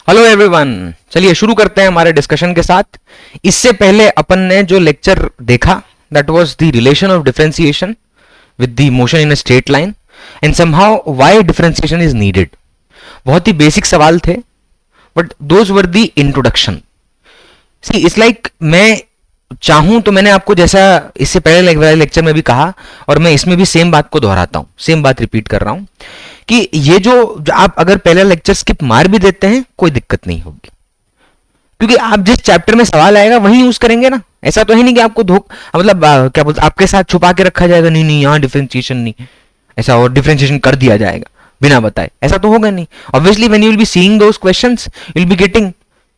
Hello everyone, चलिए शुरू करते हैं हमारे डिस्कशन के साथ। इससे पहले अपन ने जो लेक्चर देखा that was the relation of differentiation with the motion in a straight line and somehow why differentiation is needed. बहुत ही बेसिक सवाल थे but those were the introduction. See it's like मैं चाहूं तो मैंने आपको जैसा इससे पहले लेक्चर में भी कहा और मैं इसमें भी सेम बात को दोहराता हूं, सेम बात रिपीट कर रहा हूं कि ये जो आप अगर पहला लेक्चर स्किप मार भी देते हैं कोई दिक्कत नहीं होगी, क्योंकि आप जिस चैप्टर में सवाल आएगा वही यूज करेंगे ना। ऐसा तो है नहीं कि आपको मतलब क्या बोलते आपके साथ छुपा के रखा जाएगा, नहीं नहीं यहाँ डिफरेंशिएशन नहीं ऐसा और डिफरेंशिएशन कर दिया जाएगा बिना बताए, ऐसा तो होगा नहीं। Obviously when you will be seeing those questions you will be getting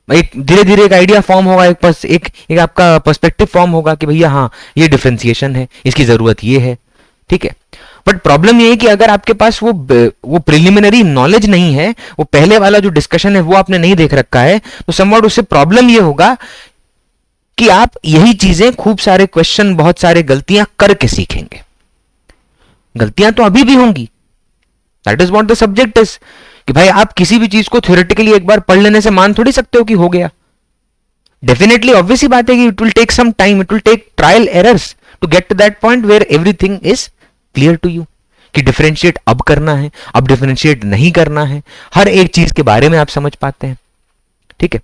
एक धीरे धीरे एक आइडिया फॉर्म होगा, एक आपका पर्सपेक्टिव फॉर्म होगा कि भैया हाँ ये डिफरेंशिएशन है, इसकी जरूरत ये है, ठीक है। बट प्रॉब्लम ये है कि अगर आपके पास वो प्रिलिमिनरी नॉलेज नहीं है, वो पहले वाला जो डिस्कशन है वो आपने नहीं देख रखा है, तो समवॉट उससे प्रॉब्लम ये होगा कि आप यही चीजें खूब सारे क्वेश्चन बहुत सारे गलतियां करके सीखेंगे। गलतियां तो अभी भी होंगी, that is what the subject is कि भाई आप किसी भी चीज को थ्योरेटिकली एक बार पढ़ लेने से मान थोड़ी सकते हो कि हो गया। डेफिनेटली ऑब्वियस ही बात है कि it will take some time, it will take trial errors to get to that point where everything is clear to you कि डिफरेंशिएट अब करना है, अब डिफरेंशिएट नहीं करना है, हर एक चीज के बारे में आप समझ पाते हैं, ठीक है।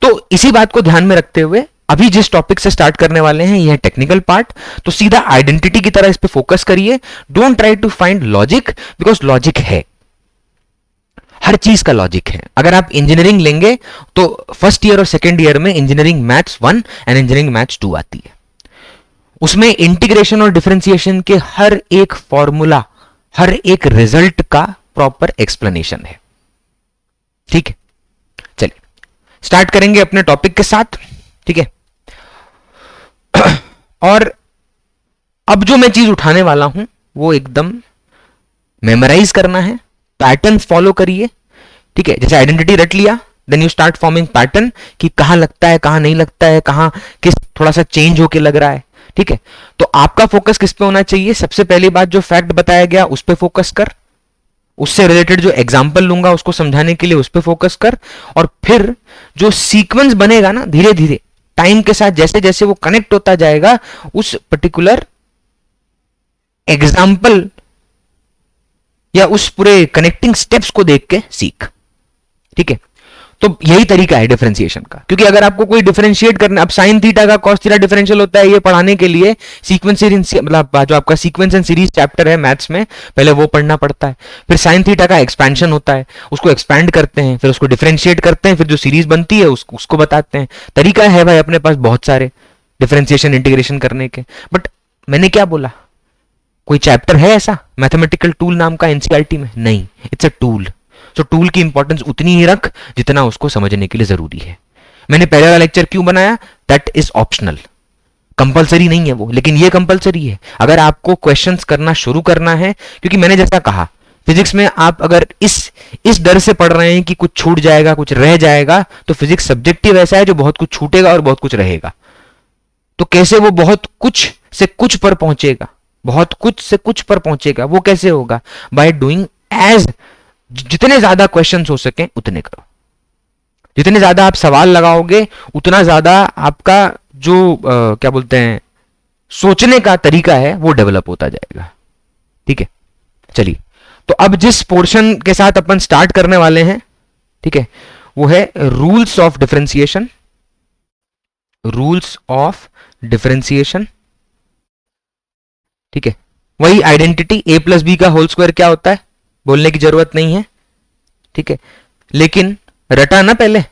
तो इसी बात को ध्यान में रखते हुए अभी जिस टॉपिक से स्टार्ट करने वाले हैं यह टेक्निकल पार्ट, तो सीधा आइडेंटिटी की तरह इस पे फोकस करिए। Don't try to find logic, because logic है, हर चीज का लॉजिक है। अगर आप इंजीनियरिंग लेंगे तो फर्स्ट ईयर और सेकेंड ईयर में engineering maths 1 and engineering maths 2 आती है। उसमें इंटीग्रेशन और डिफरेंशिएशन के हर एक फॉर्मूला, हर एक रिजल्ट का प्रॉपर एक्सप्लेनेशन है, ठीक है। चलिए स्टार्ट करेंगे अपने टॉपिक के साथ, ठीक है। और अब जो मैं चीज उठाने वाला हूं वो एकदम मेमोराइज करना है, पैटर्न फॉलो करिए, ठीक है। जैसे आइडेंटिटी रट लिया, then you start forming pattern कि कहां लगता है, कहां नहीं लगता है, कहां किस थोड़ा सा चेंज होके लग रहा है, ठीक है। तो आपका फोकस किस पे होना चाहिए? सबसे पहली बात जो फैक्ट बताया गया उस पे फोकस कर, उससे रिलेटेड जो एग्जांपल लूंगा उसको समझाने के लिए उस पे फोकस कर, और फिर जो सीक्वेंस बनेगा ना धीरे धीरे टाइम के साथ जैसे जैसे वो कनेक्ट होता जाएगा उस पर्टिकुलर एग्जाम्पल या उस पूरे कनेक्टिंग स्टेप्स को देख के सीख, ठीक है। तो यही तरीका है डिफरेंशिएशन का, क्योंकि अगर आपको कोई डिफरेंशिएट करना, अब साइन थीटा का कॉस थीटा डिफरेंशियल होता है, ये पढ़ाने के लिए सीक्वेंस मतलब जो आपका सीक्वेंस एंड सीरीज चैप्टर है मैथ्स में पहले वो पढ़ना पड़ता है, फिर साइन थीटा का एक्सपेंशन होता है, उसको एक्सपैंड करते हैं, फिर उसको डिफरेंशिएट करते हैं, फिर जो सीरीज बनती है उसको बताते हैं। तरीका है भाई अपने पास बहुत सारे डिफरेंशिएशन इंटीग्रेशन करने के। बट मैंने क्या बोला, कोई चैप्टर है ऐसा मैथमेटिकल टूल नाम का एनसीईआरटी में? नहीं, इट्स अ टूल। तो टूल की इंपॉर्टेंस उतनी ही रख जितना उसको समझने के लिए जरूरी है। मैंने पहले वाला लेक्चर क्यों बनाया? दैट इज ऑप्शनल, कंपलसरी नहीं है वो, लेकिन ये कंपलसरी है अगर आपको क्वेश्चंस करना शुरू करना है। क्योंकि मैंने जैसा कहा फिजिक्स में आप अगर इस डर से पढ़ रहे हैं कि कुछ छूट जाएगा, कुछ रह जाएगा, तो फिजिक्स सब्जेक्टिव ऐसा है जो बहुत कुछ छूटेगा और बहुत कुछ रहेगा। तो कैसे वो बहुत कुछ से कुछ पर पहुंचेगा, बहुत कुछ से कुछ पर पहुंचेगा, वो कैसे होगा? बाय डूइंग एज जितने ज्यादा क्वेश्चंस हो सके उतने करो, जितने ज्यादा आप सवाल लगाओगे उतना ज्यादा आपका जो क्या बोलते हैं सोचने का तरीका है वो डेवलप होता जाएगा, ठीक है। चलिए तो अब जिस पोर्शन के साथ अपन स्टार्ट करने वाले हैं, ठीक है, वो है rules of differentiation. Rules of differentiation, ठीक है। वही आइडेंटिटी a प्लस बी का होल स्क्वायर क्या होता है बोलने की जरूरत नहीं है, ठीक है। लेकिन रटा ना पहले,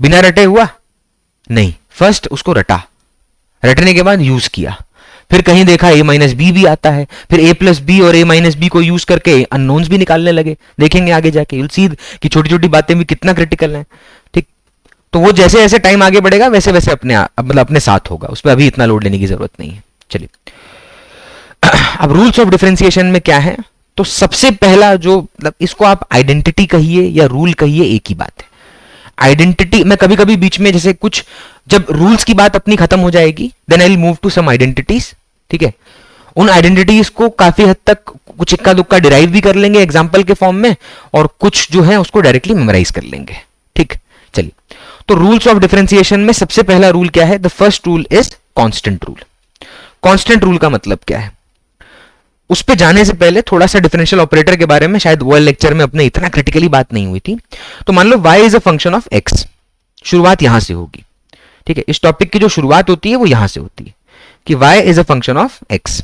बिना रटे हुआ नहीं, फर्स्ट उसको रटा, रटने के बाद यूज किया, फिर कहीं देखा a माइनस बी भी आता है, फिर a प्लस बी और a माइनस बी को यूज करके अननोन्स भी निकालने लगे। देखेंगे आगे जाके, यूल सी कि छोटी छोटी बातें भी कितना क्रिटिकल हैं, ठीक। तो वो जैसे जैसे टाइम आगे बढ़ेगा वैसे वैसे अपने साथ होगा, उस पर अभी इतना लोड लेने की जरूरत नहीं है। चलिए अब रूल्स ऑफ डिफरेंशिएशन में क्या है, तो सबसे पहला जो मतलब इसको आप आइडेंटिटी कहिए या रूल कहिए, एक ही बात है। आइडेंटिटी मैं कभी कभी बीच में जैसे कुछ जब रूल्स की बात अपनी खत्म हो जाएगी then I will move to some identities, ठीक है। उन आइडेंटिटीज को काफी हद तक कुछ इक्का दुक्का डिराइव भी कर लेंगे एग्जाम्पल के फॉर्म में, और कुछ जो है उसको डायरेक्टली मेमोराइज कर लेंगे। ठीक, चलिए। तो रूल्स ऑफ डिफरेंशिएशन में सबसे पहला रूल क्या है? The first rule is constant rule. Constant rule का मतलब क्या है? उस पे जाने से पहले थोड़ा सा डिफरेंशियल ऑपरेटर के बारे में, शायद वो लेक्चर में अपने इतना क्रिटिकली बात नहीं हुई थी। तो मान लो y is a function of x, शुरुआत यहां से होगी। ठीक है, इस टॉपिक की जो शुरुआत होती है वो यहां से होती है कि y is a function of x।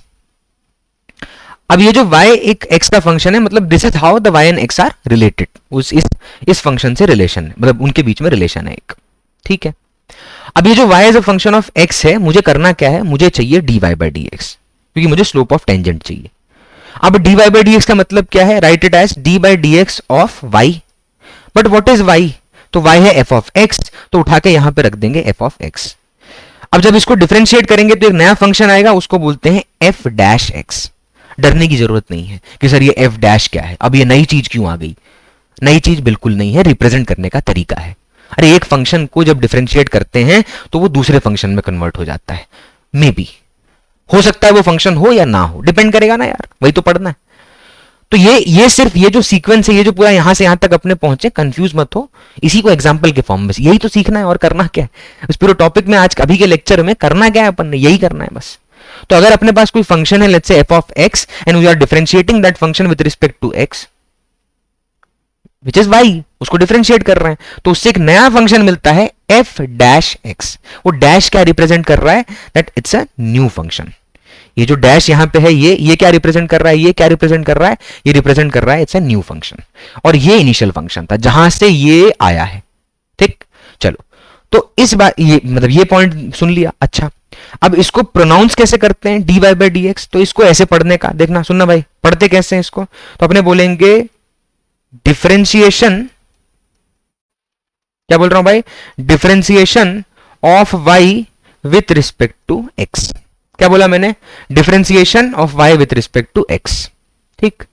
अब ये जो y एक x का फंक्शन है, मतलब this is how the y and x are related. इस फंक्शन से रिलेशन है, मतलब उनके बीच में रिलेशन है एक। ठीक है, अब ये जो y is a function of x है, मुझे करना क्या है? मुझे चाहिए dy by dx, क्योंकि मुझे स्लोप ऑफ टेंजेंट चाहिए। अब dy by dx का मतलब क्या है? Right it as d by dx of y। But what is y? तो y है f ऑफ x, तो उठा के यहां पे रख देंगे f ऑफ x। अब जब इसको डिफरेंशिएट करेंगे तो एक नया फंक्शन आएगा, उसको बोलते हैं f डैश x। डरने की जरूरत नहीं है कि सर ये f डैश क्या है, अब ये नई चीज क्यों आ गई? नई चीज बिल्कुल नहीं है, रिप्रेजेंट करने का तरीका है। अरे एक फंक्शन को जब डिफरेंशिएट करते हैं तो वो दूसरे फंक्शन में कन्वर्ट हो जाता है। मे बी हो सकता है वो फंक्शन हो या ना हो, डिपेंड करेगा ना यार, वही तो पढ़ना है। तो ये सिर्फ ये जो सीक्वेंस है, ये जो पूरा यहां से यहां तक अपने पहुंचे, कंफ्यूज मत हो, इसी को एग्जांपल के फॉर्म में यही तो सीखना है। और करना क्या है इस पूरे टॉपिक में, आज अभी के लेक्चर में करना क्या है? अपन ने यही करना है बस। तो अगर अपने पास कोई फंक्शन है, let's say f of x, and we are differentiating that function with respect to x which is y, उसको डिफरेंशिएट कर रहे हैं, तो उससे एक नया फंक्शन मिलता है f डैश x। वो डैश क्या रिप्रेजेंट कर रहा है? That it's a new function. ये जो डैश यहां पे है, ये क्या रिप्रेजेंट कर रहा है? ये क्या रिप्रेजेंट कर रहा है? ये रिप्रेजेंट कर रहा है इट्स अ न्यू फंक्शन। और ये इनिशियल फंक्शन था जहां से ये आया है। ठीक, चलो। तो इस बार ये मतलब ये पॉइंट सुन लिया। अच्छा, अब इसको प्रोनाउंस कैसे करते हैं? dy by dx। तो इसको ऐसे पढ़ने का देखना, सुनना भाई, पढ़ते कैसे हैं इसको? तो अपने बोलेंगे डिफरेंशिएशन, क्या बोल रहा हूं भाई? Differentiation of y with respect to x। क्या बोला मैंने? Differentiation of y with respect to x। ठीक,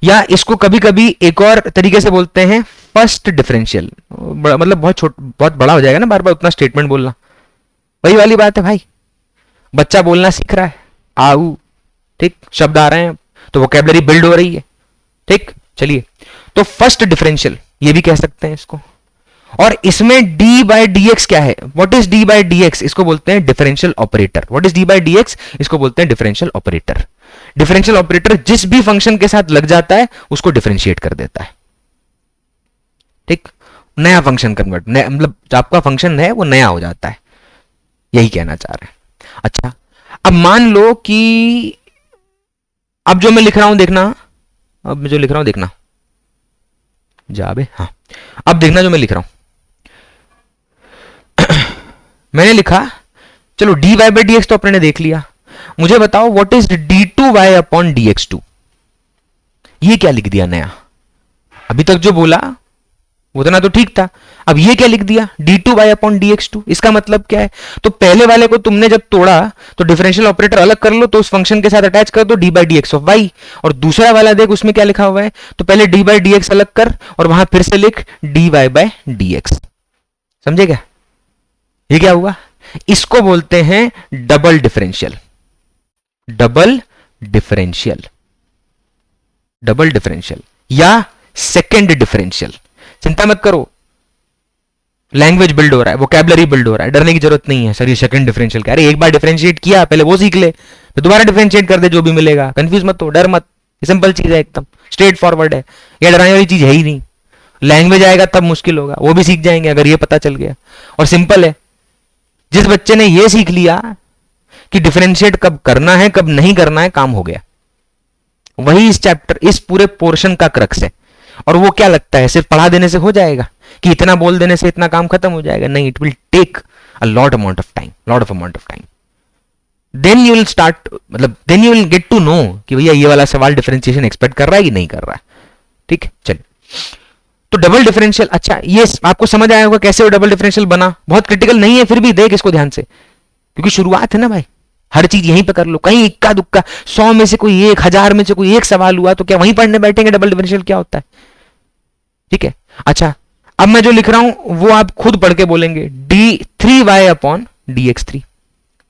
या इसको कभी कभी एक और तरीके से बोलते हैं फर्स्ट डिफरेंशियल। मतलब बहुत बड़ा हो जाएगा ना बार बार उतना स्टेटमेंट बोलना। वही वाली बात है भाई, बच्चा बोलना सीख रहा है, आऊ, ठीक, शब्द आ रहे हैं तो वोकैबुलरी बिल्ड हो रही है। ठीक, चलिए। तो फर्स्ट डिफरेंशियल ये भी कह सकते हैं इसको। और इसमें d by dx क्या है? What is d by dx? इसको बोलते हैं differential operator. What is d by dx? इसको बोलते हैं डिफरेंशियल ऑपरेटर। डिफरेंशियल ऑपरेटर जिस भी फंक्शन के साथ लग जाता है उसको डिफरेंशिएट कर देता है। ठीक, नया फंक्शन कन्वर्ट, मतलब आपका फंक्शन है वो नया हो जाता है, यही कहना चाह रहे हैं। अच्छा, अब मान लो कि अब जो मैं लिख रहा हूं देखना, अब मैं जो लिख रहा हूं देखना, जाबे, हाँ, अब देखना जो मैं लिख रहा हूं। मैंने लिखा, चलो dy by dx तो अपने ने देख लिया। मुझे बताओ what is d2y upon dx2? ये क्या लिख दिया नया? अभी तक जो बोला उतना तो ठीक था, अब ये क्या लिख दिया? d2y upon dx2। इसका मतलब क्या है? तो पहले वाले को तुमने जब तोड़ा तो डिफरेंशियल ऑपरेटर अलग कर लो, तो उस फंक्शन के साथ अटैच कर दो d by dx of y। और दूसरा वाला देख उसमें क्या लिखा हुआ है, तो पहले d by dx अलग कर और वहां फिर से लिख dy by dx। समझे क्या? ये क्या हुआ? इसको बोलते हैं double differential. Double differential, double differential या सेकेंड डिफरेंशियल। चिंता मत करो, लैंग्वेज बिल्ड हो रहा है, वोकैबुलरी बिल्ड हो रहा है, डरने की जरूरत नहीं है। सर ये सेकंड डिफरेंशियल क्या? अरे एक बार डिफरेंशिएट किया, पहले वो सीख ले, फिर दोबारा डिफरेंशिएट कर दे, जो भी मिलेगा। कंफ्यूज मत हो, डर मत, सिंपल चीज है, एकदम स्ट्रेट फॉरवर्ड है, ये डराने वाली चीज है ही नहीं। लैंग्वेज आएगा तब मुश्किल होगा, वो भी सीख जाएंगे अगर ये पता चल गया। और सिंपल है, जिस बच्चे ने ये सीख लिया कि डिफरेंशिएट कब करना है कब नहीं करना है, काम हो गया। वही इस चैप्टर, इस पूरे पोर्शन का क्रक्स है। और वो क्या लगता है सिर्फ पढ़ा देने से हो जाएगा कि इतना बोल देने से इतना काम खत्म हो जाएगा? नहीं, it will take a lot amount of time. Then you will start, मतलब then you will get to know कि भैया ये वाला सवाल डिफरेंशिएशन एक्सपेक्ट कर रहा है कि नहीं कर रहा है। ठीक है, चलिए। तो डबल डिफरेंशियल, अच्छा ये आपको समझ आया होगा कैसे वो डबल डिफरेंशियल बना। बहुत क्रिटिकल नहीं है, फिर भी देख इसको ध्यान से, क्योंकि शुरुआत है ना भाई, हर चीज यहीं पे कर लो। कहीं इक्का दुक्का 100 में से कोई एक, 1000 में से कोई एक सवाल हुआ तो क्या वहीं पढ़ने बैठेंगे डबल डिफरेंशियल क्या होता है? ठीक है, अच्छा अब मैं जो लिख रहा हूं वो आप खुद पढ़ के बोलेंगे, d3y upon dx3।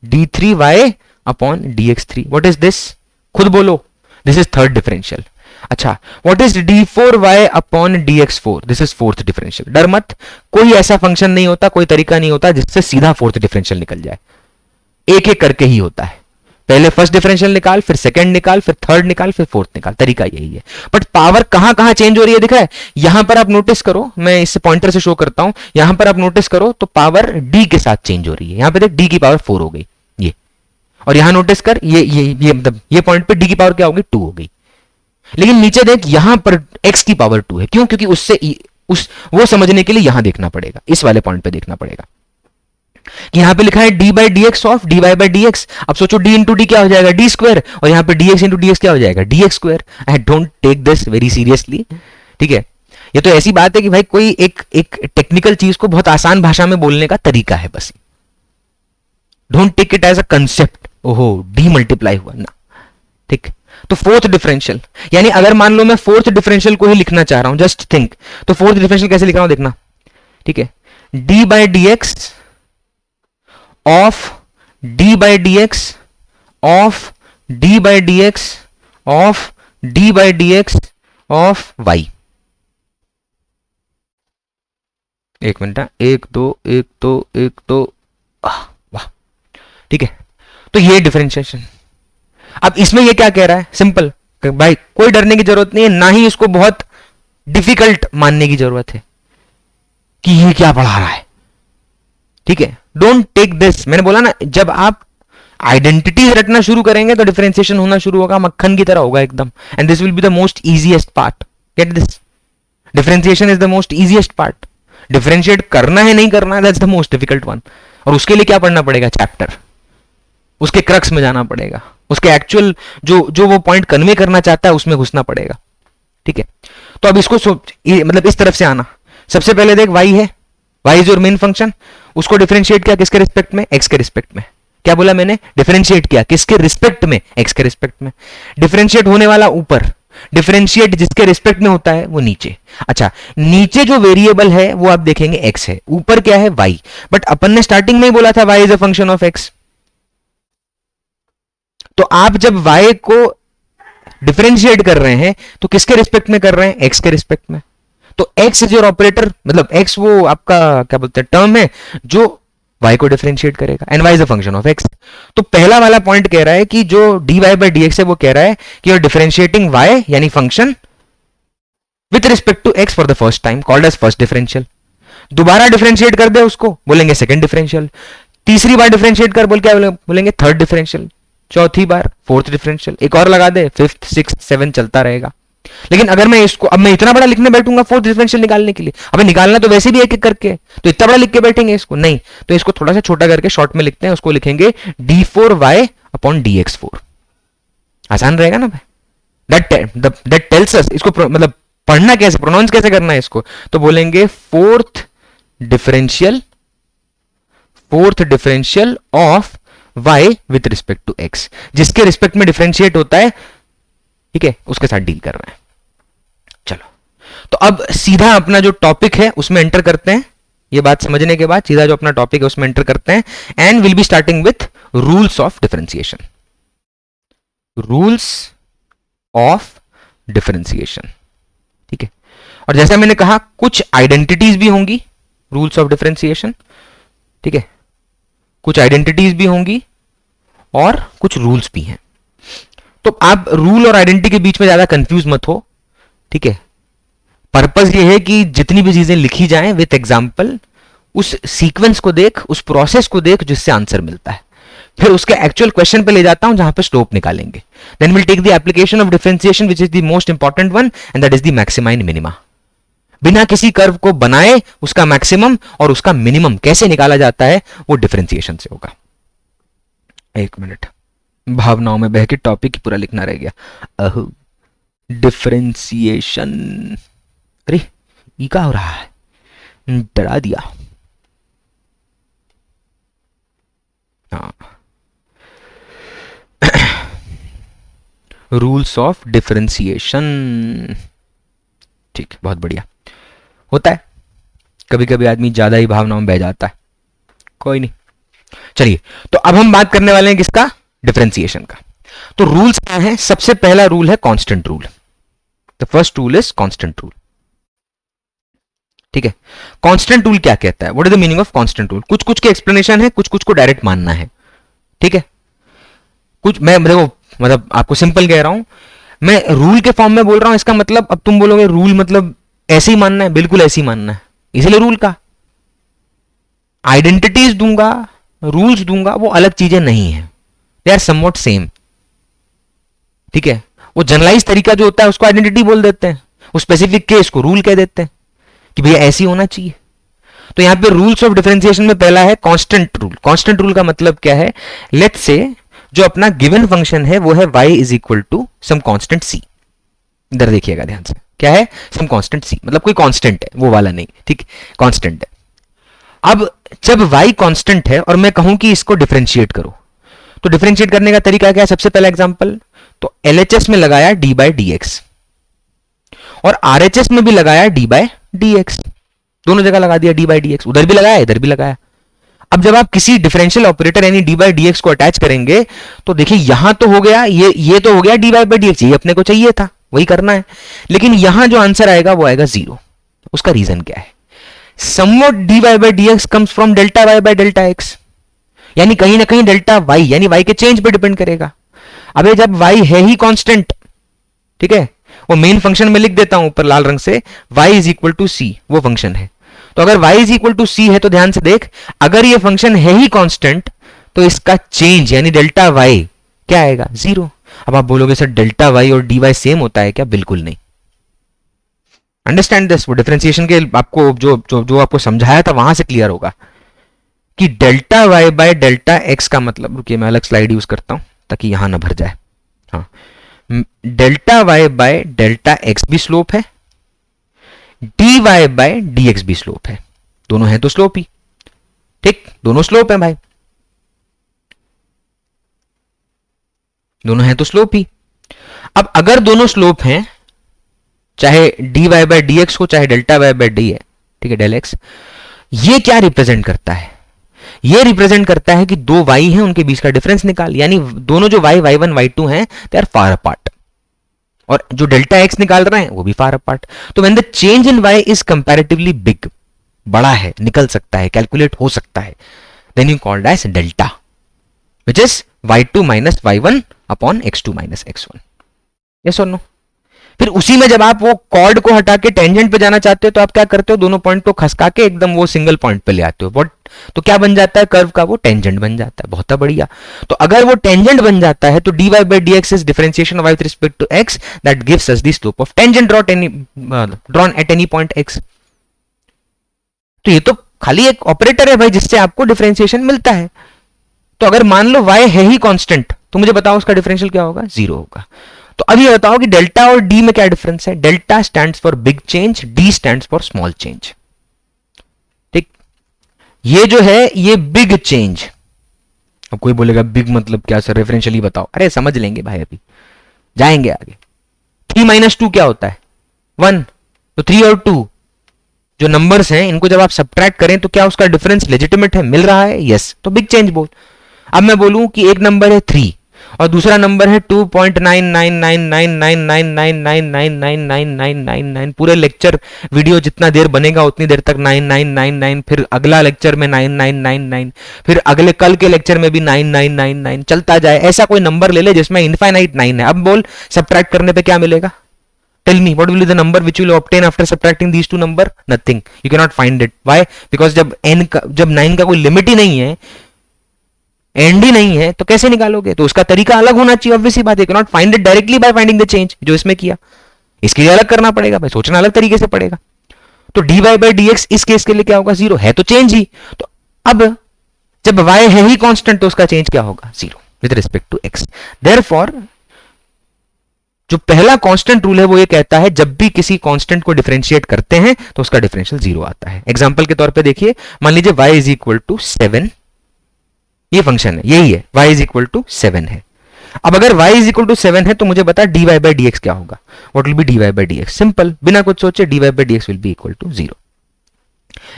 d3y upon dx3, what is this? खुद बोलो, दिस इज थर्ड डिफरेंशियल। अच्छा, what is d4y upon dx4? This is fourth differential. डर मत, कोई ऐसा फंक्शन नहीं होता, कोई तरीका नहीं होता जिससे सीधा फोर्थ डिफरेंशियल निकल जाए, एक एक करके ही होता है। पहले फर्स्ट डिफरेंशियल निकाल, फिर सेकंड निकाल, फिर थर्ड निकाल, फिर फोर्थ निकाल, तरीका यही है। बट पावर कहां कहां चेंज हो रही है दिख रहा है? यहां पर आप नोटिस करो, मैं इस पॉइंटर से शो करता हूं, यहां पर आप नोटिस करो तो पावर d के साथ चेंज हो रही है। यहां पे देख d की पावर 4 हो गई ये, और यहां नोटिस कर ये मतलब ये पॉइंट पे d की पावर क्या होगी? 2 हो गई। लेकिन नीचे देख, यहां पर x की पावर 2 है। क्यों? क्योंकि उससे उस वो समझने के लिए यहां देखना पड़ेगा, इस वाले पॉइंट पे देखना पड़ेगा कि यहां पे लिखा है d by d x of dy by d x. अब सोचो d इंटू डी क्या हो जाएगा? d स्क्वायर, और यहां पे dx इंटू डी एक्स क्या हो जाएगा? dx square. I don't take this very seriously, ठीक है? ये तो ऐसी बात है कि भाई कोई एक टेक्निकल चीज को बहुत आसान भाषा में बोलने का तरीका है बस। Don't take it as a concept, ओहो d मल्टीप्लाई हुआ ना, ठीक। तो फोर्थ डिफरेंशियल, यानी अगर मान लो मैं फोर्थ डिफरेंशियल को ही लिखना चाह रहा हूं, जस्ट थिंक, तो फोर्थ डिफरेंशियल कैसे लिख रहा हूं देखना, ठीक है? d by d x of d by d x of d by d x of d by d x of y। एक मिनट, एक दो एक दो एक दो, वाह, ठीक है। तो ये डिफरेंशिएशन। अब इसमें ये क्या कह रहा है? सिंपल भाई, कोई डरने की जरूरत नहीं है, ना ही इसको बहुत डिफिकल्ट मानने की जरूरत है कि ये क्या पढ़ा रहा है, ठीक है? डोंट टेक दिस, मैंने बोला ना, जब आप आइडेंटिटी रटना शुरू करेंगे तो डिफरेंशिएशन होना शुरू होगा, मक्खन की तरह होगा एकदम। And this will be the most easiest part, get this, differentiation is the most easiest part. Differentiate करना है नहीं करना है, that's the most difficult one. और उसके लिए क्या पढ़ना पड़ेगा? चैप्टर, उसके क्रक्स में जाना पड़ेगा, उसके एक्चुअल जो वो पॉइंट कन्वे करना चाहता है उसमें घुसना पड़ेगा, ठीक है? तो अब इसको मतलब इस तरफ से आना। सबसे पहले देख, y है, y is your main function, उसको डिफरेंशिएट किया किसके रिस्पेक्ट में? x के रिस्पेक्ट में। क्या बोला मैंने? डिफरेंशिएट किया किसके रिस्पेक्ट में? x के रिस्पेक्ट में। डिफरेंशिएट होने वाला ऊपर, डिफरेंशिएट जिसके रिस्पेक्ट में होता है वो नीचे। अच्छा, नीचे जो वेरिएबल है वो आप देखेंगे x है, ऊपर क्या है? y। बट अपन ने स्टार्टिंग में ही बोला था y is a function of x। तो आप जब y को डिफरेंशिएट कर रहे हैं तो किसके रिस्पेक्ट में कर रहे हैं? x के रिस्पेक्ट में। तो x इज योर ऑपरेटर, मतलब x वो आपका क्या बोलते हैं टर्म है जो y को डिफरेंशिएट करेगा, and y is a function of x। तो पहला वाला पॉइंट कह रहा है कि जो dy बाई dx है वो कह रहा है कि you're डिफरेंशिएटिंग y यानी function with respect to x for the first time, called as first differential. दोबारा डिफरेंशिएट कर दे उसको, बोलेंगे सेकंड डिफरेंशियल। तीसरी बार डिफरेंशिएट कर बोल क्या बोलेंगे? Third differential. चौथी बार फोर्थ डिफरेंशियल, एक और लगा दे, फिफ्थ सिक्स्थ सेवन चलता रहेगा। लेकिन अगर मैं इसको, अब मैं इतना बड़ा लिखने बैठूंगा फोर्थ डिफरेंशियल निकालने के लिए, अबे निकालना तो वैसे भी एक एक करके, तो इतना बड़ा लिख के बैठेंगे इसको? नहीं, तो इसको थोड़ा सा छोटा करके शॉर्ट में लिखते हैं, उसको लिखेंगे d4y अपॉन dx4। आसान रहेगा ना भाई? दैट टेल्स अस, इसको मतलब पढ़ना कैसे, प्रोनाउंस कैसे करना है इसको, तो बोलेंगे fourth differential of y with respect to x। जिसके रिस्पेक्ट में डिफरेंशिएट होता है, ठीक है, उसके साथ डील कर रहे हैं। चलो, तो अब सीधा अपना जो टॉपिक है उसमें एंटर करते हैं। ये बात समझने के बाद सीधा जो अपना टॉपिक है उसमें एंटर करते हैं, and will be starting with rules of differentiation. Rules of differentiation, ठीक है? और जैसा मैंने कहा, कुछ आइडेंटिटीज भी होंगी रूल्स ऑफ डिफरेंशिएशन, ठीक है? कुछ आइडेंटिटीज भी होंगी और कुछ रूल्स भी हैं। तो आप रूल और आइडेंटिटी के बीच में ज्यादा कंफ्यूज मत हो, ठीक है? पर्पस ये है कि जितनी भी चीजें लिखी जाएं विथ एग्जांपल, उस सीक्वेंस को देख, उस प्रोसेस को देख जिससे आंसर मिलता है। फिर उसके एक्चुअल क्वेश्चन पे ले जाता हूं जहां पे स्लोप निकालेंगे। Then will take the application of differentiation which is the most important one, and that is the maxima and minima. बिना किसी कर्व को बनाए उसका मैक्सिमम और उसका मिनिमम कैसे निकाला जाता है वो डिफरेंशिएशन से होगा। एक मिनट, भावनाओं में बह के टॉपिक पूरा लिखना रह गया। डिफरेंशिएशन, अरे ये क्या हो रहा है, डरा दिया। हाँ, रूल्स ऑफ डिफरेंशिएशन, ठीक, बहुत बढ़िया। होता है कभी कभी आदमी ज्यादा ही भावनाओं में बह जाता है, कोई नहीं। चलिए, तो अब हम बात करने वाले हैं किसका? डिफरेंशिएशन का। तो रूल्स क्या है? सबसे पहला रूल है constant rule. The first rule is constant rule. ठीक है, कांस्टेंट रूल क्या कहता है? What is the meaning of constant rule? कुछ कुछ के एक्सप्लेनेशन है, कुछ कुछ को डायरेक्ट मानना है। ठीक है, कुछ मैं देखो मतलब आपको सिंपल कह रहा हूं, मैं रूल के फॉर्म में बोल रहा हूं, इसका मतलब अब तुम बोलोगे रूल मतलब ऐसे ही मानना है, बिल्कुल ऐसे ही मानना है, इसलिए रूल का आइडेंटिटीज दूंगा, रूल्स दूंगा, वो अलग चीजें नहीं है, दे आर समवॉट सेम। ठीक है, वो जनरलाइज तरीका जो होता है उसको आइडेंटिटी बोल देते हैं, वो स्पेसिफिक केस को रूल कह देते हैं कि भैया ऐसी होना चाहिए। तो यहां पे रूल्स ऑफ डिफरेंशिएशन में पहला है कांस्टेंट रूल। कांस्टेंट रूल का मतलब क्या है? लेट्स से जो अपना गिवन फंक्शन है वो है y is equal to some constant c। इधर देखिएगा ध्यान से, क्या है? सम कांस्टेंट c, मतलब कोई कांस्टेंट है, वो वाला नहीं, ठीक, कांस्टेंट है। अब जब y कांस्टेंट है और मैं कहूं कि इसको डिफरेंशिएट करो, तो डिफरेंशिएट करने का तरीका क्या है? सबसे पहला एग्जांपल तो LHS में लगाया d बाय dx और RHS में भी लगाया d बाय dx, दोनों जगह लगा दिया d बाय dx, उधर भी लगाया इधर भी लगाया। अब जब आप किसी डिफरेंशियल ऑपरेटर यानी d बाय dx को अटैच करेंगे तो देखिए यहां तो हो गया ये तो हो गया d बाय dx, ये अपने को चाहिए था, वही करना है, लेकिन यहां जो आंसर आएगा वो आएगा 0। उसका रीजन क्या है? Somewhat dy by dx comes from delta y by delta x, यानी कहीं ना कहीं डेल्टा y यानी y के चेंज पे डिपेंड करेगा। अबे जब y है ही कांस्टेंट, ठीक है, वो मेन फंक्शन में लिख देता हूं ऊपर लाल रंग से, y is equal to c, वो फंक्शन है। तो अगर y is equal to c है तो ध्यान से देख, अगर ये फंक्शन है ही कांस्टेंट तो इसका चेंज यानी डेल्टा y क्या आएगा? 0। अब आप बोलोगे सर डेल्टा y और dy सेम होता है क्या? बिल्कुल नहीं। अंडरस्टैंड दिस, वो डिफरेंशिएशन के आपको जो आपको समझाया था वहां से क्लियर होगा कि delta y by delta x का मतलब, रुकिए मैं अलग स्लाइड यूज करता हूं ताकि यहां ना भर जाए। हाँ, delta y by delta x भी स्लोप है, dy बाय dx भी स्लोप है, दोनों हैं तो स्लोप ही, ठीक, दोनों स्लोप है भाई, दोनों हैं तो स्लोप ही। अब अगर दोनों स्लोप हैं, चाहे dy बाय dx हो चाहे डेल्टा y बाय dy है, ठीक है, डेल x, ये क्या रिप्रेजेंट करता है? ये रिप्रेजेंट करता है कि दो y हैं, उनके बीच का डिफरेंस निकाल, यानी दोनों जो y y1 y2 हैं दे आर फार अपार्ट, और जो डेल्टा x निकाल रहे हैं वो भी फार अपार्ट। तो when the change in y is comparatively big, बड़ा है, निकल सकता है, कैलकुलेट हो सकता है, then you called as delta, which is y2 minus y1 upon x2 minus x1। Yes और नो? फिर उसी में जब आप वो कॉर्ड को हटा के टेंजेंट पे जाना चाहते हो तो आप क्या करते हो? दोनों पॉइंट को खसका के एकदम वो सिंगल पॉइंट पे ले आते हो। व्हाट? तो क्या बन जाता है? कर्व का वो टेंजेंट बन जाता है। बहुत बढ़िया। तो अगर वो टेंजेंट बन जाता है तो dy by dx is differentiation of y with respect to x that gives us the slope of tangent drawn at any point x। तो ये तो खाली एक ऑपरेटर है भाई जिससे आपको डिफरेंशिएशन मिलता है। तो अगर मान लो y है ही कांस्टेंट तो मुझे बताओ उसका डिफरेंशियल क्या होगा? 0 होगा। तो अब ये बताओ कि डेल्टा और डी में क्या डिफरेंस है? Delta stands for big change, D stands for small change. ठीक, ये जो है ये बिग चेंज। अब कोई बोलेगा बिग मतलब क्या सर, रेफरेंशियली बताओ। अरे समझ लेंगे भाई, अभी जाएंगे आगे। 3 माइनस 2 क्या होता है? 1। तो 3 और 2 जो नंबर्स हैं इनको जब आप सब्ट्रैक्ट करें तो क्या उसका डिफरेंस लेजिटिमेट है, मिल रहा है? यस। तो बिग चेंज बोल। अब मैं बोलूं कि एक नंबर है 3 और दूसरा नंबर है 2.999999999999, पूरे लेक्चर वीडियो जितना देर बनेगा उतनी देर तक 9999, फिर अगला लेक्चर में 9999, फिर अगले कल के लेक्चर में भी 9999 चलता जाए। ऐसा कोई नंबर ले ले जिसमें इनफाइनाइट 9 है। अब बोल सब्ट्रैक्ट करने पे क्या मिलेगा? Tell me what will be the number which you will obtain after subtracting these two number? Nothing. You cannot find it. Why? Because जब 9 का कोई लिमिट ही नहीं है, एंड ही नहीं है, तो कैसे निकालोगे? तो उसका तरीका अलग होना चाहिए, ऑब्वियसली बात है। You can not find it directly by finding the change, जो इसमें किया। इसके लिए अलग करना पड़ेगा भाई, सोचना अलग तरीके से पड़ेगा। तो dy by dx इस केस के लिए क्या होगा? 0 है तो चेंज ही। तो अब जब y है ही कांस्टेंट तो उसका चेंज क्या होगा? 0 with respect to x। Therefore जो पहला कांस्टेंट रूल है वो ये कहता है जब भी किसी कांस्टेंट को डिफरेंशिएट करते हैं तो उसका डिफरेंशियल 0 आता है। एग्जांपल के तौर पे देखिए, मान लीजिए y इज इक्वल टू 7, ये फंक्शन है, यही है, y इज इक्वल टू 7 है। अब अगर y इज इक्वल टू 7 है तो मुझे बता dy by dx क्या होगा? What will be dy by dx? Simple, बिना कुछ सोचे dy by dx will be equal to 0।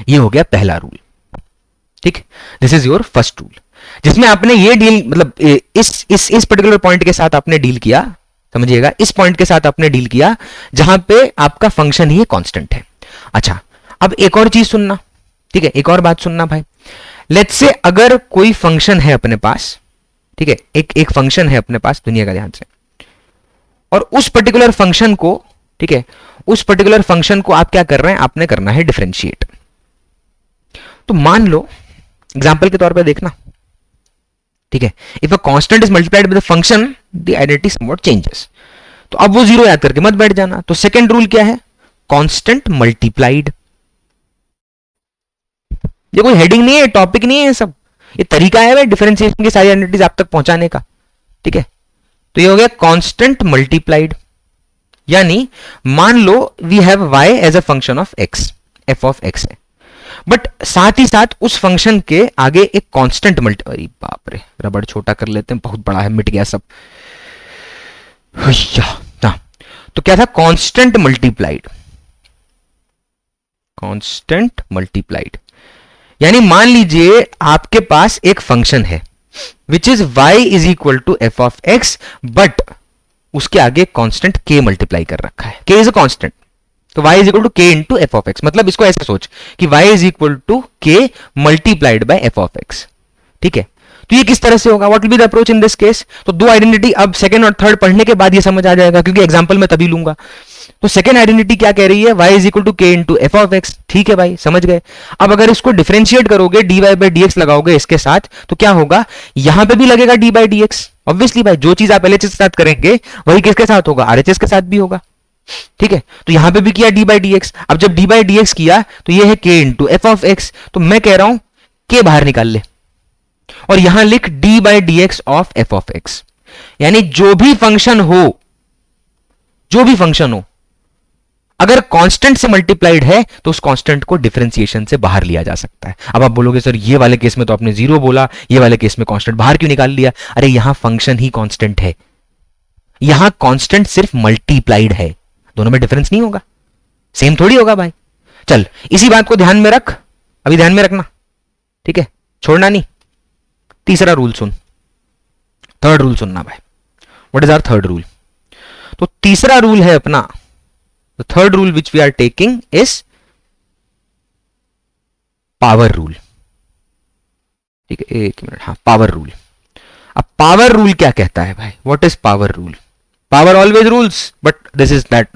ये हो गया पहला रूल। ठीक, this is your first rule. जिसमें आपने ये डील मतलब इस पर्टिकुलर पॉइंट के साथ आपने डील किया, समझिएगा, इस पॉइंट के साथ आपने डील किया जहां पे आपका फंक्शन ही कांस्टेंट है। अच्छा, अब एक और चीज सुनना, ठीक है, एक और बात सुनना भाई। लेट्स से अगर कोई फंक्शन है अपने पास, ठीक है, एक फंक्शन है अपने पास, दुनिया का ध्यान से, और उस पर्टिकुलर फंक्शन को, ठीक है, उस पर्टिकुलर फंक्शन को आप क्या कर रहे हैं, आपने करना है डिफरेंशिएट। तो मान लो एग्जांपल के तौर पे देखना, ठीक है, if a constant is multiplied with a function the identity somewhat changes. तो अब वो जीरो याद करके मत बैठ जाना। तो सेकंड रूल क्या है, कांस्टेंट मल्टीप्लाइड। ये कोई हेडिंग नहीं है, टॉपिक नहीं है, ये सब ये तरीका है डिफरेंशिएशन की सारी आइडेंटिटीज आप तक पहुंचाने का, ठीक है। तो ये हो गया कांस्टेंट मल्टीप्लाइड, यानी मान लो we have y as a function of x, f of x है, बट साथ ही साथ उस फंक्शन के आगे एक कांस्टेंट अरे बाप रे, रबड़ छोटा कर लेते हैं, बहुत बड़ा है, मिट गया सब। हाँ, तो क्या था, कांस्टेंट मल्टीप्लाइड, कांस्टेंट मल्टीप्लाइड, यानी मान लीजिए आपके पास एक फंक्शन है which is y is equal to f of x, but उसके आगे कांस्टेंट k मल्टीप्लाई कर रखा है, k इज अ कांस्टेंट, तो y is equal to k into f of x. मतलब इसको ऐसे सोच कि y is equal to k multiplied by f of x, ठीक है। तो ये किस तरह से होगा, what will be the approach in this case. तो दो आइडेंटिटी अब सेकंड और थर्ड पढ़ने के बाद ये समझ आ जाएगा, क्योंकि एग्जांपल मैं तभी लूंगा। तो सेकंड आइडेंटिटी क्या कह रही है, y is equal to k into f of x, ठीक है भाई, समझ गए। अब अगर इसको डिफरेंशिएट करोगे, dy बाई dx लगाओगे इसके साथ, तो क्या होगा, यहां पे भी लगेगा d बाई dx। ऑब्वियसली भाई, जो चीज आप LHS के साथ करेंगे वही किसके साथ होगा, RHS के साथ भी होगा, ठीक है। तो यहां पे भी किया d बाई dx। अब जब d बाई dx किया तो ये है k into f of x. तो मैं कह रहा हूं k बाहर निकाल ले और यहां लिख d by dx of f of x, यानी जो भी फंक्शन हो, जो भी फंक्शन हो, अगर कांस्टेंट से मल्टीप्लाइड है तो उस कांस्टेंट को डिफरेंशिएशन से बाहर लिया जा सकता है। अब आप बोलोगे सर ये वाले केस में तो आपने जीरो बोला, ये वाले केस में कांस्टेंट बाहर क्यों निकाल लिया। अरे यहां फंक्शन ही कांस्टेंट है, यहां कांस्टेंट सिर्फ मल्टीप्लाइड है, दोनों में डिफरेंस नहीं होगा, सेम थोड़ी होगा भाई। चल इसी बात को ध्यान में रख, अभी ध्यान में रखना, ठीक है, छोड़ना नहीं। तीसरा रूल सुन, थर्ड रूल सुनना भाई। What is our third rule. तो तीसरा रूल है अपना, the third rule which we are taking is power rule, ठीक है, एक मिनट, हाँ, पावर रूल। अब पावर रूल क्या कहता है भाई, what is power rule. Power always rules, but this is that,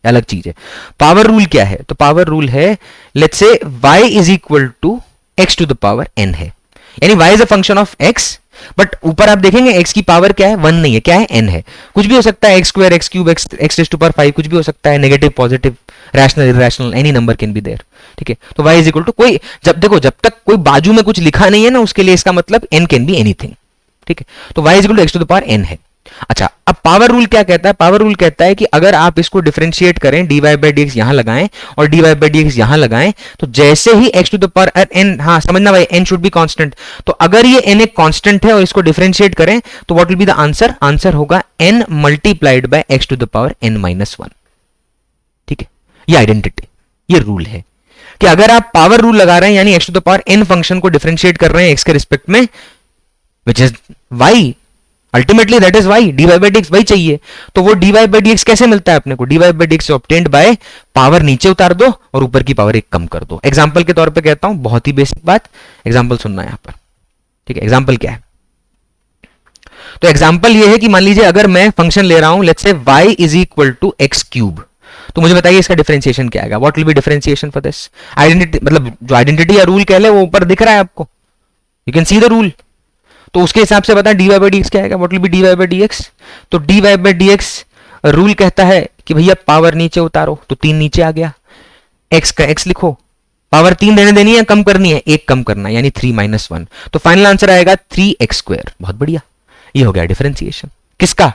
अलग चीज है। पावर रूल क्या है, तो पावर रूल है, let's say y is equal to x to the power n है, यानी y is a function of x, but ऊपर आप देखेंगे x की पावर क्या है, 1 नहीं है, क्या है, n है। कुछ भी हो सकता है, x square, x cube, x raise to power 5, कुछ भी हो सकता है, negative, positive, rational, irrational, any number can be there, ठीक है। तो y इज इक्वल टू कोई, जब देखो जब तक कोई बाजू में कुछ लिखा नहीं है ना, उसके लिए इसका मतलब n कैन बी एनीथिंग, ठीक है। तो y is equal to x to the power n है। अच्छा, अब पावर रूल क्या कहता है, पावर रूल कहता है कि अगर आप इसको डिफरेंशिएट करें, dy बाई dx यहां लगाएं और dy बाई dx यहां लगाएं, तो जैसे ही x to the power n, हाँ समझना भाई, n शुड बी कांस्टेंट, तो अगर ये n एक कांस्टेंट है और इसको डिफरेंशिएट करें तो what will be the answer, answer होगा n multiplied by x to the power n minus 1, ठीक है। ये आइडेंटिटी, ये रूल है कि अगर आप पावर रूल लगा रहे हैं, यानी x to the power n function को डिफरेंशिएट कर रहे हैं x के रिस्पेक्ट में, which is y, ultimately that is y, dy by dx वही चाहिए। तो वो dy बाई dx कैसे मिलता है अपने को, dy by dx obtained by power नीचे उतार दो और ऊपर की पावर एक कम कर दो। एग्जांपल के तौर पे कहता हूं, बहुत ही बेसिक बात, एग्जांपल सुनना है यहां पर, ठीक है। एग्जांपल क्या है, तो एग्जांपल ये है कि मान लीजिए अगर मैं फंक्शन ले रहा हूं, let's say y is equal to x cube, तो मुझे बताइए इसका डिफरेंशिएशन क्या आएगा, what will be differentiation for this identity, मतलब जो आइडेंटिटी या रूल कह ले वो ऊपर दिख रहा है आपको, you can see the rule. तो उसके हिसाब से बता dy बाई dx क्या आएगा, what will be dy by dx। तो dy बाई dx रूल कहता है कि भैया पावर नीचे उतारो, तो 3 नीचे आ गया, x का x लिखो, पावर 3 देने देनी है, कम करनी है, एक कम करना है, यानी 3 माइनस 1, तो फाइनल आंसर आएगा 3x स्क्वायर। बहुत बढ़िया, ये हो गया डिफरेंशिएशन किसका,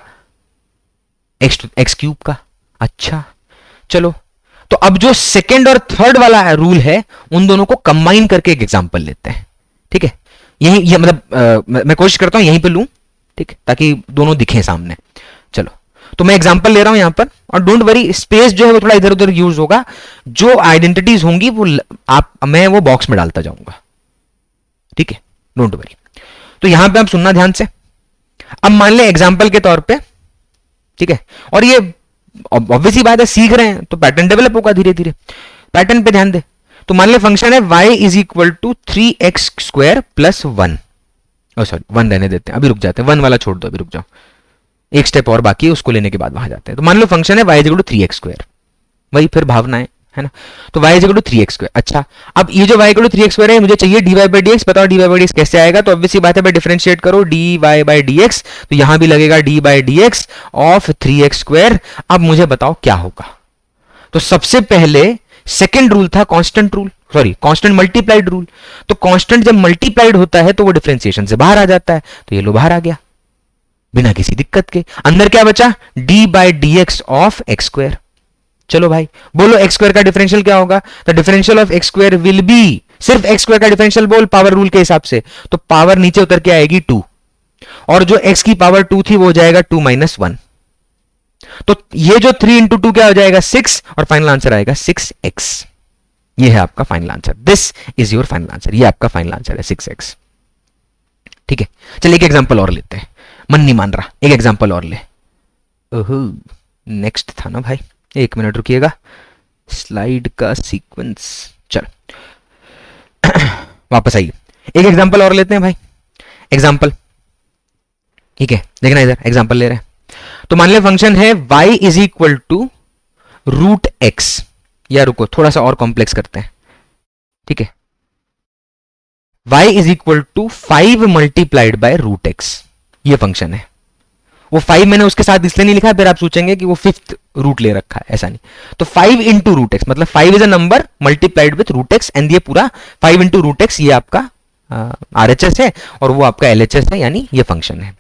x क्यूब का। अच्छा चलो, तो अब जो सेकेंड और थर्ड वाला रूल है उन दोनों को कंबाइन करके एक एग्जांपल लेते हैं, ठीक है। यही ये मतलब मैं कोशिश करता हूं यहीं पे लूं, ठीक है, ताकि दोनों दिखें सामने। चलो, तो मैं एग्जांपल ले रहा हूं यहां पर, और डोंट वरी, स्पेस जो है वो थोड़ा इधर उधर यूज होगा, जो आइडेंटिटीज होंगी वो मैं वो बॉक्स में डालता जाऊंगा, ठीक है, डोंट वरी। तो यहां पे आप सुनना ध्यान से। अब मान ले एग्जाम्पल के तौर पे, ठीक है, और ये ऑब्वियसली बात है, सीख रहे हैं तो पैटर्न डेवलप होगा धीरे धीरे। पैटर्न पे ध्यान दे। तो मान ले फंक्शन है y is equal to 3x² plus 1, sorry 1 रहने देते हैं, अभी रुक जाते हैं, 1 वाला छोड़ दो, अभी रुक जाओ, एक स्टेप और बाकी है, उसको लेने के बाद वहां जाते हैं। तो मान लो फंक्शन है y is equal to 3x², वही फिर भावनाएं है ना। तो y is equal to 3x²। अच्छा, अब ये जो y इक्वल टू 3x² है, मुझे चाहिए dy बाई dx। बताओ dy बाई dx कैसे आएगा? तो ऑब्वियसली बात है भाई, डिफरेंशिएट करो dy बाई dx, तो यहां भी लगेगा dy by dx of 3x²। अब मुझे बताओ क्या होगा? तो सबसे पहले सेकेंड रूल था constant rule, sorry constant multiplied rule. तो कांस्टेंट जब मल्टीप्लाइड होता है तो वो डिफरेंशिएशन से बाहर आ जाता है, तो ये लो बाहर आ गया बिना किसी दिक्कत के। अंदर क्या बचा? dy by dx of x²। चलो भाई बोलो x² का डिफरेंशियल क्या होगा? The differential of x² will be, सिर्फ x² का डिफरेंशियल बोल पावर रूल के हिसाब से, तो पावर नीचे उतर के आएगी 2, और जो x की पावर 2 थी वो हो जाएगा 2 माइनस 1। तो ये जो 3 इंटू 2 क्या हो जाएगा? 6, और फाइनल आंसर आएगा 6x। ये है आपका final answer, this is your final answer, ये आपका फाइनल आंसर है 6x। ठीक है, चलिए एक एग्जांपल और लेते हैं, मन नहीं मान रहा, एक एग्जांपल और ले। ओहो, नेक्स्ट था ना भाई, एक मिनट रुकिएगा, स्लाइड का सीक्वेंस, चल वापस आइए, एक एग्जांपल और लेते हैं भाई। एग्जांपल, ठीक है, देखना इधर एग्जांपल ले रहे हैं। तो मान ले फंक्शन है y is equal to root x, या रुको थोड़ा सा और कॉम्प्लेक्स करते हैं, ठीक है, y is equal to 5 multiplied by root x, ये फंक्शन है। वो 5 मैंने उसके साथ इसलिए नहीं लिखा, फिर आप सोचेंगे कि वो 5th रूट ले रखा है, ऐसा नहीं। तो 5 इंटू रूट एक्स, मतलब 5 is a number multiplied with root x, and ये पूरा 5 इंटू रूट एक्स, ये आपका RHS है और वो आपका LHS है, यानी ये फंक्शन है।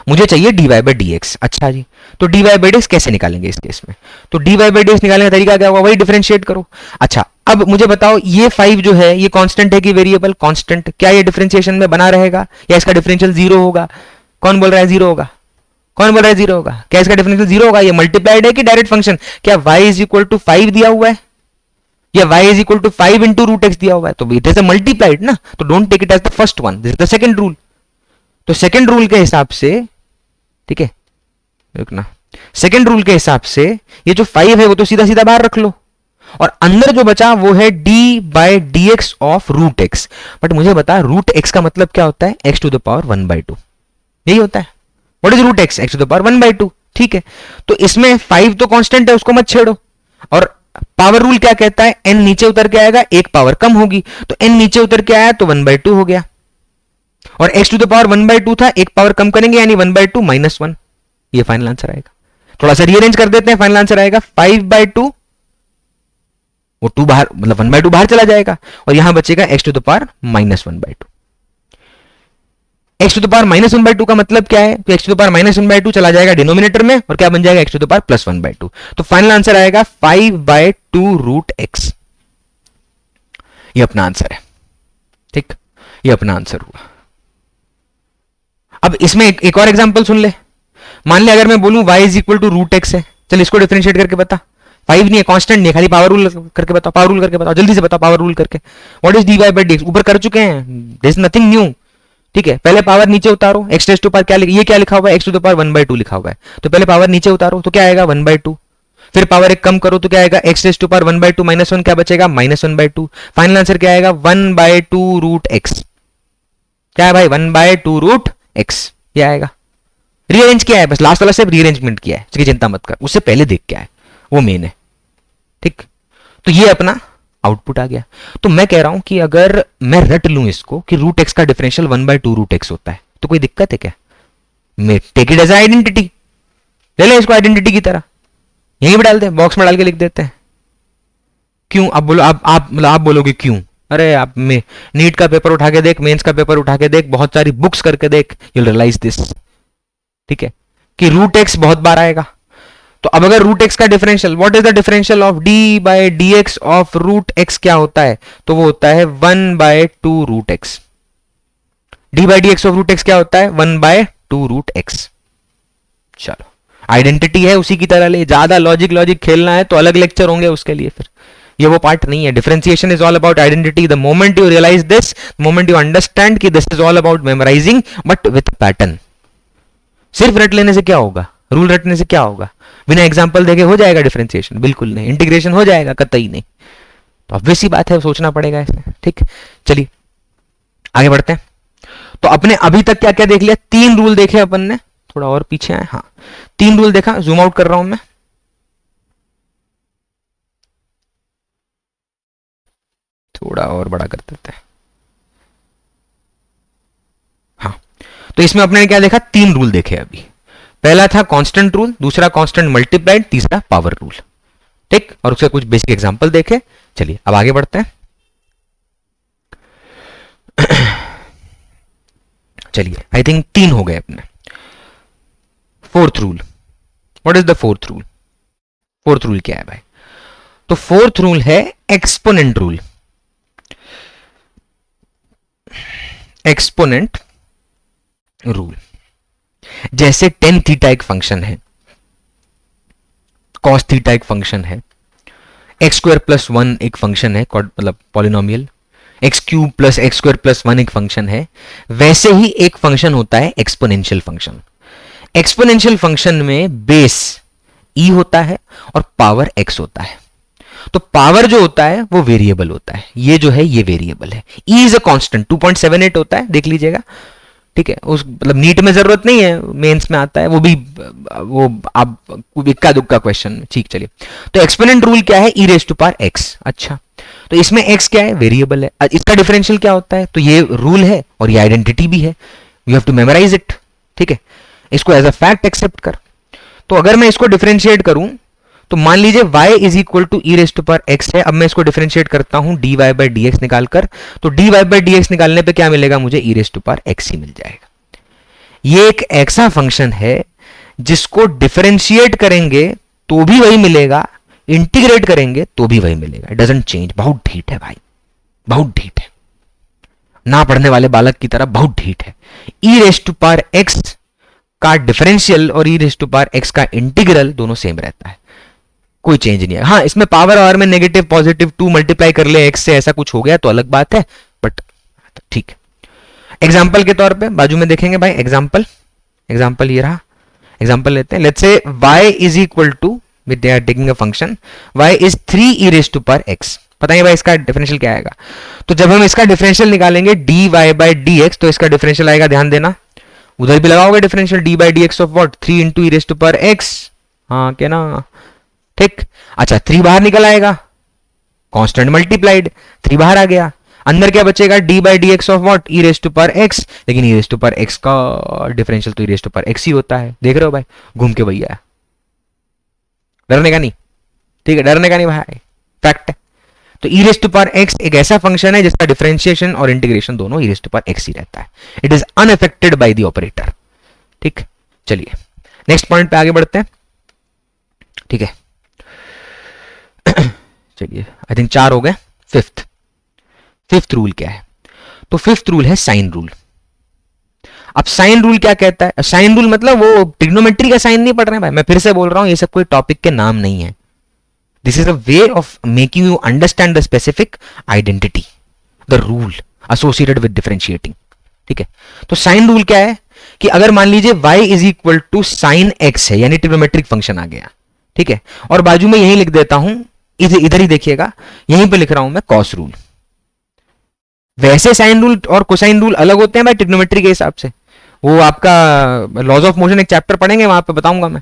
मुझे चाहिए dy बाई dx। अच्छा जी, तो dy बाई dx कैसे निकालेंगे इस केस में? तो dy बाई dx निकालने का तरीका क्या होगा? वही डिफरेंशिएट करो। अच्छा, अब मुझे बताओ ये 5 जो है ये कांस्टेंट है कि वेरिएबल? कांस्टेंट। क्या ये डिफरेंशिएशन में बना रहेगा या इसका डिफरेंशियल 0 होगा? कौन बोल रहा है 0 होगा? कौन बोल रहा है 0 होगा? क्या इसका डिफरेंशियल 0 होगा? ये मल्टीप्लाइड है कि डायरेक्ट फंक्शन? क्या y इज इक्वल टू 5 दिया हुआ है या y is equal to 5 into root x दिया हुआ है? तो इट इज अ मल्टीप्लाइड ना, तो don't take it as the first one, this is the second rule. तो सेकंड रूल के हिसाब से, ठीक है, रुकना, सेकंड रूल के हिसाब से ये जो 5 है वो तो सीधा सीधा बाहर रख लो, और अंदर जो बचा वो है d by dx of root x. But मुझे बता रूट एक्स का मतलब क्या होता है? x टू द पावर 1/2, यही होता है। What is root x? x to the power 1/2, ठीक है। तो इसमें 5 तो कांस्टेंट है, उसको मत छेड़ो, और पावर रूल क्या कहता है? n नीचे उतर के आएगा, एक पावर कम होगी, तो n नीचे उतर के आया तो 1/2 हो गया, और x टू द पावर 1/2 था, एक पावर कम करेंगे यानी 1/2 माइनस 1, ये फाइनल आंसर आएगा। थोड़ा सा रीअरेंज कर देते हैं, फाइनल आंसर आएगा 5/2, वो 2 बाहर, मतलब 1/2 बाहर चला जाएगा, और यहां बचेगा x to the power minus 1/2। x to the power minus 1/2 का मतलब क्या है? तो x to the power minus 1/2 चला जाएगा डिनोमिनेटर में, और क्या बन जाएगा? x to the power plus 1/2। तो फाइनल आंसर आएगा 5/2 रूट एक्स, ये अपना आंसर है, ठीक, ये अपना आंसर हुआ। अब इसमें एक और एग्जांपल सुन ले। मान ले अगर मैं बोलूं y is equal to root x है, चल इसको डिफरेंशिएट करके बता। 5 नहीं है, कांस्टेंट नहीं है, खाली पावर रूल करके बताओ, पावर रूल करके बताओ, जल्दी से बताओ पावर रूल करके। What is dy by dx? ऊपर कर चुके हैं, देयर इज नथिंग न्यू, ठीक है। पहले पावर नीचे उतारो, x टेस्ट टू पावर क्या ये क्या लिखा हुआ है? x टू द पावर 1/2 लिखा हुआ है, तो पहले पावर नीचे उतारो तो क्या आएगा? 1/2। फिर पावर एक कम करो तो क्या आएगा? x test to power 1/2 minus 1, क्या बचेगा? माइनस 1/2। फाइनल आंसर क्या आएगा? 1/2 रूट एक्स। क्या है भाई? 1/2 रूट एक्स, ये आएगा। रीअरेंज किया है, बस लास्ट वाला सिर्फ रीअरेंजमेंट किया है, इसकी चिंता मत कर, उससे पहले देख क्या है, वो मेन है, ठीक। तो ये अपना आउटपुट आ गया। तो मैं कह रहा हूं कि अगर मैं रट लूं इसको कि रूट एक्स का डिफरेंशियल 1/2 रूट एक्स होता है, तो कोई दिक्कत है क्या? मैं टेक इट एज आइडेंटिटी, ले ले इसको आइडेंटिटी की तरह, यहीं पे डाल दे, बॉक्स में डाल के लिख देते हैं। क्यों? आप बोलो, आप बोलोगे क्यों? अरे आप में नीट का पेपर उठा के देख, मेंस का पेपर उठा के देख, बहुत सारी बुक्स करके देख, यू विल रियलाइज दिस, ठीक है, कि रूट एक्स बहुत बार आएगा। तो अब अगर रूट एक्स का differential, what is the differential of d by dx of root x क्या होता है? तो वो होता है 1/2 root x. d by dx of root x क्या होता है? 1/2 रूट एक्स। चलो आइडेंटिटी है, उसी की तरह ले, ज्यादा लॉजिक खेलना है तो अलग लेक्चर होंगे उसके लिए, फिर ये वो पार्ट नहीं है. Differentiation is all about identity. The moment you realize this, moment you understand कि this is all about memorizing but with pattern. सिर्फ रट लेने से क्या होगा, रूल रटने से क्या होगा, बिना एग्जांपल देखे हो जाएगा डिफरेंशिएशन? बिल्कुल नहीं. इंटीग्रेशन हो जाएगा? कतई नहीं. तो ऑब्वियस सी बात है, सोचना पड़ेगा इसमें. ठीक, चलिए आगे बढ़ते हैं. तो अपने अभी तक क्या क्या देख लिया? 3 रूल देखे अपन ने. थोड़ा और पीछे आए. हाँ, 3 रूल देखा. जूम आउट कर रहा हूं मैं. थोड़ा और बड़ा कर देते हैं. हाँ, तो इसमें अपने क्या देखा? 3 रूल देखे अभी. पहला था कांस्टेंट रूल, दूसरा कांस्टेंट मल्टीप्लाइड, तीसरा पावर रूल. ठीक, और उसके कुछ बेसिक एग्जांपल देखे. चलिए अब आगे बढ़ते हैं. चलिए, आई थिंक 3 हो गए अपने. 4th rule. What is the 4th rule? 4th rule क्या है भाई? तो 4th रूल है एक्सपोनेंट रूल. Exponent rule. जैसे टेन थीटा एक फंक्शन है, कॉस थीटा एक फंक्शन है, एक्स स्क्वायर प्लस 1 एक फंक्शन है, मतलब polynomial, x cube plus x square plus 1 एक फंक्शन है, वैसे ही एक फंक्शन होता है एक्सपोनेंशियल फंक्शन. एक्सपोनेंशियल फंक्शन में बेस ई होता है और पावर एक्स होता है. तो पावर जो होता है वो वेरिएबल होता है. ये जो है ये वेरिएबल है. E is a constant. 2.78 होता है, देख लीजिएगा. ठीक है, उस मतलब नीट में जरूरत नहीं है, मेंस में आता है वो भी. वो आप इक्का दुक्का क्वेश्चन. ठीक, चलिए. तो एक्सपोनेंट रूल क्या है? E raise to power x. अच्छा, तो इसमें एक्स क्या है? वेरिएबल है. इसका डिफरेंशियल क्या होता है? तो ये रूल है और ये आइडेंटिटी भी है. You have to memorize it. ठीक है, इसको एज अ फैक्ट एक्सेप्ट कर. तो अगर मैं इसको डिफरेंशिएट करूं तो मान लीजिए y is equal to e raise to power x है. अब मैं इसको डिफरेंशिएट करता हूं dy बाई डी एक्स निकालकर. तो dy बाई डी एक्स निकालने पे क्या मिलेगा मुझे? ई रेज टू पावर एक्स ही मिल जाएगा. ये एक ऐसा फंक्शन है जिसको डिफरेंशिएट करेंगे तो भी वही मिलेगा, इंटीग्रेट करेंगे तो भी वही मिलेगा. It doesn't change. बहुत ढीठ है भाई, बहुत ढीठ है. ना पढ़ने वाले बालक की तरह बहुत ढीठ है. E raise to power x का डिफरेंशियल और ई रेज टू पावर एक्स का इंटीग्रल दोनों सेम रहता है, कोई चेंज नहीं है. हाँ, इसमें पावर और में नेगेटिव पॉजिटिव 2 मल्टीप्लाई कर ले एक्स से, ऐसा कुछ हो गया तो अलग बात है, बट ठीक है. एग्जाम्पल के तौर पे बाजू में देखेंगे भाई. एग्जाम्पल, एग्जाम्पल ये रहा. एग्जाम्पल लेते हैं. Let's say y is equal to, with they are taking a function y is 3 e raise to power x. बताइए भाई इसका डिफरेंशियल क्या आएगा? तो जब हम इसका डिफरेंशियल निकालेंगे dy बाई डी एक्स, तो इसका डिफरेंशियल आएगा, ध्यान देना, उधर भी लगाओगे differential d by d x of what? 3 into e raise to power x. हाँ क्या ना? ठीक. अच्छा, 3 बाहर निकल आएगा, कांस्टेंट मल्टीप्लाइड, 3 बाहर आ गया. अंदर क्या बचेगा? D by d x of what? E raise to power x. लेकिन e raise to power x का डिफरेंशियल तो e raise to power x ही होता है. देख रहे हो भाई, घूम के भैया. डरने का नहीं. ठीक है, डरने का नहीं भाई, फैक्ट है. तो e raise to power x एक ऐसा फंक्शन है जिसका डिफरेंशिएशन और इंटीग्रेशन दोनों ई रेज टू पावर एक्स ही रहता है. It is unaffected by the operator. ठीक, चलिए नेक्स्ट पॉइंट पे आगे बढ़ते हैं. ठीक है, चलिए आई थिंक 4 हो गए. फिफ्थ रूल क्या है? तो 5th रूल है साइन रूल. अब साइन रूल क्या कहता है? साइन रूल मतलब वो ट्रिग्नोमेट्री का साइन नहीं पढ़ रहे हैं भाई, मैं फिर से बोल रहा हूं, ये सब कोई टॉपिक के नाम नहीं है. This is a way of making you understand the specific identity, the rule associated with differentiating. ठीक है, तो साइन रूल क्या है कि अगर मान लीजिए y is equal to sine x है, यानी ट्रिग्नोमेट्रिक फंक्शन आ गया. ठीक है, और बाजू में यही लिख देता हूं, इधर ही देखिएगा, यहीं पे लिख रहा हूं मैं कॉस रूल. वैसे साइन रूल और कोसाइन रूल अलग होते हैं भाई ट्रिग्नोमेट्री के हिसाब से. वो आपका लॉज ऑफ मोशन एक चैप्टर पढ़ेंगे, वहां पे बताऊंगा मैं.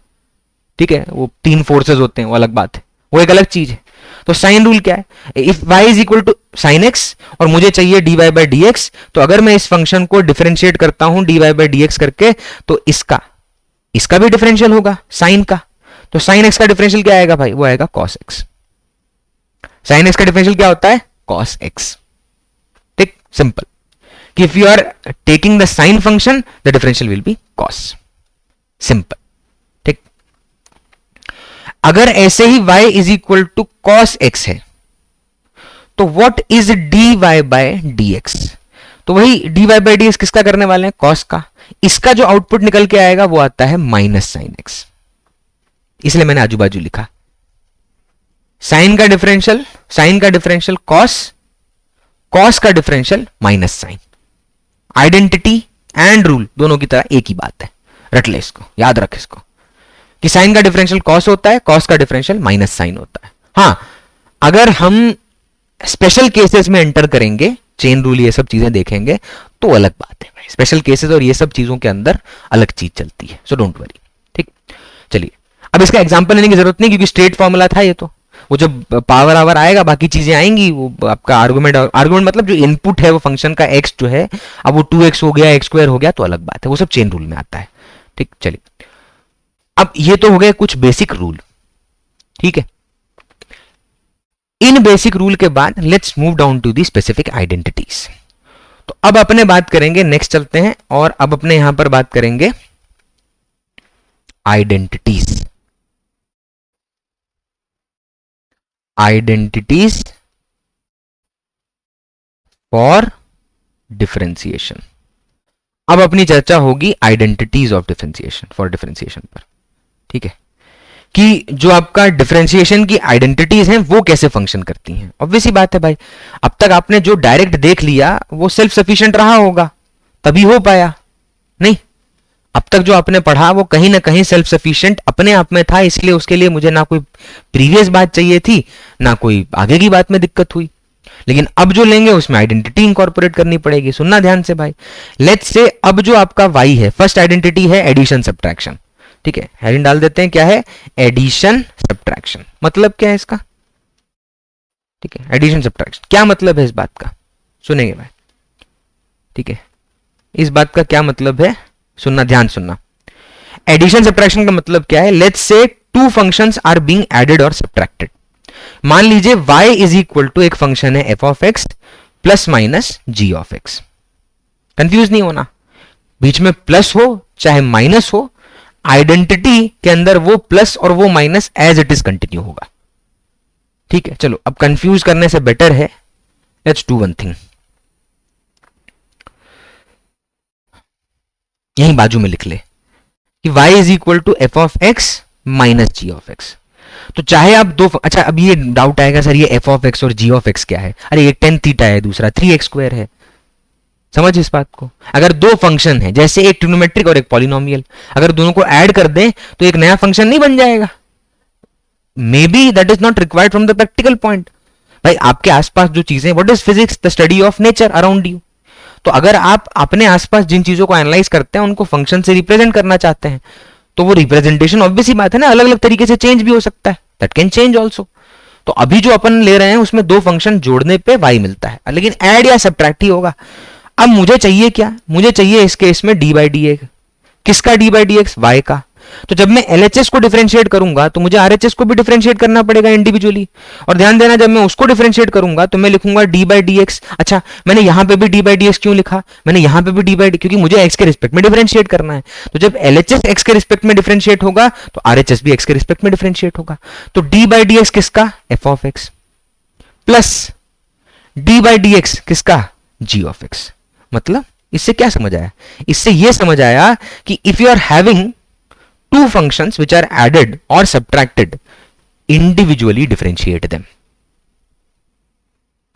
ठीक है, वो 3 फोर्सेस होते हैं, वो अलग बात है, वो एक अलग चीज है. तो साइन रूल क्या है? If y is equal to sine x और मुझे चाहिए dy बाई डी एक्स, तो अगर मैं इस फंक्शन को डिफरेंशिएट करता हूं dy बाई डी एक्स करके, तो इसका भी डिफरेंशियल होगा साइन का. तो साइन एक्स का डिफरेंशियल क्या आएगा भाई? वो आएगा कॉस एक्स. साइन एक्स का डिफरेंशियल क्या होता है? Cos x. ठीक, सिंपल. कि if you are taking the sine function, the differential will be cos. Simple. ठीक, अगर ऐसे ही y is equal to cos x है, तो what is dy by d x? तो वही dy बाय डी एक्स किसका करने वाले हैं? कॉस का. इसका जो आउटपुट निकल के आएगा वो आता है माइनस साइन एक्स, इसलिए मैंने आजू बाजू लिखा. साइन का डिफरेंशियल कॉस का differential minus sine. Identity and rule दोनों की तरह एक ही बात है, रट ले इसको, याद रख इसको कि साइन का डिफरेंशियल कॉस होता है, कॉस का डिफरेंशियल माइनस साइन होता है। हां, अगर हम स्पेशल केसेस में एंटर करेंगे, चेन रूल ये सब चीजें देखेंगे तो अलग बात है भाई। स्पेशल केसेस और ये सब चीजों के अंदर अलग चीज चलती है, सो डोंट वरी। ठीक, चलिए अब इसका एग्जांपल लेने की जरूरत नहीं क्योंकि स्ट्रेट फॉर्मूला था ये। तो वो जब पावर आवर आएगा बाकी चीजें आएंगी, वो आपका आर्गुमेंट मतलब जो इनपुट है वो फंक्शन का एक्स जो है, अब वो 2x हो गया, x² हो गया तो अलग बात है, वो सब चेन रूल में आता है। ठीक, चलिए अब ये तो हो गए कुछ बेसिक रूल। ठीक है, इन बेसिक रूल के बाद let's move down to the specific identities. तो अब अपने बात करेंगे, नेक्स्ट चलते हैं और अब अपने यहां पर बात करेंगे आइडेंटिटीज। Identities for differentiation. अब अपनी चर्चा होगी identities of differentiation for differentiation पर। ठीक है, कि जो आपका डिफरेंशिएशन की आइडेंटिटीज हैं वो कैसे फंक्शन करती हैं। ऑब्वियसली बात है भाई, अब तक आपने जो डायरेक्ट देख लिया वो सेल्फ सफिशिएंट रहा होगा तभी हो पाया, नहीं अब तक जो आपने पढ़ा वो कहीं ना कहीं सेल्फ सफिशिएंट अपने आप में था, इसलिए उसके लिए मुझे ना कोई प्रीवियस बात चाहिए थी ना कोई आगे की बात में दिक्कत हुई। लेकिन अब जो लेंगे उसमें आइडेंटिटी इंकॉर्पोरेट करनी पड़ेगी। सुनना ध्यान से भाई, लेट्स से अब जो आपका y है, फर्स्ट आइडेंटिटी है एडिशन सब्ट्रैक्शन। ठीक है, हेडिंग डाल देते हैं, क्या है एडिशन सब्ट्रैक्शन। मतलब क्या है इसका? ठीक है, एडिशन सब्ट्रैक्शन क्या मतलब है इस बात का, सुनेंगे भाई। ठीक है, इस बात का क्या मतलब है, सुनना, ध्यान सुनना। एडिशन सब्ट्रैक्शन का मतलब क्या है? Let's say two functions are being added और सब्ट्रैक्टेड। मान लीजिए y इज इक्वल टू एक फंक्शन है f of x plus minus g of x। Confuse नहीं होना, बीच में प्लस हो चाहे माइनस हो, आइडेंटिटी के अंदर वो प्लस और वो minus as it is continue होगा। ठीक है, चलो अब कंफ्यूज करने से बेटर है, लेट्स डू वन थिंग, यहीं बाजू में लिख ले कि y is equal to f of x minus g of x। तो चाहे आप दो, अच्छा अब ये डाउट आएगा सर ये f ऑफ x और g ऑफ x क्या है? अरे एक tan थीटा है, दूसरा 3x² है। समझ इस बात को, अगर दो फंक्शन है जैसे एक ट्रिग्नोमेट्रिक और एक पॉलिनोमियल, अगर दोनों को ऐड कर दें तो एक नया फंक्शन नहीं बन जाएगा? May be that is not required from the practical point. भाई आपके आसपास जो चीजें, what is physics? The study of nature around you. तो अगर आप अपने आसपास जिन चीजों को एनालाइज करते हैं उनको फंक्शन से रिप्रेजेंट करना चाहते हैं तो वो रिप्रेजेंटेशन ऑब्वियसली बात है ना, अलग अलग तरीके से चेंज भी हो सकता है, दैट कैन चेंज ऑल्सो। तो अभी जो अपन ले रहे हैं उसमें दो फंक्शन जोड़ने पे y मिलता है, लेकिन ऐड या सब्ट्रैक्ट ही होगा। अब मुझे चाहिए क्या? मुझे चाहिए इस केस में डी बाई डी एक्स। किसका d by d x? Y का। तो जब मैं एलएचएस को डिफरेंशिएट करूंगा तो मुझे आरएचएस को भी डिफरेंशिएट करना पड़ेगा इंडिविजुअली। और ध्यान देना, जब मैं उसको डिफरेंशिएट करूंगा तो मैं लिखूंगा डी बाई डी एक्स। अच्छा, मैंने यहां पे भी डी बाई डी एक्स क्यों लिखा? मैंने यहां पे भी डी बाई डी, क्योंकि मुझे एक्स के रिस्पेक्ट में डिफरेंशिएट करना है। तो जब एलएचएस एक्स के रिस्पेक्ट में डिफरेंशिएट होगा तो आरएचएस भी एक्स के रिस्पेक्ट में डिफरेंशिएट होगा। तो डी बाई डी एक्स किसका? F of x, plus D by d x किसका? जी ऑफ एक्स। मतलब इससे क्या समझ आया? इससे यह समझ आया कि if you are having two functions which are added और सब्ट्रैक्टेड, इंडिविजुअली डिफरेंशिएट देम।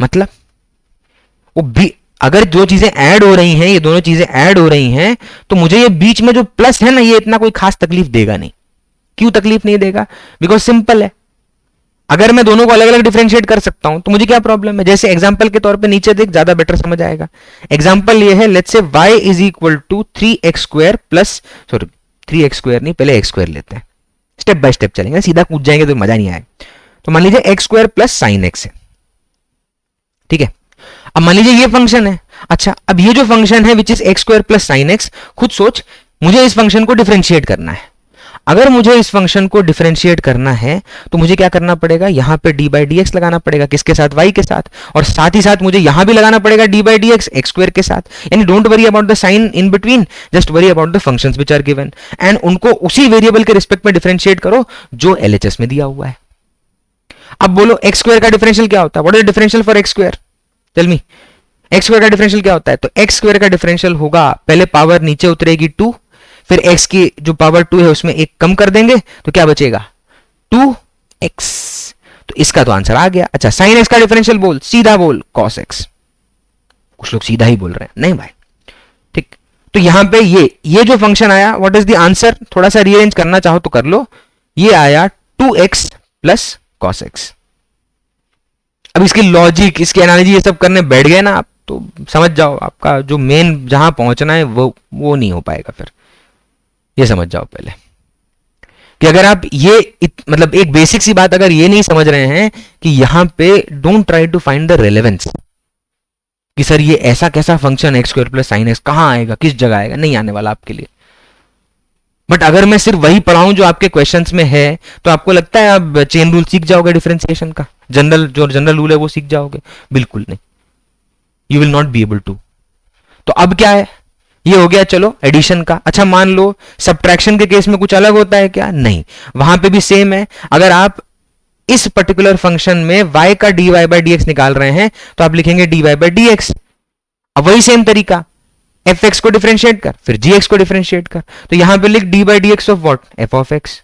मतलब वो भी अगर जो चीजें ऐड हो रही हैं, ये दोनों चीजें ऐड हो रही हैं, तो मुझे ये बीच में जो प्लस है ना, ये इतना कोई खास तकलीफ देगा नहीं। क्यों तकलीफ नहीं देगा? बिकॉज सिंपल है, अगर मैं दोनों को अलग अलग डिफरेंशिएट कर सकता हूं तो मुझे क्या प्रॉब्लम है? जैसे एग्जांपल के तौर पे नीचे देख, ज्यादा बेटर समझ आएगा। एग्जांपल ये है, let's say y is equal to 3x² plus, sorry 3x² नहीं, पहले x² लेते हैं, स्टेप बाय स्टेप चलेंगे, सीधा कूद जाएंगे तो मजा नहीं आएगा। तो मान लीजिए x² प्लस साइन x है, ठीक है। अब मान लीजिए ये फंक्शन है। अच्छा, अब ये जो फंक्शन है which is x² plus sign x, खुद सोच, मुझे इस फंक्शन को डिफरेंशिएट करना है। अगर मुझे इस फंक्शन को डिफरेंशिएट करना है तो मुझे क्या करना पड़ेगा? यहां पे डी बाई डी एक्स लगाना पड़ेगा, किसके साथ? y के साथ। और साथ ही साथ मुझे यहां भी लगाना पड़ेगा D by d x x² के साथ। यानी don't worry about the sign in between, just worry about the functions which are given, and उनको उसी वेरिएबल के रिस्पेक्ट में डिफरेंशिएट करो जो एलएचएस में दिया हुआ है। अब बोलो x² का डिफरेंशियल क्या होता है? What is the differential for x²? Tell me, x² का डिफरेंशियल क्या होता है? तो x² का डिफरेंशियल होगा, पहले पावर नीचे उतरेगी 2, फिर x की जो पावर 2 है उसमें एक कम कर देंगे तो क्या बचेगा? 2x। तो इसका तो आंसर आ गया। अच्छा साइन एक्स का डिफरेंशियल बोल, सीधा बोल कॉस एक्स। कुछ लोग सीधा ही बोल रहे हैं, नहीं भाई, ठीक। तो यहां पे ये जो फंक्शन आया, व्हाट इज द आंसर, थोड़ा सा रीअरेंज करना चाहो तो कर लो, ये आया 2x प्लस कॉस एक्स। अब इसकी लॉजिक, इसकी एनालॉजी ये सब करने बैठ गए ना आप, तो समझ जाओ आपका जो मेन जहां पहुंचना है वो नहीं हो पाएगा। फिर ये समझ जाओ पहले कि अगर आप ये मतलब एक बेसिक सी बात अगर ये नहीं समझ रहे हैं कि यहां पे don't try to find the relevance कि सर ये ऐसा कैसा function x square plus sine x कहां आएगा, किस जगह आएगा, नहीं आने वाला आपके लिए। बट अगर मैं सिर्फ वही पढ़ाऊं जो आपके क्वेश्चंस में है, तो आपको लगता है आप चेन रूल सीख जाओगे, डिफरेंशिएशन का जनरल रूल है वो सीख जाओगे? बिल्कुल नहीं, you will not be able to. तो अब क्या है, ये हो गया चलो एडिशन का। अच्छा मान लो सब्ट्रैक्शन के केस में कुछ अलग होता है क्या? नहीं, वहां पे भी सेम है। अगर आप इस पर्टिकुलर फंक्शन में y का dy बाई डी एक्स निकाल रहे हैं तो आप लिखेंगे dy बाई डी एक्स। अब वही सेम तरीका, fx को डिफरेंशिएट कर फिर gx को डिफरेंशिएट कर, तो यहां पे लिख dy by d x of what, f of x।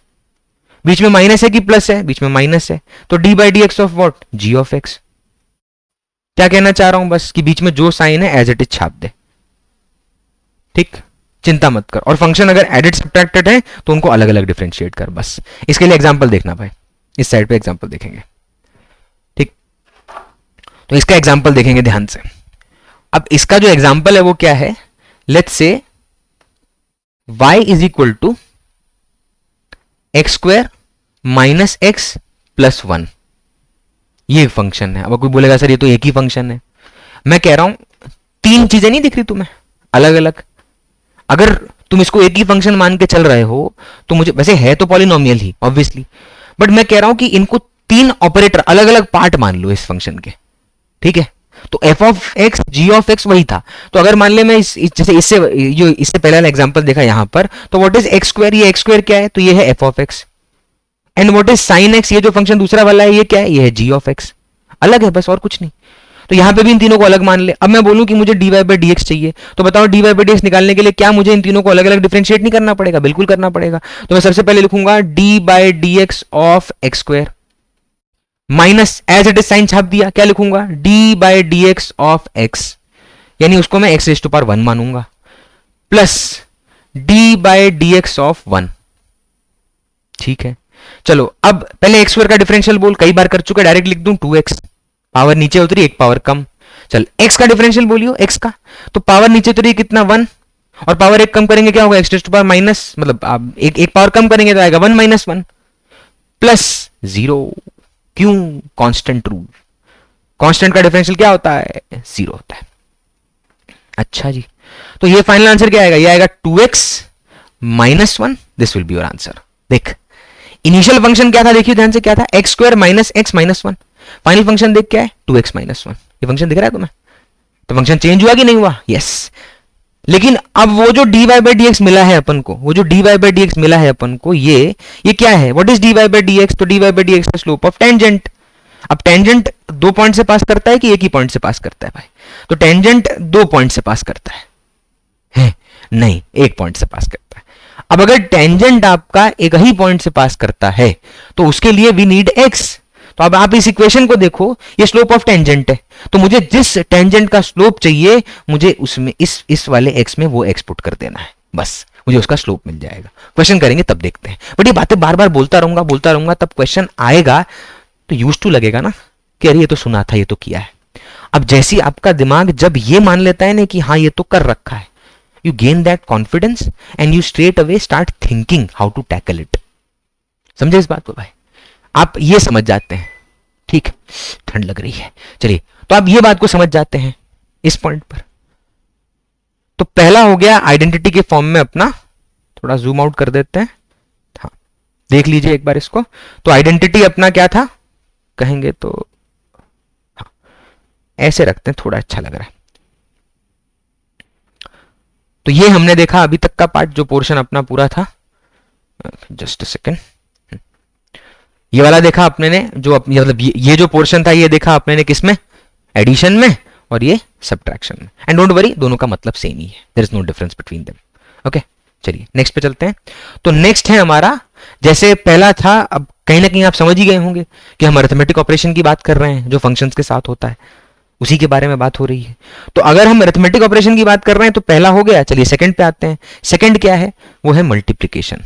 बीच में माइनस है कि प्लस है? बीच में माइनस है, तो dy by d x of what, g of x। क्या कहना चाह रहा हूं बस कि बीच में जो साइन है एज इट इज छाप दे, ठीक, चिंता मत कर। और फंक्शन अगर एडिड सब्ट्रैक्टेड है तो उनको अलग अलग डिफरेंशिएट कर बस। इसके लिए एग्जांपल देखना भाई, इस साइड पे एग्जांपल देखेंगे, ठीक। तो इसका एग्जांपल देखेंगे ध्यान से। अब इसका जो एग्जांपल है वो क्या है, let's say y is equal to x square minus x plus 1, ये एक फंक्शन है। अब कोई बोलेगा सर ये तो एक ही फंक्शन है। मैं कह रहा हूं तीन चीजें नहीं दिख रही तुम्हें अलग अलग? अगर तुम इसको एक ही फंक्शन मान के चल रहे हो तो मुझे, वैसे है तो पॉलिनोमियल ही ऑब्वियसली, बट मैं कह रहा हूं कि इनको तीन ऑपरेटर अलग अलग पार्ट मान लो इस फंक्शन के, ठीक है। तो f of x g of x वही था। तो अगर मान ले मैं जैसे इससे पहले वाला एग्जांपल देखा यहां पर, तो व्हाट इज एक्स स्क्वायर, ये एक्स स्क्वायर क्या है, तो ये है f of x। And what is sine x, ये जो फंक्शन दूसरा वाला है ये क्या है, ये है g ऑफ x। अलग है बस और कुछ नहीं। तो यहां पे भी इन तीनों को अलग मान ले। अब मैं बोलूं कि मुझे dy बाई डी एक्स चाहिए, तो बताओ dy बाई डी एक्स निकालने के लिए क्या मुझे इन तीनों को अलग अलग डिफरेंशिएट नहीं करना पड़ेगा? बिल्कुल करना पड़ेगा। तो मैं सबसे पहले लिखूंगा dy by d x of x square minus as it is sign छाप दिया, क्या लिखूंगा, dy by d x of x, यानी उसको मैं x रेज़ टू पावर 1 मानूंगा, plus dy by d x of 1, ठीक है। चलो अब पहले एक्स स्क्वायर का डिफरेंशियल बोल, कई बार कर चुका, डायरेक्ट लिख दूं 2x, पावर नीचे उतरी एक पावर कम। चल x का डिफरेंशियल बोलियो, x का, तो पावर नीचे उतरी कितना 1, और पावर एक कम करेंगे क्या होगा, x raise to power minus, मतलब आप एक पावर कम करेंगे तो आएगा 1 माइनस 1 प्लस 0। क्यों? कांस्टेंट रूल, कांस्टेंट का डिफरेंशियल क्या होता है, 0 होता है। अच्छा जी, तो ये फाइनल आंसर क्या आएगा, ये आएगा 2x minus 1, this will be your answer. देख इनिशियल फंक्शन क्या था, देखिए ध्यान से, क्या था, x square minus x minus 1। Final function देख क्या है, 2x माइनस 1। ये फंक्शन दिख रहा है तुम्हें? तो फंक्शन चेंज हुआ कि नहीं हुआ? यस। लेकिन अब वो जो dy बाई डी एक्स मिला है अपन को, वो जो dy बाई डी एक्स मिला है अपन को, ये क्या है, what is dy by d x, तो dy बाई डी एक्स का स्लोप ऑफ टेंजेंट। अब टेंजेंट 2 पॉइंट से पास करता है कि एक ही पॉइंट से पास करता है भाई? तो टेंजेंट 2 पॉइंट से पास करता है नहीं, एक पॉइंट से पास करता है। अब अगर टेंजेंट आपका एक ही पॉइंट से पास करता है तो उसके लिए वी नीड x। तो अब आप इस इक्वेशन को देखो, ये स्लोप ऑफ टेंजेंट है, तो मुझे जिस टेंजेंट का स्लोप चाहिए मुझे उसमें इस वाले x में वो x पुट कर देना है, बस मुझे उसका स्लोप मिल जाएगा। क्वेश्चन करेंगे तब देखते हैं। बट ये बातें बार बार बोलता रहूंगा, तब क्वेश्चन आएगा तो यूज टू लगेगा ना कि अरे ये तो सुना था, ये तो किया है। अब जैसी आपका दिमाग जब ये मान लेता है ना कि हाँ ये तो कर रखा है, you gain that confidence and you straight away start thinking how to tackle it। समझे इस बात को भाई? आप ये समझ जाते हैं, ठीक, ठंड लग रही है, चलिए, तो आप ये बात को समझ जाते हैं इस पॉइंट पर। तो पहला हो गया आइडेंटिटी के फॉर्म में अपना, थोड़ा जूम आउट कर देते हैं, हाँ देख लीजिए एक बार इसको। तो आइडेंटिटी अपना क्या था कहेंगे तो, हाँ ऐसे रखते हैं, थोड़ा अच्छा लग रहा है। तो ये हमने देखा अभी तक का पार्ट, जो पोर्शन अपना पूरा था, जस्ट अ सेकेंड, ये वाला देखा अपने ने, जो मतलब ये जो पोर्शन था ये देखा अपने ने किसमें, एडिशन में, और ये सब्ट्रैक्शन में। एंड डोंट वरी, दोनों का मतलब सेम ही है, there is no difference between them. Okay, चलिए नेक्स्ट पे चलते हैं। तो नेक्स्ट है हमारा, जैसे पहला था, अब कहीं ना कहीं आप समझ ही गए होंगे कि हम अरिथमेटिक ऑपरेशन की बात कर रहे हैं जो फंक्शंस के साथ होता है, उसी के बारे में बात हो रही है। तो अगर हम अरिथमेटिक ऑपरेशन की बात कर रहे हैं तो पहला हो गया। चलिए सेकंड पे आते हैं। सेकंड क्या है? वो है मल्टीप्लिकेशन।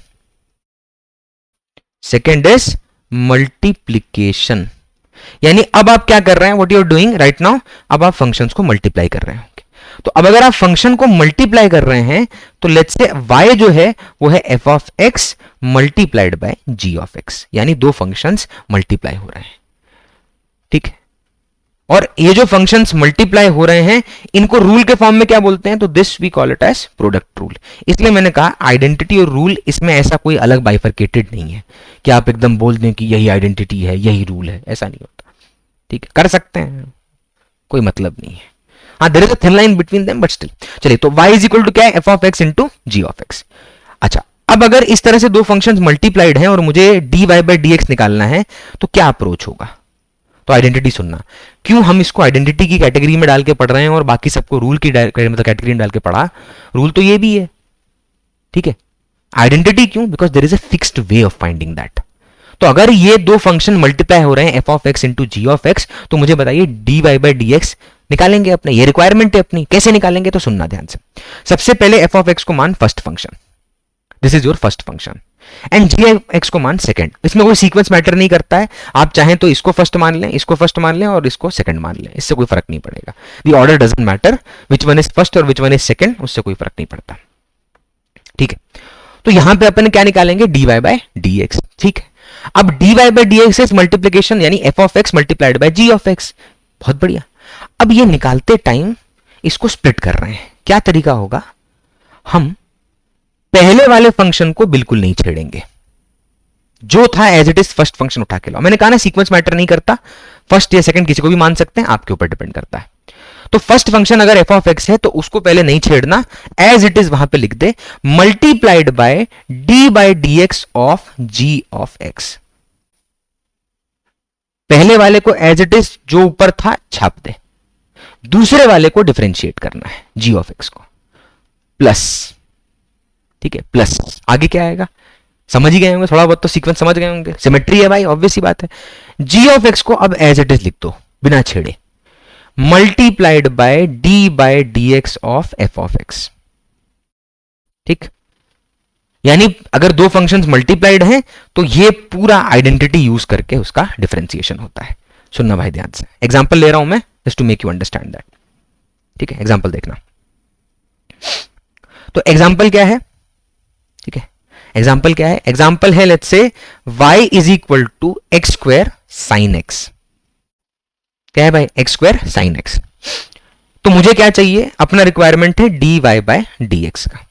सेकंड इज मल्टीप्लिकेशन, यानी अब आप क्या कर रहे हैं, what you are doing right now, अब आप फंक्शंस को मल्टीप्लाई कर रहे हैं। तो अब अगर आप फंक्शन को मल्टीप्लाई कर रहे हैं तो लेट्स से y जो है वो है f of x multiplied by g of x, यानी दो फंक्शंस मल्टीप्लाई हो रहे हैं। ठीक है, और ये जो फंक्शंस मल्टीप्लाई हो रहे हैं इनको रूल के फॉर्म में क्या बोलते हैं? तो this we call it as product rule. इसलिए मैंने कहा आइडेंटिटी और रूल, इसमें ऐसा कोई अलग बाइफरकेटेड नहीं है कि आप एकदम बोल दें कि यही आइडेंटिटी है यही रूल है, ऐसा नहीं होता। ठीक है, कर सकते हैं, कोई मतलब नहीं है। हाँ, there is a thin line between them but still. चलिए, तो y इज इक्वल टू क्या है? f of x into g of x। अच्छा, अब अगर इस तरह से दो फंक्शंस मल्टीप्लाइड हैं और मुझे dy बाय dx निकालना है तो क्या अप्रोच होगा? तो आइडेंटिटी सुनना, क्यों हम इसको आइडेंटिटी की कैटेगरी में डाल के पढ़ रहे हैं और बाकी सबको रूल की मतलब कैटेगरी में डाल के पढ़ा? रूल तो ये भी है, ठीक है। आइडेंटिटी क्यों? Because there is a fixed way of finding that. तो अगर ये दो फंक्शन मल्टीप्लाई हो रहे हैं f of x into g of x, तो मुझे बताइए dy बाय dx निकालेंगे अपने, ये रिक्वायरमेंट है अपनी। कैसे निकालेंगे? तो सुनना ध्यान से। सबसे पहले f ऑफ x को मान first function, this is your first function, and g of x को मान सेकंड। इसमें कोई सीक्वेंस मैटर नहीं करता है, आप चाहें तो इसको फर्स्ट मान लें, इसको फर्स्ट मान लें और इसको सेकंड मान लें, इससे कोई फर्क नहीं पड़ेगा। The order doesn't matter, which one is first और विच वन इज सेकंड, उससे कोई फर्क नहीं पड़ता। ठीक है, तो यहां पे अपन क्या निकालेंगे? dy by dx। ठीक है, अब dy by dx is multiplication, यानी f of x multiplied by g of x। बहुत बढ़िया। अब ये निकालते टाइम इसको स्प्लिट कर रहे हैं, क्या तरीका होगा? हम पहले वाले फंक्शन को बिल्कुल नहीं छेड़ेंगे, जो था as it is first function उठा के लो। मैंने कहा ना सीक्वेंस मैटर नहीं करता, फर्स्ट या सेकंड किसी को भी मान सकते हैं, आपके ऊपर डिपेंड करता है। तो फर्स्ट फंक्शन अगर f ऑफ x है तो उसको पहले नहीं छेड़ना, एज इट इज वहां पे लिख दे multiplied by d by dx of g of x। पहले वाले को एज इट इज जो ऊपर था छाप दे, दूसरे वाले को डिफरेंशिएट करना है g ऑफ x को, प्लस। ठीक है, प्लस आगे क्या आएगा समझ ही गए होंगे, थोड़ा बहुत तो सीक्वेंस समझ गए होंगे, सिमेट्री है भाई, ऑब्वियस सी बात है। g ऑफ x को अब एज इट इज लिख दो बिना छेड़े, multiplied by d by dx of f of x। ठीक, यानी अगर दो फंक्शंस मल्टीप्लाइड हैं तो ये पूरा आइडेंटिटी यूज करके उसका डिफरेंशिएशन होता है। सुनना भाई ध्यान से, एग्जांपल ले रहा हूं मैं just to make you understand that. ठीक है, एग्जांपल देखना। तो एग्जांपल क्या है? ठीक है, एग्जांपल क्या है? एग्जांपल है let's say y is equal to x square sine x. क्या है भाई? X square sine x. तो मुझे क्या चाहिए? अपना रिक्वायरमेंट है dy बाय dx का।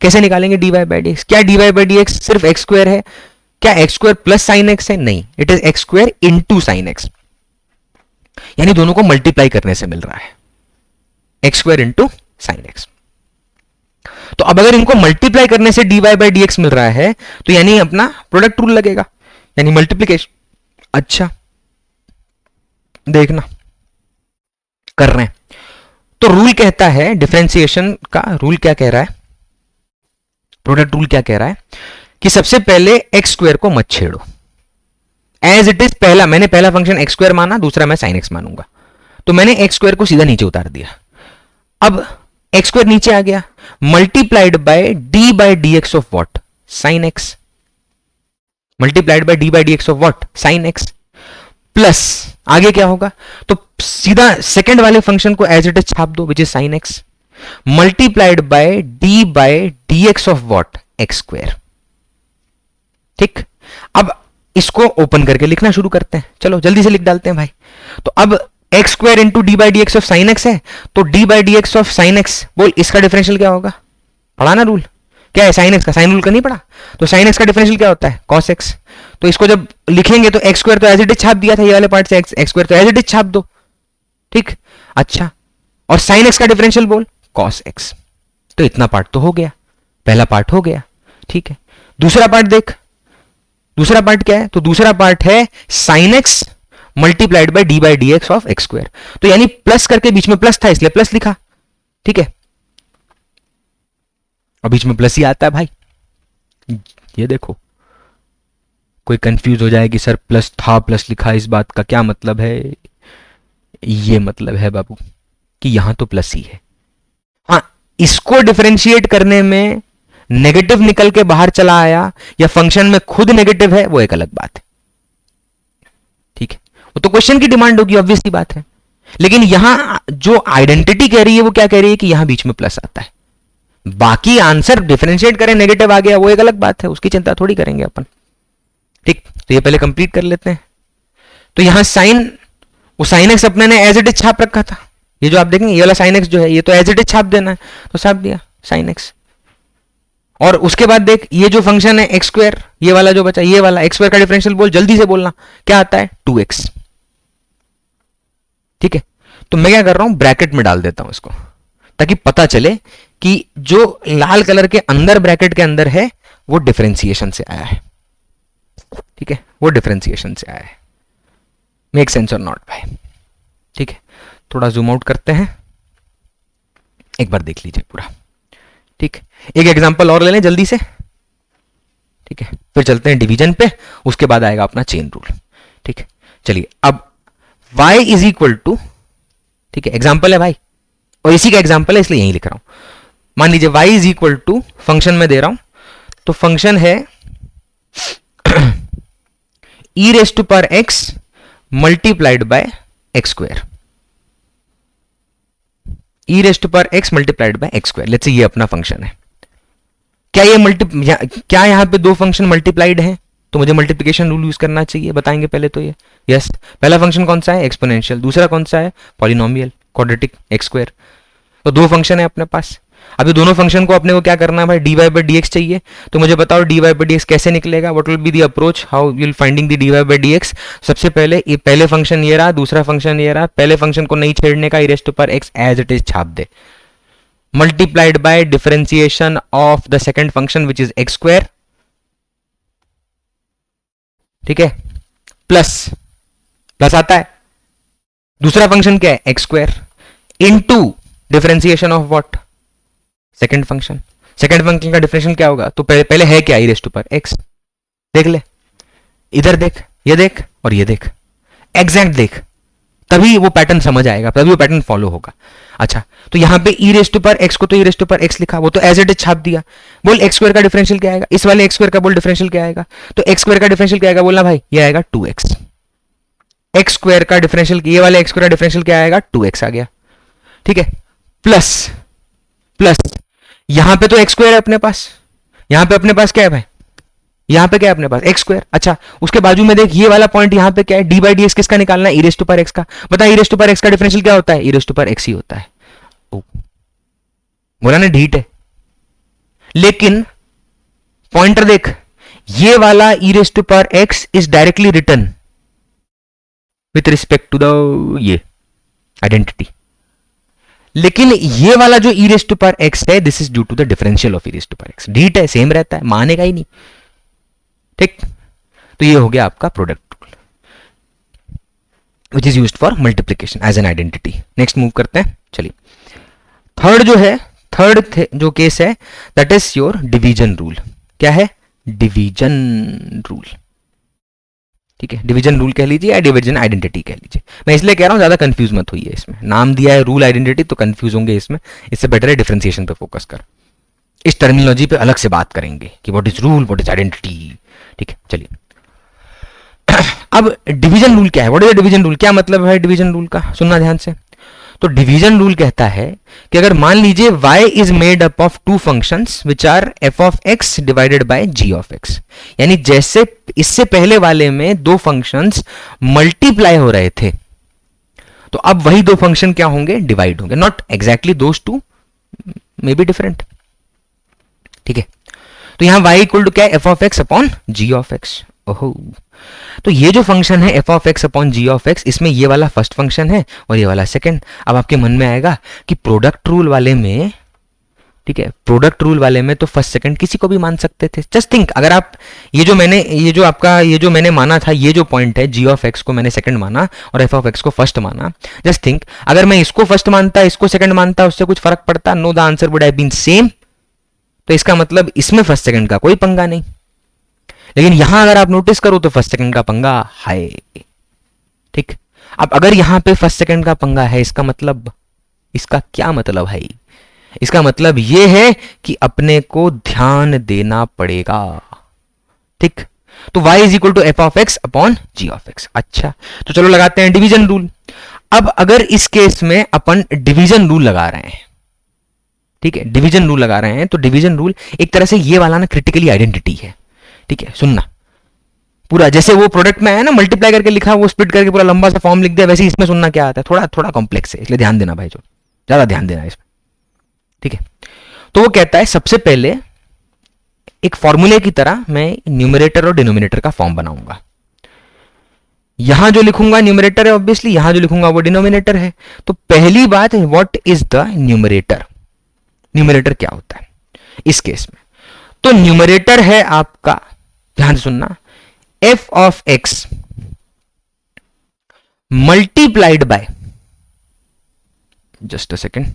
कैसे निकालेंगे dy बाय dx? क्या dy बाय dx सिर्फ एक्स स्क्वायर है? क्या x square plus sine x है? नहीं, it is x square into sine x, यानी दोनों को मल्टीप्लाई करने से मिल रहा है x square into sine x. तो अब अगर इनको मल्टीप्लाई करने से dy बाय dx मिल रहा है तो यानी अपना प्रोडक्ट रूल लगेगा, यानी मल्टीप्लीकेशन। अच्छा देखना, कर रहे हैं। तो रूल कहता है, डिफरेंशिएशन का रूल क्या कह रहा है, प्रोडक्ट रूल क्या कह रहा है कि सबसे पहले एक्स स्क्वायर को मत छेड़ो, एज इट इज। पहला मैंने पहला फंक्शन एक्स स्क्वायर माना, दूसरा मैं साइन एक्स मानूंगा, तो मैंने एक्स स्क्वायर को सीधा नीचे उतार दिया। अब एक्स स्क्वायर नीचे आ गया, multiplied by d by d x of what? Sine x. Multiplied by d by d x of what? Sine x. Plus आगे क्या होगा? तो सीधा सेकंड वाले फंक्शन को एज इट इज छाप दो, which is sine x, multiplied by d x of what? X square. ठीक, अब इसको ओपन करके लिखना शुरू करते हैं। चलो जल्दी से लिख डालते हैं भाई। तो अब x square into D by d x of sine x है, तो D by d x of sine x, बोल इसका डिफरेंशियल क्या होगा? पढ़ा ना रूल, क्या है साइन एक्स का? साइन रूल का नहीं पढ़ा? तो साइन एक्स का डिफरेंशियल क्या होता है? Cos x. तो इसको जब लिखेंगे तो एक्स स्क्वायर तो एज इट इज छाप दिया था, ये वाले पार्ट से एक्स स्क्वायर तो एज इट इज छाप दो। ठीक, अच्छा, और साइन एक्स का डिफरेंशियल बोल कॉस एक्स। तो इतना पार्ट तो हो गया, पहला पार्ट हो गया। ठीक है, दूसरा पार्ट देख, दूसरा पार्ट क्या है? तो दूसरा पार्ट है sine x multiplied by D by d x of x square. तो यानी प्लस करके बीच में प्लस था इसलिए प्लस लिखा। ठीक है, और बीच में प्लस ही आता है भाई। ये देखो, कोई कंफ्यूज हो जाए कि सर प्लस था, प्लस लिखा, इस बात का क्या मतलब है? ये मतलब है बाबू कि यहां तो प्लस ही है। हाँ, इसको डिफरेंशिएट करने में नेगेटिव निकल के बाहर चला आया या फंक्शन में खुद नेगेटिव है, वो एक अलग बात है। ठीक है, वो तो क्वेश्चन की डिमांड होगी, ऑब्वियस सी बात है। लेकिन यहां जो आइडेंटिटी कह रही है वो क्या कह रही है कि यहां बीच में प्लस आता है। बाकी आंसर डिफरेंशिएट करें, नेगेटिव आ गया, वो एक अलग बात है, उसकी चिंता थोड़ी करेंगे अपन। ठीक, तो ये पहले कंप्लीट कर लेते हैं। तो यहां साइन, वो साइन एक्स अपने ने एज इट इज छाप रखा था। ये जो आप देखेंगे ये वाला साइन एक्स जो है, ये तो एज इट इज छाप देना है, तो छाप दिया साइन एक्स। और उसके बाद देख, ये जो फंक्शन है एक्स स्क्वायर, ये वाला जो बचा, ये वाला एक्स स्क्वायर का डिफरेंशियल बोल, जल्दी से बोलना क्या आता है, 2x। ठीक है, तो मैं क्या कर रहा हूं, ब्रैकेट में डाल देता हूं इसको, ताकि पता चले कि जो लाल कलर के अंदर ब्रैकेट के अंदर है वो डिफरेंशिएशन से आया है। ठीक है, वो डिफरेंशिएशन से आया है। मेक सेंस और नॉट भाई? ठीक है, थोड़ा जूम आउट करते हैं, एक बार देख लीजिए पूरा। ठीक, एक एग्जांपल और ले लें जल्दी से। ठीक है, फिर चलते हैं डिवीजन पे, उसके बाद आएगा अपना चेन रूल। ठीक है, चलिए अब y इज इक्वल टू, ठीक है, एग्जांपल है भाई, और इसी का एग्जांपल है इसलिए यहीं लिख रहा हूं। मान लीजिए y is equal to, function में दे रहा हूं, तो फंक्शन है e raise to power x multiplied by x square, e raise to power x multiplied by x square. Let's say ये अपना फंक्शन है। क्या ये क्या यहां पे दो फंक्शन मल्टीप्लाइड हैं, तो मुझे मल्टीप्लिकेशन रूल यूज करना चाहिए, बताएंगे पहले तो ये। यस, पहला फंक्शन कौन सा है, एक्सपोनेंशियल, दूसरा कौन सा है, पॉलिनोमियल, क्वाड्रेटिक, एक्स स्क्वायर। तो दो फंक्शन है अपने पास। अभी दोनों फंक्शन को अपने को क्या करना है भाई, dy बाई डी एक्स चाहिए। तो मुझे बताओ dy बाई डी एक्स कैसे निकलेगा, what will be the approach, how you will finding the dy by d x. सबसे पहले ये पहले फंक्शन ये रहा, दूसरा फंक्शन ये रहा, पहले फंक्शन को नहीं छेड़ने का, e raise to power x as it is छाप दे, multiplied by differentiation of the second function which is x square. ठीक है, प्लस प्लस आता है, दूसरा फंक्शन क्या है, x square, into differentiation of what, second function. Second function का डिफरेंशियल क्या होगा, तो पहले है क्या, e raise to power x। देख ले, इधर देख, ये देख और ये देख, एग्जैक्ट देख, तभी वो पैटर्न समझ आएगा, तभी वो पैटर्न फॉलो होगा। अच्छा, तो यहां पे e raise to power x को तो e raise to power x लिखा, वो तो एज इट इज छाप दिया। बोल एक्स स्क्वायर का डिफरेंशियल क्या आएगा, इस वाले एक्स स्क्वायर का बोल डिफरेंशियल क्या आएगा, तो एक्स स्क्वायर का डिफरेंशियल क्या आएगा, बोलना भाई, ये आएगा 2x। एक्स स्क्वायर का डिफरेंशियल, ये वाले एक्स स्क्वायर का डिफरेंशियल क्या आएगा, 2x आ गया। ठीक है, प्लस प्लस, यहां पे तो एक्स स्क्वायर है अपने पास, यहां पे अपने पास क्या है भाई, यहां पे क्या है अपने पास, एक्स स्क्वायर। अच्छा, उसके बाजू में देख, ये वाला पॉइंट यहां पे क्या है, डी बाई डी एक्स किसका निकालना है, e raise to power x का। बता, e raise to power x का डिफरेंशियल क्या होता है, e raise to power x ही होता है। ओ, बोला ना ढीठ है, लेकिन पॉइंटर देख, ये वाला e raise to power x is directly return with respect to the ये आइडेंटिटी, लेकिन ये वाला जो e raise to power x है, this is due to the differential of e raise to power x. ढीठ है, सेम रहता है, मानेगा ही नहीं। ठीक, तो ये हो गया आपका product rule which is used for multiplication as an identity. Next move करते हैं, चलिए थर्ड जो है, थर्ड जो केस है, that is your division rule. क्या है, डिवीजन रूल। ठीक है, डिवीजन रूल कह लीजिए या डिवीजन आइडेंटिटी कह लीजिए, मैं इसलिए कह रहा हूं ज्यादा कंफ्यूज मत होइए, इसमें नाम दिया है रूल आइडेंटिटी तो कंफ्यूज होंगे इसमें, इससे बेटर है डिफरेंशिएशन पे फोकस कर। इस टर्मिनोलॉजी पे अलग से बात करेंगे कि what is rule, what is identity. ठीक है, चलिए अब डिवीजन रूल क्या है, व्हाट इज डिवीजन रूल, क्या मतलब है डिवीजन रूल का, सुनना ध्यान से। तो डिवीजन रूल कहता है कि अगर मान लीजिए y is made up of two functions which are f of x divided by g of x, यानी जैसे इससे पहले वाले में दो फंक्शंस मल्टीप्लाई हो रहे थे, तो अब वही दो फंक्शन क्या होंगे, डिवाइड होंगे। Not exactly those two, may be different. ठीक है, तो यहां y इक्वल टू क्या है, f of x upon g of x। ओहो, तो ये जो फंक्शन है f of x upon g of x, इसमें ये वाला फर्स्ट फंक्शन है और ये वाला सेकंड। अब आपके मन में आएगा कि प्रोडक्ट रूल वाले में, ठीक है, प्रोडक्ट रूल वाले में तो फर्स्ट सेकंड किसी को भी मान सकते थे। जस्ट थिंक, अगर आप ये जो मैंने माना था, ये जो पॉइंट है g ऑफ x को मैंने सेकंड माना और f ऑफ x को फर्स्ट माना, जस्ट थिंक अगर मैं इसको फर्स्ट मानता, इसको सेकंड मानता, उससे कुछ फर्क पड़ता, no, the answer would have been same. तो इसका मतलब इसमें फर्स्ट सेकंड का कोई पंगा नहीं। लेकिन यहां अगर आप नोटिस करो तो फर्स्ट सेकंड का पंगा है। ठीक, अब अगर यहां पे फर्स्ट सेकंड का पंगा है, इसका मतलब, इसका क्या मतलब है? इसका मतलब यह है कि अपने को ध्यान देना पड़ेगा। ठीक, तो y is equal to f of x upon g of x. अच्छा, तो चलो लगाते हैं डिवीजन रूल। अब अगर इस केस में अपन डिवीजन रूल लगा रहे हैं, ठीक है, डिवीजन रूल लगा रहे हैं, तो डिवीजन रूल एक तरह से ये वाला ना क्रिटिकली आइडेंटिटी है। ठीक है, सुनना, पूरा जैसे वो प्रोडक्ट में है ना, मल्टीप्लाई करके लिखा, वो स्प्लिट करके पूरा लंबा सा फॉर्म लिख दिया, वैसे इसमें सुनना क्या आता है, थोड़ा थोड़ा कॉम्प्लेक्स है, इसलिए ध्यान देना भाई, जो ज्यादा ध्यान देना इसमें। ठीक है, तो वो कहता है सबसे पहले एक फॉर्मूले की तरह मैं न्यूमरेटर और डिनोमिनेटर का फॉर्म बनाऊंगा। यहां जो लिखूंगा न्यूमरेटर है ऑब्वियसली, यहां जो लिखूंगा वो डिनोमिनेटर है। तो पहली बात है, what is the numerator? Numerator क्या होता है इस केस में? तो न्यूमरेटर है आपका, ध्यान से सुनना, F of x multiplied bye, just a second,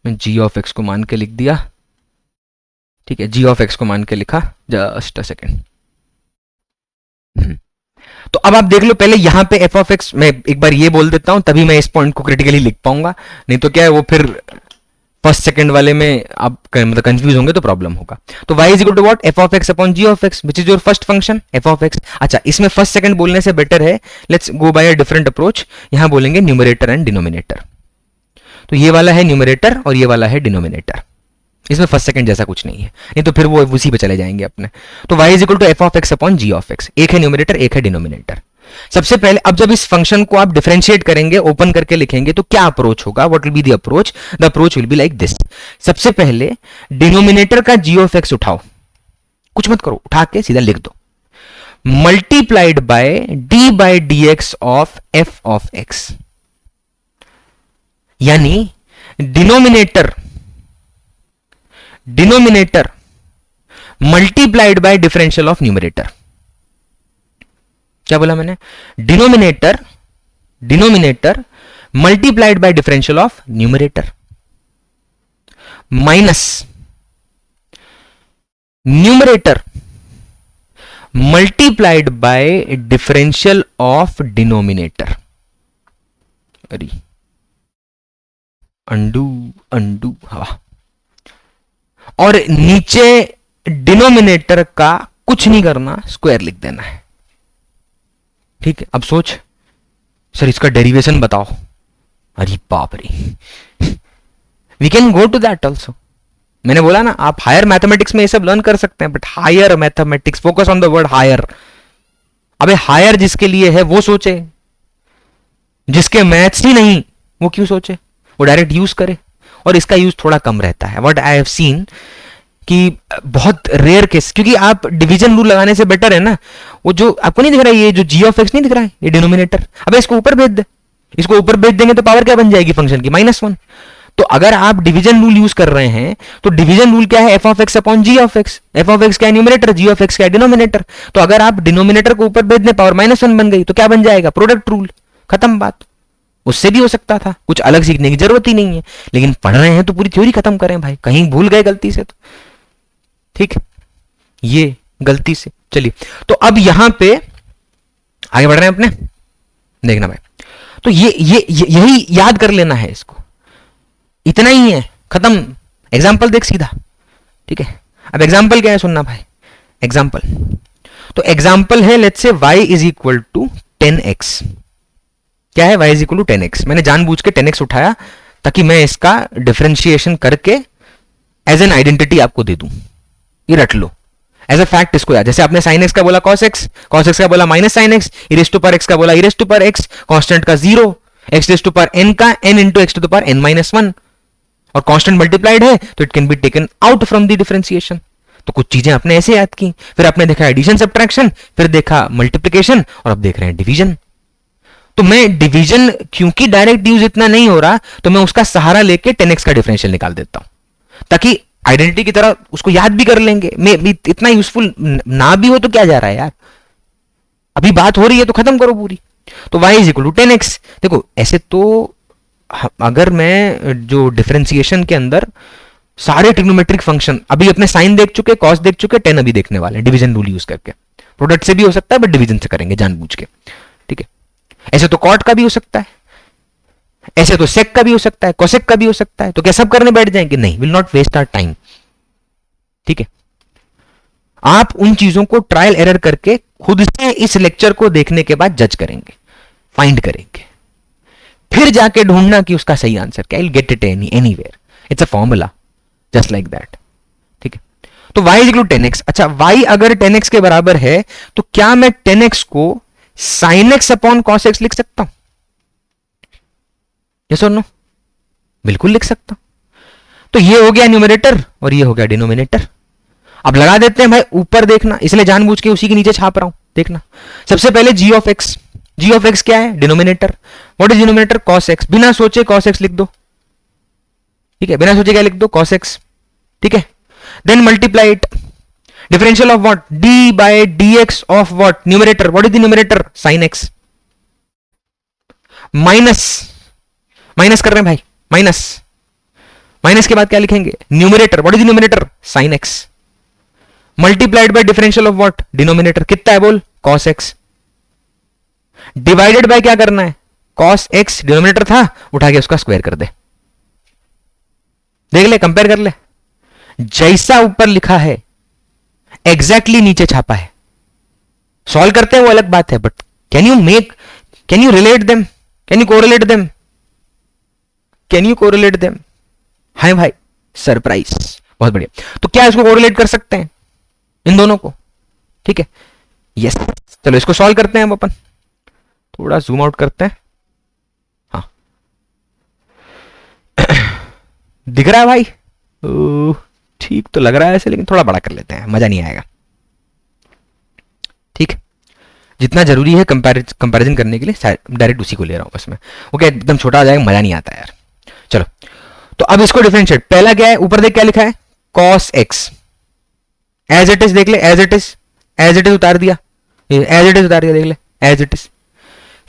मैं जी ऑफ एक्स को मान के लिख दिया। ठीक है, जी ऑफ एक्स को मान के लिखा, जस्ट अ सेकेंड। तो अब आप देख लो, पहले यहां पे एफ ऑफ एक्स, मैं एक बार ये बोल देता हूं, तभी मैं इस पॉइंट को क्रिटिकली लिख पाऊंगा, नहीं तो क्या है वो फिर फर्स्ट सेकंड वाले में आप मतलब कंफ्यूज होंगे तो प्रॉब्लम होगा। तो y is equal to what, f of x upon g of x, which is your first function f of x. अच्छा, इसमें फर्स्ट सेकंड बोलने से बेटर है, let's go by a different approach, यहां बोलेंगे न्यूमरेटर एंड डिनोमिनेटर। तो ये वाला है न्यूमरेटर और ये वाला है डिनोमिनेटर, इसमें फर्स्ट सेकंड जैसा कुछ नहीं है, नहीं तो फिर वो उसी पे चले जाएंगे अपने। तो y is equal to f of x upon g of x, एक है न्यूमरेटर एक है डिनोमिनेटर। सबसे पहले अब जब इस फंक्शन को आप डिफरेंशिएट करेंगे, ओपन करके लिखेंगे, तो क्या अप्रोच होगा? What will be the approach? The approach will be like this. सबसे पहले डिनोमिनेटर का जी ऑफ एक्स उठाओ, कुछ मत करो, उठा के सीधा लिख दो, multiplied by d x of f of x, यानी denominator multiplied by differential of numerator. क्या बोला मैंने? Denominator multiplied by differential of numerator minus numerator multiplied by differential of denominator. अरे अंडू हवा, और नीचे डिनोमिनेटर का कुछ नहीं करना, स्क्वायर लिख देना है। ठीक है, अब सोच, सर इसका डेरिवेशन बताओ। अरे बाप रे, we can go to that also. मैंने बोला ना, आप हायर मैथमेटिक्स में ये सब लर्न कर सकते हैं, but higher mathematics, focus on the word higher. अबे हायर जिसके लिए है वो सोचे, जिसके मैथ्स ही नहीं वो क्यों सोचे, वो डायरेक्ट यूज करे। और इसका यूज थोड़ा कम रहता है, व्हाट आई हैव सीन, कि बहुत रेयर केस, क्योंकि आप डिवीजन रूल लगाने से बेटर है ना, वो जो आपको नहीं दिख रहा है, ये जो जी ऑफ एक्स नहीं दिख रहा है, ये डिनोमिनेटर, अब इसको ऊपर भेज दे, इसको ऊपर भेज देंगे तो पावर क्या बन जाएगी फंक्शन की? -1। तो अगर आप डिवीजन रूल यूज कर रहे हैं, तो डिवीजन रूल क्या है? F of x upon g of x. F of x क्या है? न्यूमरेटर, जी ऑफ एक्स क्या है? डिनोमिनेटर। तो अगर आप डिनोमिनेटर को ऊपर भेज दें, पावर -1 बन गई, तो क्या बन जाएगा? प्रोडक्ट रूल, खत्म बात। उससे भी हो सकता था, कुछ अलग सीखने की जरूरत ही नहीं है, लेकिन पढ़ रहे हैं तो पूरी थ्योरी खत्म करें भाई, कहीं भूल गए गलती से तो। ठीक, ये गलती से। चलिए, तो अब यहां पे आगे बढ़ रहे हैं अपने, देखना भाई, तो यही याद कर लेना है, इसको इतना ही है, खत्म। एग्जाम्पल देख सीधा, ठीक है। अब एग्जाम्पल क्या है, सुनना भाई, एग्जाम्पल, तो एग्जाम्पल है, let's say y is equal to 10x। क्या है? y is equal to 10x। मैंने जानबूझ के 10x उठाया ताकि मैं इसका डिफरेंशिएशन करके एज एन आइडेंटिटी आपको दे दूं, ये रट लो एज अ फैक्ट इसको याद। जैसे आपने sin x का बोला cos x, cos x का बोला minus sin x, e raise to power x का बोला e raise to power x, constant का 0, x raise to power n का n into x to the power n-1, और constant multiplied है तो it can be taken out from the differentiation. तो कुछ चीजें आपने ऐसे याद की, फिर आपने देखा एडिशन सब्ट्रैक्शन, फिर देखा मल्टीप्लिकेशन, और अब देख रहे हैं डिवीजन। तो मैं डिवीजन क्योंकि डायरेक्ट यूज इतना नहीं हो रहा, तो मैं उसका सहारा लेके 10x का डिफरेंशियल निकाल देता हूं, ताकि आइडेंटिटी की तरह उसको याद भी कर लेंगे। मैं इतना यूजफुल ना भी हो तो क्या जा रहा है यार, अभी बात हो रही है तो खत्म करो पूरी। तो y is equal to 10x। देखो ऐसे तो अगर मैं जो डिफरेंशिएशन के अंदर सारे ट्रिग्नोमेट्रिक फंक्शन अभी अपने साइन देख चुके, कॉस देख चुके, टेन अभी देखने वाले हैं डिवीजन रूल यूज करके। प्रोडक्ट से भी हो सकता है बट डिवीजन से करेंगे जानबूझ के, ठीक है। ऐसे तो कॉट का भी हो सकता है, ऐसे तो सेक का भी हो सकता है, कोसेक का भी हो सकता है। तो क्या सब करने बैठ जाएंगे? नहीं, will not waste our time, ठीक है। आप उन चीजों को ट्रायल एरर करके खुद से इस लेक्चर को देखने के बाद जज करेंगे, फाइंड करेंगे, फिर जाके ढूंढना कि उसका सही आंसर क्या। Get it anywhere, it's a formula just like that, ठीक है। तो y इक्वल टू 10x। अच्छा, y अगर 10x के बराबर है तो क्या मैं 10x को sin x upon cos x लिख सकता हूं? यस और नो? बिल्कुल लिख सकता हूं। तो ये हो गया न्यूमरेटर और ये हो गया डिनोमिनेटर। अब लगा देते हैं भाई, ऊपर देखना, इसलिए जानबूझ के उसी के नीचे छाप रहा हूं, देखना। सबसे पहले g of x, g of x क्या है? Denominator. What is denominator? cos x। बिना सोचे cos x लिख दो, ठीक है, बिना सोचे क्या लिख दो? cos x, ठीक है। Then multiply it, differential of what? d by dx of what? Numerator. What is the numerator? sin x। Minus, minus कर रहे हैं भाई, माइनस, माइनस के बाद क्या लिखेंगे? Numerator. What is the numerator? sin x multiplied by differential of what? Denominator. कितना है बोल? cos x। डिवाइडेड बाय क्या करना है? cos x डिनोमिनेटर था, उठा के उसका स्क्वायर कर दे। देख ले, कंपेयर कर ले, जैसा ऊपर लिखा है एग्जैक्टली नीचे छापा है। सॉल्व करते हैं वो अलग बात है, but can you relate them? Can you correlate them? Can you correlate them? Hi भाई, सरप्राइज, बहुत बढ़िया। तो क्या इसको कोरिलेट कर सकते हैं इन दोनों को? ठीक है, यस। चलो इसको सॉल्व करते हैं अब अपन, थोड़ा जूम आउट करते हैं। हाँ दिख रहा है भाई? ठीक तो लग रहा है ऐसे, लेकिन थोड़ा बड़ा कर लेते हैं, मजा नहीं आएगा, ठीक। जितना जरूरी है कंपैरिजन करने के लिए डायरेक्ट उसी को ले रहा हूं बस मैं। ओके, एकदम छोटा आ जाएगा, मजा नहीं आता यार। चलो, तो अब इसको डिफरेंशिएट, पहला क्या है? ऊपर देख क्या लिखा है? cos x। As it is देख ले, as it is, as it is उतार दिया, एज इट इज उतार दिया, देख ले, एज इट इज।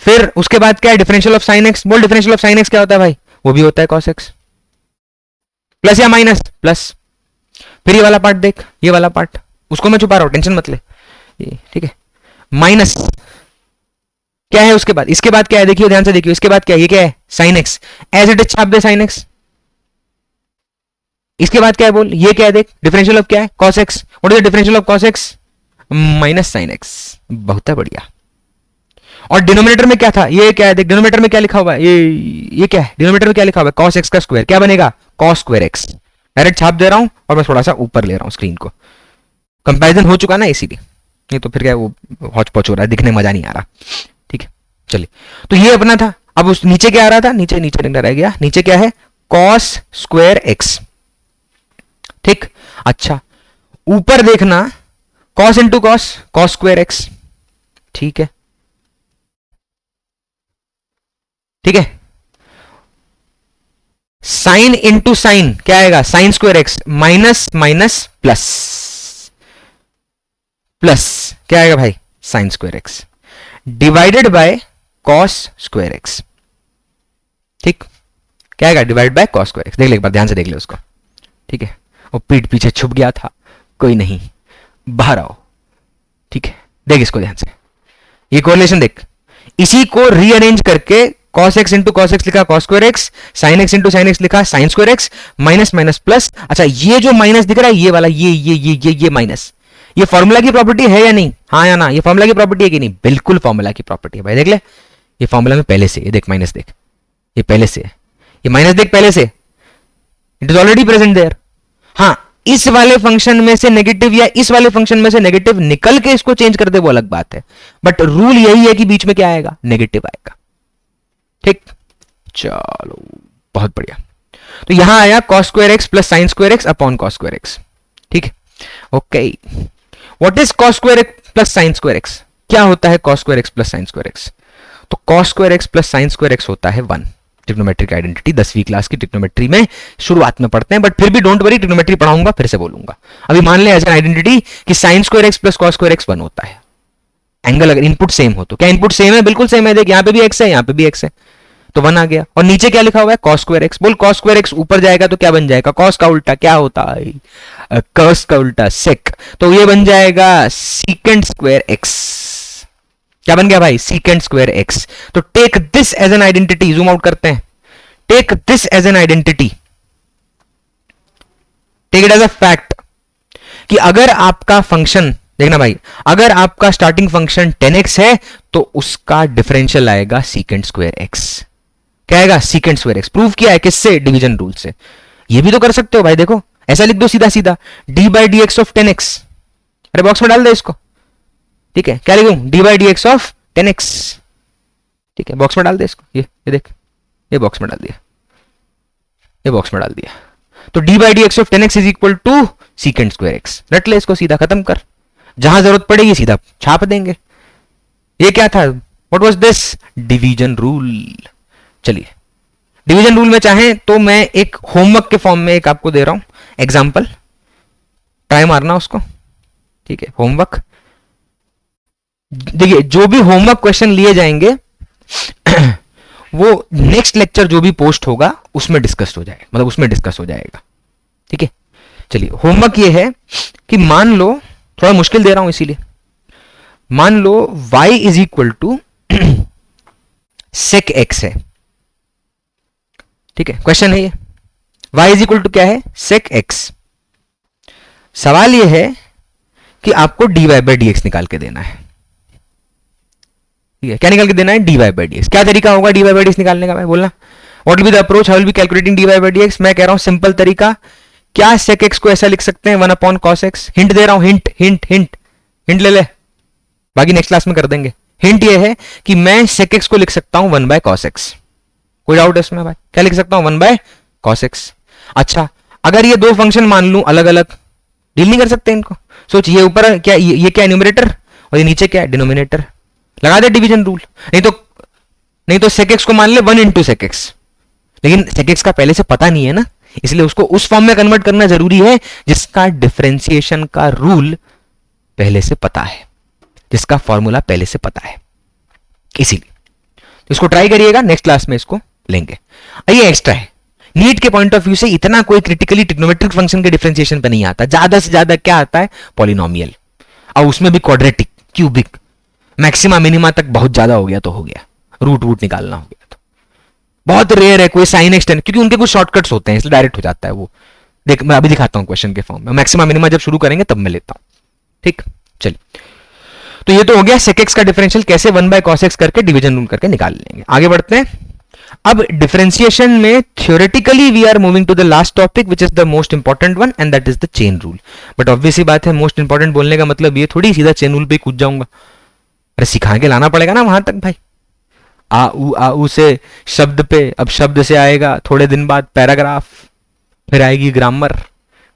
फिर उसके बाद क्या है? Differential of sine x. बोल, डिफरेंशियल ऑफ साइन एक्स क्या होता है भाई? वो भी होता है cos x। प्लस या माइनस? प्लस। फिर ये वाला पार्ट देख, ये वाला पार्ट, उसको मैं छुपा रहा हूं, टेंशन मत ले, ठीक है। माइनस क्या है उसके बाद? इसके बाद क्या है? देखिए, ध्यान से देखिए, इसके बाद क्या है? ये क्या है? Sine x. As it is छाप दे साइन एक्स। इसके बाद क्या है बोल? ये क्या है? देख, डिफरेंशियल ऑफ क्या है? cos x। What is the differential of cos x? Minus sine x. बहुत बढ़िया। और डिनोमिनेटर में क्या था? ये क्या है? देख, डिनोमिनेटर में क्या लिखा हुआ है? ये क्या है? डिनोमिनेटर में क्या लिखा हुआ है? cos x का स्क्वायर। क्या बनेगा? cos square x। डायरेक्ट छाप दे रहा हूं और मैं थोड़ा सा ऊपर ले रहा हूं स्क्रीन को, कंपैरिजन हो चुका ना इसीलिए। नहीं तो फिर क्या वो हौच पौच हो रहा है, दिखने में मजा नहीं आ रहा, ठीक है। चलिए, तो ये अपना था। अब उस नीचे क्या आ रहा था? नीचे नीचे रह गया, नीचे क्या है? cos स्क्वायर x, ठीक। अच्छा, ऊपर देखना, cos into cos, cos square x, ठीक है, ठीक है। साइन इंटू साइन क्या आएगा? Sine square x, minus minus plus, plus क्या आएगा भाई? Sine square x divided by cos square x, ठीक। क्या आएगा? Divide by cos square x. देख ले एक बार, ध्यान से देख ले उसको, ठीक है। वो पीठ पीछे छुप गया था, कोई नहीं, बाहर आओ, ठीक है। देख इसको ध्यान से, ये कोरिलेशन देख, इसी को रीअरेंज करके cos x into cos x लिखा cos square x, sin x into sin x लिखा sin square x, minus minus plus. अच्छा, ये जो माइनस दिख रहा है, ये वाला, ये माइनस, ये फॉर्मूला की प्रॉपर्टी है या नहीं? हाँ या ना? ये फॉर्मूला की प्रॉपर्टी है कि नहीं? बिल्कुल फॉर्मूला की प्रॉपर्टी है भाई। देख ले, ये फॉर्मूला में पहले से, ये देख माइनस देख, ये पहले से है, ये माइनस देख पहले से, it is already present there. हाँ, इस वाले फंक्शन में से नेगेटिव या इस वाले फंक्शन में से नेगेटिव निकल के इसको चेंज कर दे, वो अलग बात है, बट रूल यही है कि बीच में क्या आएगा? नेगेटिव आएगा, ठीक। चलो, बहुत बढ़िया। तो यहां आया cos square x plus sine square x upon cos square x, ठीक है। Okay, what is cos square x plus sine square x? क्या होता है cos square x plus sine square x? तो cos square x plus sine square x होता है 1। Trigonometric identity 10वीं class की ट्रिग्नोमेट्री में शुरुआत में पढ़ते हैं, बट फिर भी डोंट वरी, ट्रिग्नोमेट्री पढ़ाऊंगा फिर से बोलूंगा। अभी मान ले एज एन आइडेंटिटी कि sine square x plus cos square x 1 होता है। एंगल अगर इनपुट सेम हो तो, क्या इनपुट सेम है? बिल्कुल सेम है। देख, यहां पे भी x है, यहां पे भी x है, तो 1 आ गया। और नीचे क्या लिखा हुआ है, cos स्क्वायर एक्स। बोल cos स्क्वायर एक्स ऊपर जाएगा तो क्या बन जाएगा, cos का उल्टा क्या होता है, cos का उल्टा sec, तो ये बन जाएगा secant स्क्वायर एक्स। क्या बन गया भाई, secant स्क्वायर एक्स। तो take this as an identity, zoom out करते हैं, take this as an identity, take it as a fact कि अगर आपका फंक्शन, देखना भाई, अगर आपका स्टार्टिंग फंक्शन 10x है तो उसका डिफरेंशियल आएगा secant स्क्वायर एक्स। क्या आएगा, secant स्क्वायर एक्स। प्रूव किया है किससे, डिवीजन रूल से। ये भी तो कर सकते हो भाई, देखो ऐसा लिख दो सीधा सीधा, d by d x of 10x। अरे बॉक्स में डाल दे इसको, ठीक है, क्या लिखूं, d by d x of 10x, ठीक है, बॉक्स में डाल दे इसको, ये देख, ये बॉक्स में डाल दिया, ये बॉक्स में डाल दिया। तो d by d x of 10x is equal to secant square x. रट ले इसको, सीधा खत्म कर, जहां जरूरत पड़ेगी सीधा छाप देंगे। ये क्या था, what was this, division rule. चलिए डिवीजन रूल में चाहें तो मैं एक होमवर्क के फॉर्म में एक आपको दे रहा हूं एग्जांपल, ट्राई मारना उसको, ठीक है, होमवर्क। देखिए जो भी होमवर्क क्वेश्चन लिए जाएंगे वो नेक्स्ट लेक्चर जो भी पोस्ट होगा उसमें डिस्कस हो जाएगा, मतलब उसमें डिस्कस हो जाएगा, ठीक है। चलिए होमवर्क ये है कि मान लो, थोड़ा मुश्किल दे रहा हूं इसीलिए, मान लो y is equal to sec x है, ठीक है, क्वेश्चन है ये, y इज इक्वल टू क्या है, sec x। सवाल ये है कि आपको dy बाई डी एक्स निकाल के देना है, ठीक है, क्या निकाल के देना है, dy बाई डी एक्स। क्या तरीका होगा dy बाई डी एक्स निकालने का, भाई बोलना, what will be the approach, how will be calculating dy by d x. मैं कह रहा हूं सिंपल तरीका, क्या sec x को ऐसा लिख सकते हैं 1 अपॉन cos x। हिंट दे रहा हूं, हिंट हिंट हिंट हिंट ले ले, बाकी नेक्स्ट क्लास में कर देंगे। हिंट ये है कि मैं sec x को लिख सकता हूं 1 बाय cos x। कोई डाउट है इसमें भाई, क्या लिख सकता हूं, 1 बाय cos x। अच्छा अगर ये दो फंक्शन मान लूं अलग अलग, डील नहीं कर सकते इनको, सोच, ये ऊपर क्या, ये क्या न्यूमरेटर और ये नीचे क्या है डिनोमिनेटर, लगा दे डिवीजन रूल। नहीं तो sec x को मान ले 1 इंटू sec x, लेकिन sec x का पहले से पता नहीं है ना, इसलिए उसको उस फॉर्म में कन्वर्ट करना जरूरी है जिसका डिफरेंशिएशन का रूल पहले से पता है, जिसका फॉर्मूला पहले से पता है, इसीलिए इसको ट्राई करिएगा, नेक्स्ट क्लास में इसको लेंगे। ये एक्स्ट्रा है, नीट के पॉइंट ऑफ व्यू से इतना कोई क्रिटिकली ट्रिग्नोमेट्रिक फंक्शन के डिफरेंशिएशन पे नहीं आता, ज्यादा से ज्यादा क्या आता है, पॉलिनोमियल, और उसमें भी क्वाड्रेटिक, क्यूबिक, मैक्सिमा मिनिमा तक बहुत ज्यादा हो गया तो हो गया, रूट वूट निकालना हो गया तो बहुत रेयर है कोई साइन एक्सटेंड, क्योंकि उनके कुछ शॉर्टकट्स होते हैं इसलिए डायरेक्ट हो जाता है वो। देख मैं अभी दिखाता हूं क्वेश्चन के फॉर्म में, मैक्सिमा मिनिमा जब शुरू करेंगे तब मैं लेता हूं, ठीक। चलिए तो ये तो हो गया sec x का डिफरेंशियल कैसे 1 बाय cos x करके डिवीजन रूल करके निकाल लेंगे। आगे बढ़ते हैं, अब डिफरेंशिएशन में theoretically we are moving to the last topic which is the most important one, and that is the chain rule. But obviously बात है, मोस्ट इंपॉर्टेंट बोलने का मतलब ये थोड़ी सीधा चेन रूल पे कूद जाऊंगा, अरे सिखा के लाना पड़ेगा ना वहां तक भाई। आ उ से शब्द पे, अब शब्द से आएगा थोड़े दिन बाद पैराग्राफ, फिर आएगी ग्रामर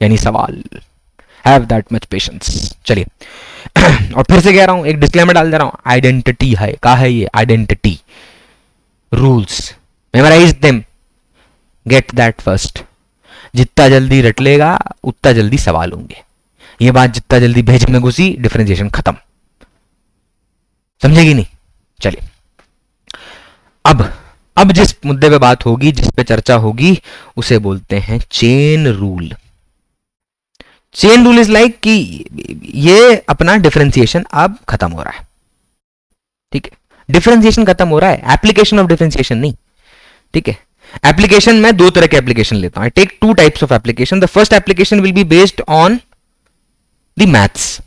यानी सवाल। Have that much patience. चलिए और फिर से कह रहा हूं, एक डिस्क्लेमर डाल दे रहा हूं, आइडेंटिटी है, क्या है ये, identity rules, memorise them, get that first. जितना जल्दी रट लेगा उतना जल्दी सवाल होंगे, ये बात जितना जल्दी भेज में घुसी डिफरेंशिएशन खत्म, समझेगी नहीं। चलिए अब जिस मुद्दे पे बात होगी, जिस पे चर्चा होगी, उसे बोलते हैं chain rule. Chain rule is like कि ये अपना डिफरेंशिएशन अब खत्म हो रहा है, ठीक है, डिफरेंशिएशन खत्म हो रहा है, एप्लीकेशन ऑफ डिफरेंशिएशन नहीं, ठीक है। एप्लीकेशन में दो तरह के एप्लीकेशन लेता हूं, I take two types of application. The first application will be based on the maths,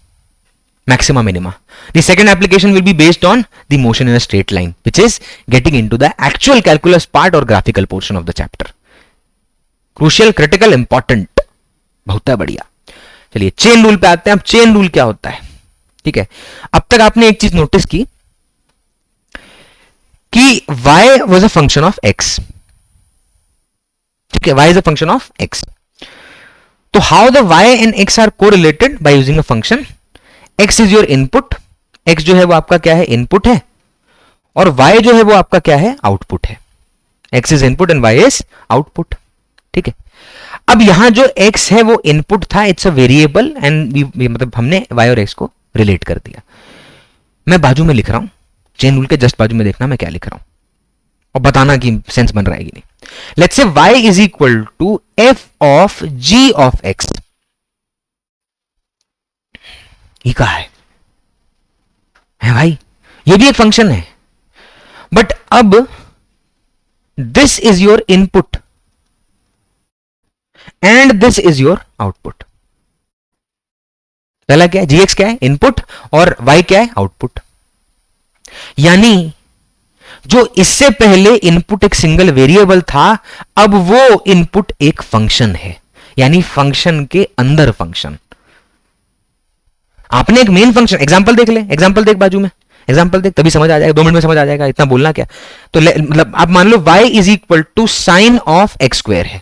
maxima minima. The second application will be based on the motion in a straight line, which is getting into the actual calculus part or graphical portion of the chapter. Crucial, critical, important, बहुत है बढ़िया। चलिए chain rule पे आते हैं। अब chain rule क्या होता है, ठीक है। अब तक आपने एक चीज नोटिस की कि y was a function of x, ठीक है, y is a function of x. तो how the y and x are correlated by using a function x is your input, x जो है वो आपका क्या है, इनपुट है, और y जो है वो आपका क्या है, आउटपुट है। x is input and y is output, ठीक है। अब यहां जो x है वो इनपुट था, इट्स अ वेरिएबल, एंड मतलब हमने y और x को रिलेट कर दिया। मैं बाजू में लिख रहा हूं, चेन रूल के जस्ट बाजू में देखना मैं क्या लिख रहा हूं, और बताना कि सेंस बन रहा है कि नहीं. Let's say y is equal to f of g of x. ये कहा है भाई, ये भी एक फंक्शन है, बट अब this is your input and this is your output. पहला क्या है, gx क्या है, इनपुट, और y क्या है, आउटपुट. यानी जो इससे पहले इनपुट एक सिंगल वेरिएबल था, अब वो इनपुट एक फंक्शन है, यानी फंक्शन के अंदर फंक्शन. आपने एक मेन फंक्शन, एग्जांपल देख ले, एग्जांपल देख बाजू में, एग्जांपल देख, तभी समझ आ जाएगा, 2 मिनट में समझ आ जाएगा, इतना बोलना क्या. तो मतलब आप मान लो y is equal to sine of x square है.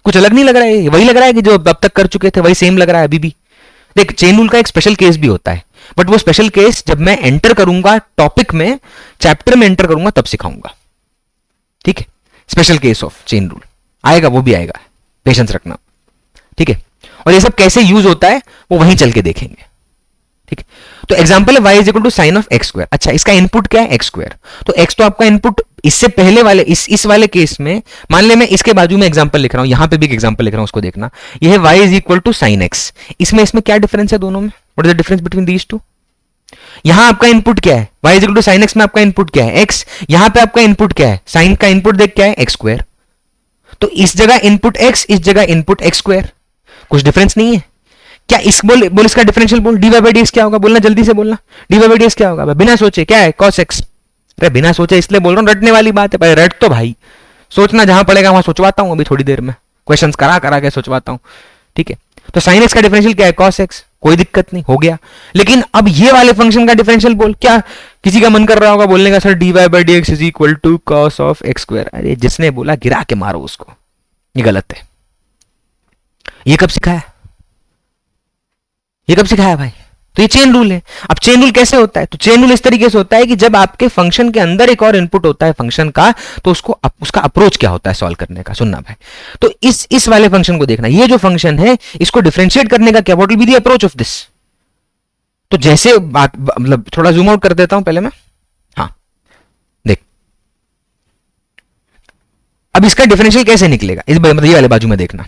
कुछ अलग नहीं लग रहा है, वही लग रहा है कि जो अब तक कर चुके थे वही सेम लग रहा है अभी भी. देख, चेन रूल का एक स्पेशल केस भी होता है, बट वो स्पेशल केस जब मैं एंटर करूंगा टॉपिक में, चैप्टर में एंटर करूंगा तब सिखाऊंगा. ठीक है, special case of chain rule आएगा, वो भी आएगा, पेशेंस रखना. ठीक है, और ये सब कैसे यूज होता है वो वहीं चल के देखेंगे. ठीक है, तो एग्जांपल है y is equal to sine of x square. अच्छा, इसका इनपुट क्या है, एक्स स्क्वायर. तो x तो आपका इनपुट इससे पहले वाले इस वाले केस में, मान ले मैं इसके बाजू में एग्जांपल लिख रहा हूं, यहां पे भी एक एग्जांपल लिख रहा हूं, उसको देखना. ये है y is equal to sine x. इसमें क्या डिफरेंस है दोनों में, what is the difference between these two. यहां आपका इनपुट क्या है, y is equal to sine x में आपका इनपुट क्या है, x. यहां पे आपका इनपुट क्या है, साइन का इनपुट देख क्या है, एक्स स्क्वायर. तो इस जगह इनपुट x, इस जगह इनपुट एक्स स्क्वायर. कुछ डिफरेंस नहीं है क्या. बोल इसका डिफरेंशियल बोल, dy बाई dx क्या होगा, बोलना जल्दी से बोलना. dy बाई dx क्या होगा, बिना सोचे क्या है, cos x. अरे बिना सोचे इसलिए बोल रहा हूं, रटने वाली बात है भाई, रट तो भाई, सोचना जहां पड़ेगा वहां सोचवाता हूं अभी थोड़ी देर में, क्वेश्चंस करा के सोचवाता हूं. ठीक है, तो sin x का डिफरेंशियल क्या है, cos x. कोई दिक्कत नहीं, हो गया. लेकिन अब ये वाले फंक्शन का डिफरेंशियल बोल, क्या किसी का मन कर रहा होगा बोलने का, sir dy by dx is equal to cos of x square. अरे जिसने बोला गिरा के मारो उसको, ये गलत है. ये कब सिखाया, ये कब सिखाया भाई. तो ये चेन रूल है. अब चेन रूल कैसे होता है, तो चेन रूल इस तरीके से होता है कि जब आपके फंक्शन के अंदर एक और इनपुट होता है फंक्शन का, तो उसका अप्रोच क्या होता है सॉल्व करने का. सुनना भाई, तो इस वाले फंक्शन को देखना, ये जो फंक्शन है इसको डिफरेंशिएट करने का क्या, what will be the approach of this. तो जैसे बात, मतलब थोड़ा जूम आउट कर देता हूं पहले मैं. हाँ देख, अब इसका डिफरेंशियल कैसे निकलेगा, इस मतलब ये वाले बाजू में देखना.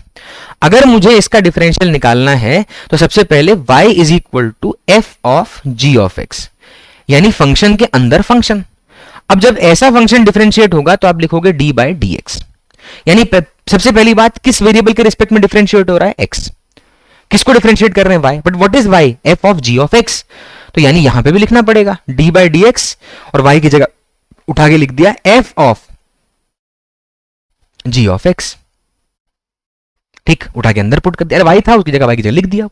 अगर मुझे इसका डिफरेंशियल निकालना है तो सबसे पहले y is equal to f of g of x, यानी फंक्शन के अंदर फंक्शन. अब जब ऐसा फंक्शन डिफरेंशिएट होगा तो आप लिखोगे d बाई dx. यानी सबसे पहली बात, किस वेरिएबल के रिस्पेक्ट में डिफरेंशिएट हो रहा है, x. किसको डिफरेंशिएट कर रहे हैं, y. But what is y, f of g of x. तो यानी यहां पे भी लिखना पड़ेगा d बाई dx, और y की जगह उठा के लिख दिया f of g of x. ठीक, उठा के अंदर पुट कर दिया. अरे वाई था, उसकी जगह वाई की जगह लिख दिया.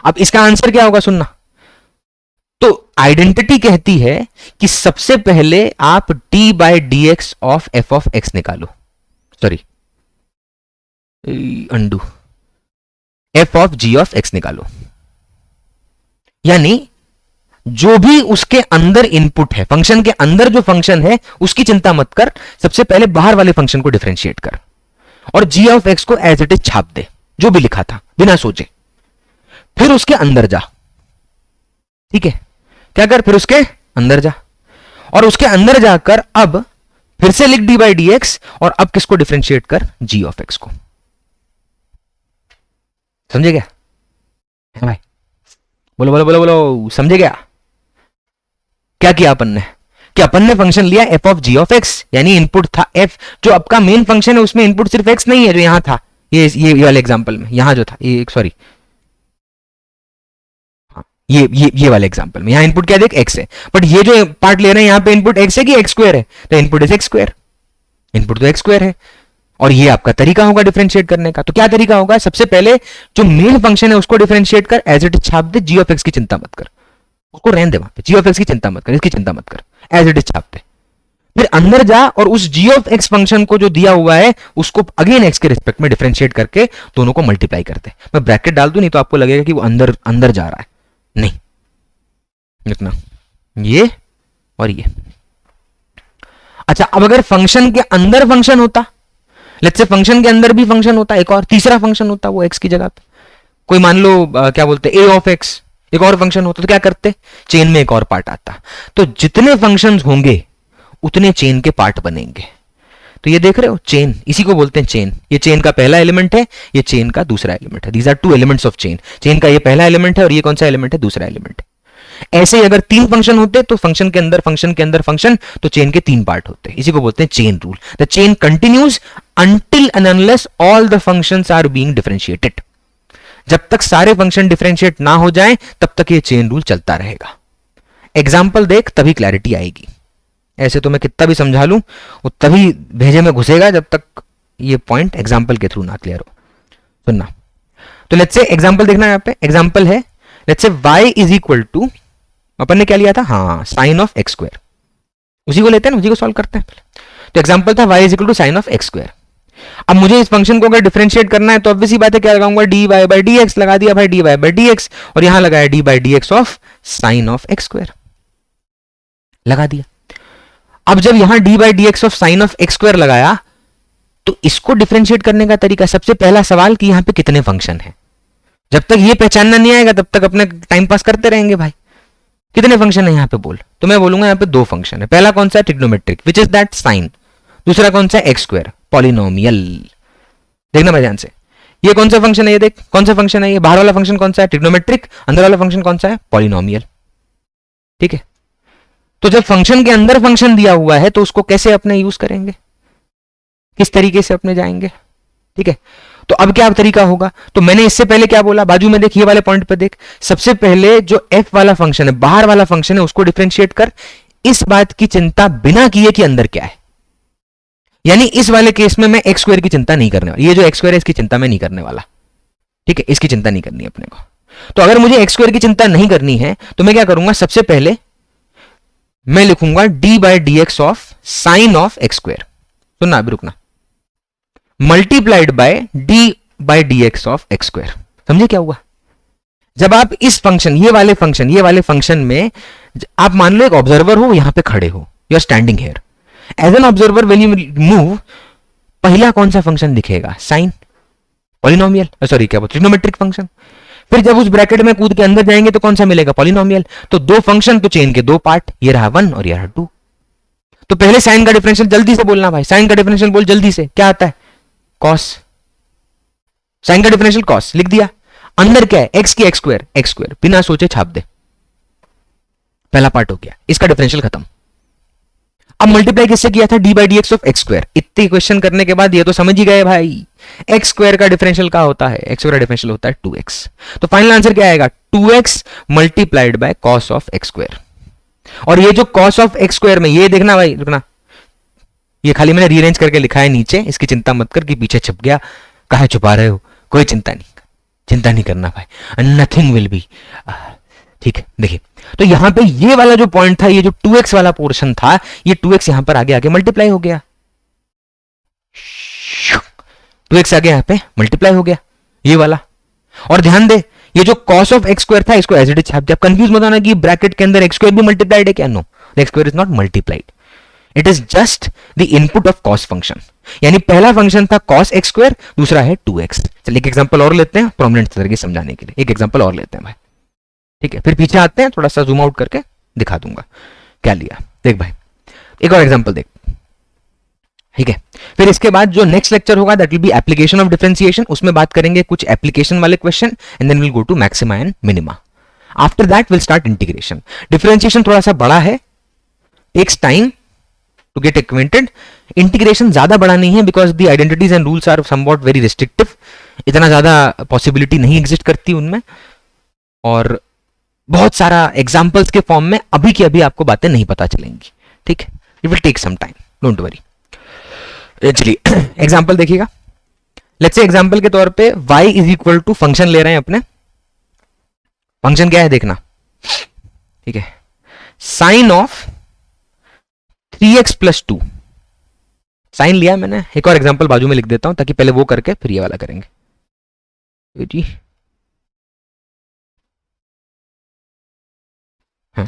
अब इसका आंसर क्या होगा, सुनना. तो आइडेंटिटी कहती है कि सबसे पहले आप d by d x of f of x निकालो, sorry undo, f of g of x निकालो. यानी जो भी उसके अंदर इनपुट है, फंक्शन के अंदर जो फंक्शन है उसकी चिंता मत कर, सबसे पहले बाहर वाले फंक्शन को डिफरेंशिएट कर और g ऑफ x को एज इट इज छाप दे, जो भी लिखा था बिना सोचे. फिर उसके अंदर जा. ठीक है, क्या कर, फिर उसके अंदर जा, और उसके अंदर जाकर अब फिर से लिख d बाई डी एक्स, और अब किसको डिफरेंशिएट कर, g ऑफ x को. समझे क्या भाई, बोलो बोलो बोलो बोलो, समझे क्या. क्या किया अपन ने, कि अपन ने फंक्शन लिया f of g of x, यानी इनपुट था f. जो आपका मेन फंक्शन है उसमें इनपुट सिर्फ x नहीं है जो यहां था, ये वाले एग्जांपल में यहां जो था, ये सॉरी, हाँ ये वाले एग्जांपल में यहां इनपुट क्या देख, x है. बट ये जो पार्ट ले रहे हैं यहां पे इनपुट x है कि x स्क्वायर है, तो input is x square, input तो x स्क्वायर है. और ये आपका तरीका होगा डिफरेंशिएट करने का. तो क्या तरीका होगा, सबसे पहले जो मेन फंक्शन है उसको डिफरेंशिएट कर, एज इट इज छाप दे, g ऑफ x की चिंता मत कर, उसको रहने दे वहां पे, g ऑफ x की चिंता मत कर, इसकी चिंता मत कर, एज इट इज छाप दे. फिर अंदर जा और उस g ऑफ x फंक्शन को जो दिया हुआ है उसको अगेन x के रिस्पेक्ट में डिफरेंशिएट करके दोनों को मल्टीप्लाई करते हैं. मैं ब्रैकेट डाल दूं नहीं तो आपको लगेगा कि वो अंदर अंदर जा रहा है, नहीं लिखना ये और ये. अच्छा, अब अगर फंक्शन के अंदर फंक्शन होता, लेट्स से फंक्शन के अंदर भी फंक्शन होता, एक और तीसरा फंक्शन होता वो x की जगह पे, कोई मान लो क्या बोलते a ऑफ x, एक और फंक्शन होता, तो क्या करते, चेन में एक और पार्ट आता. तो जितने फंक्शंस होंगे उतने चेन के पार्ट बनेंगे। तो ये देख रहे हो चेन, इसी को बोलते हैं चेन। ये चेन का पहला एलिमेंट है, ये चेन का दूसरा एलिमेंट है। These are two elements of chain. Chain का ये पहला एलिमेंट है और ये कौन सा एलिमेंट है, दूसरा एलिमेंट है। ऐसे ही अगर तीन फंक्शन होते तो फंक्शन के अंदर फंक्शन के अंदर फंक्शन, तो चेन के तीन पार्ट होते। इसी को बोलते हैं chain rule. The chain continues until end unless all the functions are being differentiated. जब तक सारे फंक्शन डिफरेंशिएट ना हो जाए तब तक ये चेन रूल चलता रहेगा। एग्जाम्पल देख तभी क्लैरिटी आएगी। ऐसे तो मैं कितना भी समझा लूं वो तभी भेजे में घुसेगा जब तक ये पॉइंट एग्जाम्पल के थ्रू ना क्लियर हो। सुनना, तो लेट्स से एग्जाम्पल देखना, यहां पे एग्जाम्पल है let's say y is equal to, अपन ने क्या लिया था, हाँ साइन ऑफ एक्स स्क्वायर, उसी को लेते हैं ना, उसी को सॉल्व करते हैं। तो एग्जाम्पल था y is equal to sine of x square. अब मुझे इस फंक्शन को अगर डिफरेंशिएट करना है तो ऑब्वियसली बात है क्या लगाऊंगा, dy बाई डी एक्स लगा दिया भाई, dy बाई डी एक्स, और यहां लगाया dy by d x of sine of x square लगा दिया। अब जब यहां dy by d x of sine of x square लगाया तो इसको डिफरेंशिएट करने का तरीका, सबसे पहला सवाल कि यहां पे कितने फंक्शन है। जब तक ये पहचानना नहीं आएगा तब तक अपने टाइम पास करते रहेंगे भाई। कितने फंक्शन है यहां पे बोल, तो मैं बोलूंगा यहां पे दो फंक्शन है। पहला कौन सा है, trigonometric which is that sine. दूसरा कौन सा है, एक्स स्क्वायर पॉलिनोमियल। देखना भाई ध्यान से, ये कौन सा फंक्शन है, ये देख कौन सा फंक्शन है, ये बाहर वाला फंक्शन कौन सा है, ट्रिग्नोमेट्रिक। अंदर वाला फंक्शन कौन सा है, पॉलिनोमियल। ठीक है, तो जब फंक्शन के अंदर फंक्शन दिया हुआ है तो उसको कैसे अपने यूज करेंगे, किस तरीके से अपने जाएंगे। ठीक है, तो अब क्या तरीका होगा, तो मैंने इससे पहले क्या बोला, बाजू में देख, ये वाले पॉइंट पे देख, सबसे पहले जो f वाला फंक्शन है, बाहर वाला फंक्शन है, उसको डिफरेंशिएट कर। इस बात की चिंता बिना किए कि अंदर क्या है, यानी इस वाले केस में मैं एक्स स्क्वायर की चिंता नहीं करने वाला। ये जो एक्स स्क्वायर है इसकी चिंता मैं नहीं करने वाला। ठीक है, इसकी चिंता नहीं करनी अपने को। तो अगर मुझे एक्स स्क्वायर की चिंता नहीं करनी है तो मैं क्या करूंगा, सबसे पहले मैं लिखूंगा D by d x of sine of x square. सुनना अभी रुकना, multiplied by D by d x of x square. समझे क्या हुआ, जब आप इस फंक्शन, ये वाले फंक्शन में आप मान लो एक ऑब्जर्वर हो, यहां पे खड़े हो, you are standing here as an observer, when you move, पहला कौन सा फंक्शन दिखेगा, साइन पॉलिनोमियल, सॉरी क्या बोलते, ट्रिग्नोमेट्रिक फंक्शन। फिर जब उस ब्रैकेट में कूद के अंदर जाएंगे तो कौन सा मिलेगा, पॉलिनोमियल। तो दो फंक्शन तो चेन के दो पार्ट, ये रहा 1 और ये रहा 2। तो पहले साइन का डिफरेंशियल जल्दी से बोलना भाई, साइन का डिफरेंशियल बोल जल्दी से, क्या आता है, कॉस। साइन का डिफरेंशियल कॉस लिख दिया। अंदर क्या है, एक्स की एक्स स्क्वायर, बिना सोचे छाप दे, पहला पार्ट हो गया, इसका डिफरेंशियल खत्म। अब मल्टीप्लाई किससे किया था, D by d x of x square. इतने क्वेश्चन करने के बाद ये तो समझ ही गए भाई, एक्स स्क्वायर का डिफरेंशियल क्या होता है, एक्स स्क्वायर का डिफरेंशियल होता है 2x। तो फाइनल आंसर क्या आएगा, 2x multiplied by cos of x square. और ये जो कॉस ऑफ एक्स स्क्वायर में, ये देखना भाई, रुकना, ये खाली मैंने रीअरेंज करके लिखा है नीचे, इसकी चिंता मत कर कि पीछे छुप गया, कहां छुपा रहे हो, कोई चिंता नहीं करना भाई, नथिंग विल बी। ठीक है, देखिए तो यहां पे ये वाला जो पॉइंट था, ये जो 2x वाला पोर्शन था, ये 2x यहां पर आगे मल्टीप्लाई हो गया, 2x आगे यहां पे मल्टीप्लाई हो गया ये वाला। और ध्यान दे, ये जो cos ऑफ एक्स स्क्वायर था इसको एज इट इज छाप दिया। कंफ्यूज मत होना कि ब्रैकेट के अंदर एक्स स्क्वायर भी मल्टीप्लाइड है क्या, no, x square is not multiplied, it is just the input of cos function. यानी पहला फंक्शन था cos एक्स स्क्वायर, दूसरा है 2x। चलिए एक एग्जांपल और लेते हैं प्रोमिनेंट तरीके से समझाने के लिए, एक एग्जांपल और लेते हैं भाई। ठीक है, फिर पीछे आते हैं, थोड़ा सा जूम आउट करके दिखा दूंगा क्या लिया। देख भाई, एक और एग्जांपल देख। ठीक है, फिर इसके बाद जो नेक्स्ट लेक्चर होगा that will be application of differentiation, उसमें बात करेंगे कुछ एप्लीकेशन वाले question, and then will go to maxima and minima. After that will start integration. Differentiation थोड़ा सा बड़ा है, takes time to get acquainted. Integration ज्यादा बड़ा नहीं है because the identities and rules are somewhat very restrictive, इतना ज्यादा पॉसिबिलिटी नहीं एग्जिस्ट करती उनमें, और बहुत सारा एग्जाम्पल्स के फॉर्म में अभी की अभी आपको बातें नहीं पता चलेंगी। ठीक है, it will take some time, don't worry. चलिए एग्जाम्पल देखिएगा, लेट्स से एग्जाम्पल के तौर पे y is equal to function ले रहे हैं अपने, फंक्शन क्या है देखना। ठीक है, sine of 3x plus 2, sign लिया मैंने। एक और एग्जाम्पल बाजू में लिख देता हूं ताकि पहले वो करके फिर ये वाला करेंगे जी। हाँ,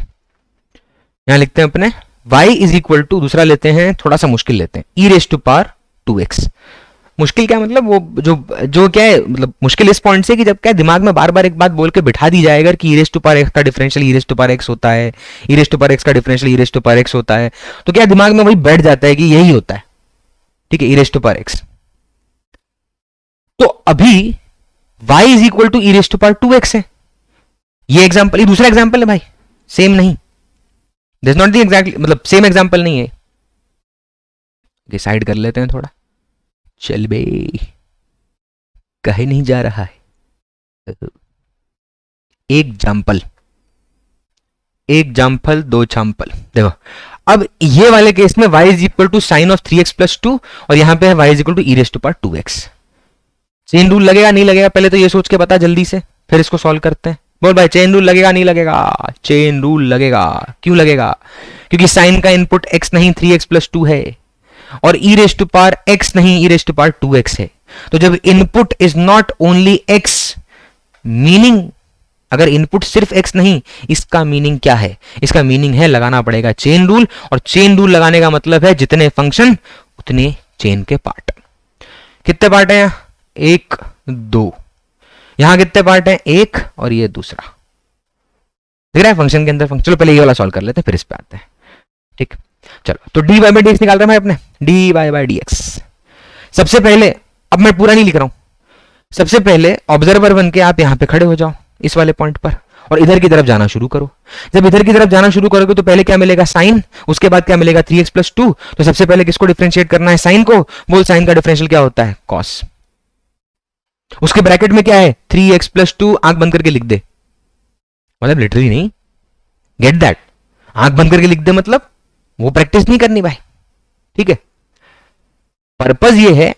यहां लिखते हैं अपने y इज इक्वल टू, दूसरा लेते हैं थोड़ा सा मुश्किल लेते हैं, e raise to power 2x। मुश्किल क्या मतलब वो जो जो क्या है मतलब मुश्किल इस पॉइंट से कि जब क्या दिमाग में बार बार एक बात बोल के बिठा दी जाएगा कि e raise to power x का differential e raise to power x होता है, e raise to power x का differential e raise to power x होता है, तो क्या दिमाग में वही बैठ जाता है कि यही होता है, ठीक है, e raise to power x. तो अभी y is equal to e raise to power 2x है, ये एग्जाम्पल, ये दूसरा एग्जाम्पल है भाई, सेम नहीं, दिस नॉट द एग्जैक्टली मतलब सेम एग्जाम्पल नहीं है, डिसाइड कर लेते हैं थोड़ा, चल बे कहीं नहीं जा रहा है। एग्जाम्पल दो एग्जाम्पल देखो, अब ये वाले केस में y is equal to sine of 3x plus 2 और यहां पे है y is equal to e raise to power 2x। Chain rule लगेगा नहीं लगेगा पहले तो ये सोच के बता जल्दी से, फिर इसको सॉल्व करते हैं। बोल भाई चेन रूल लगेगा नहीं लगेगा? चेन रूल लगेगा। क्यों लगेगा? क्योंकि साइन का इनपुट x नहीं 3x प्लस 2 है और ई रेज टू पावर x नहीं ई रेज टू पावर 2x है। तो जब input is not only x, meaning अगर इनपुट सिर्फ x नहीं, इसका मीनिंग क्या है? इसका मीनिंग है लगाना पड़ेगा चेन रूल, और चेन रूल लगाने का मतलब है जितने फंक्शन उतने चेन के पार्ट। कितने पार्ट हैं? 1 2। यहां कितने पार्ट हैं? 1 और ये दूसरा, दिख रहा है फंक्शन के अंदर फंक्शन। चलो पहले ये वाला सॉल्व कर लेते हैं फिर इस पे आते हैं, ठीक। चलो तो dy बाई डी एक्स निकाल रहे हैं अपने, dy बाई डी एक्स। सबसे पहले, अब मैं पूरा नहीं लिख रहा हूं, सबसे पहले ऑब्जर्वर बन के आप यहां पे खड़े हो जाओ इस वाले पॉइंट पर और इधर की तरफ जाना शुरू करो। जब इधर की तरफ जाना शुरू करोगे तो पहले क्या मिलेगा? साइन, उसके बाद क्या मिलेगा? 3x plus 2। तो सबसे पहले किसको डिफरेंशिएट करना है? साइन को। बोल साइन का डिफरेंशियल क्या होता है? कॉस। उसके ब्रैकेट में क्या है? 3x प्लस 2, आंख बंद करके लिख दे, मतलब लिटरली नहीं, गेट दैट, आंख बंद करके लिख दे, मतलब वो प्रैक्टिस नहीं करनी भाई, ठीक है। पर्पस ये है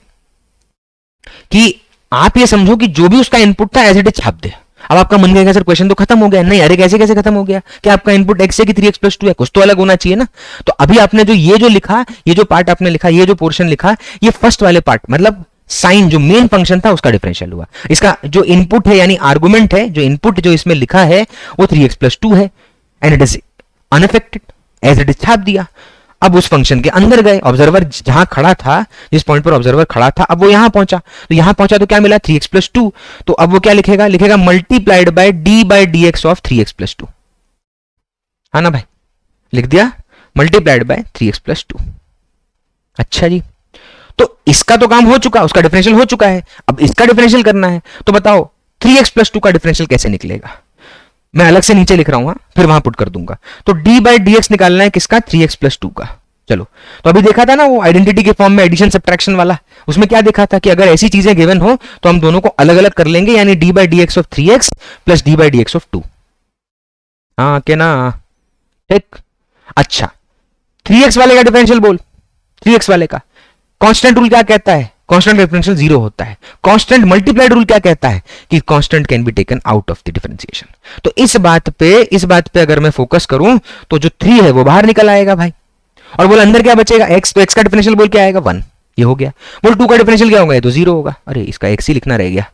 कि आप ये समझो कि जो भी उसका इनपुट था एज इट इज छाप दे। अब आपका मन कहेगा सर क्वेश्चन तो खत्म हो गया। नहीं, अरे कैसे कैसे खत्म हो गया? कि आपका इनपुट x है कि 3x प्लस 2 है, कुछ तो अलग होना चाहिए ना। तो अभी आपने जो ये जो लिखा, ये जो पार्ट आपने लिखा, ये जो पोर्शन लिखा, ये फर्स्ट वाले पार्ट मतलब साइन जो मेन फंक्शन था उसका डिफरेंशियल हुआ। इसका जो इनपुट है यानी आर्गुमेंट है, जो इनपुट जो इसमें लिखा है वो 3x प्लस 2 है and it is unaffected, as it is छाप दिया। अब उस फंक्शन के अंदर गए, ऑब्जर्वर जहां खड़ा था, जिस पॉइंट पर ऑब्जर्वर खड़ा था, अब वो यहां पहुंचा, तो यहां पहुंचा तो क्या मिला? 3x plus 2। तो अब वो क्या लिखेगा? लिखेगा multiplied by D by d x of 3x plus 2, है ना भाई? लिख दिया मल्टीप्लाइड बाय 3x प्लस 2। अच्छा जी, तो इसका तो काम हो चुका, उसका डिफरेंशियल हो चुका है, अब इसका डिफरेंशियल करना है। तो बताओ 3x प्लस 2 का डिफरेंशियल कैसे निकलेगा? मैं अलग से नीचे लिख रहा हूं, फिर वहां पुट कर दूंगा। तो d बाई डी एक्स निकालना है किसका? 3x प्लस 2 का। चलो, तो अभी देखा था ना वो आइडेंटिटी के फॉर्म में एडिशन सब्ट्रैक्शन वाला, उसमें क्या देखा था कि अगर ऐसी चीजें गिवन हो तो हम दोनों को अलग अलग कर लेंगे, यानी d by d x of 3x plus d by d x of 2। हाँ के ना? ठीक। अच्छा, 3x वाले का डिफरेंशियल बोल, 3x वाले का कांस्टेंट रूल क्या कहता है? कांस्टेंट डिफरेंशियल 0 होता है। कांस्टेंट मल्टीप्लाइड रूल क्या कहता है? कि constant can be taken out of the differentiation. तो इस बात पे अगर मैं फोकस करूं तो जो 3 है वो बाहर निकल आएगा भाई, और बोल अंदर क्या बचेगा? x। तो x का डिफरेंशियल बोल क्या आएगा? 1। ये हो गया। बोल 2 का डिफरेंशियल क्या होगा? ये तो 0 होगा। अरे इसका x ही लिखना रह गया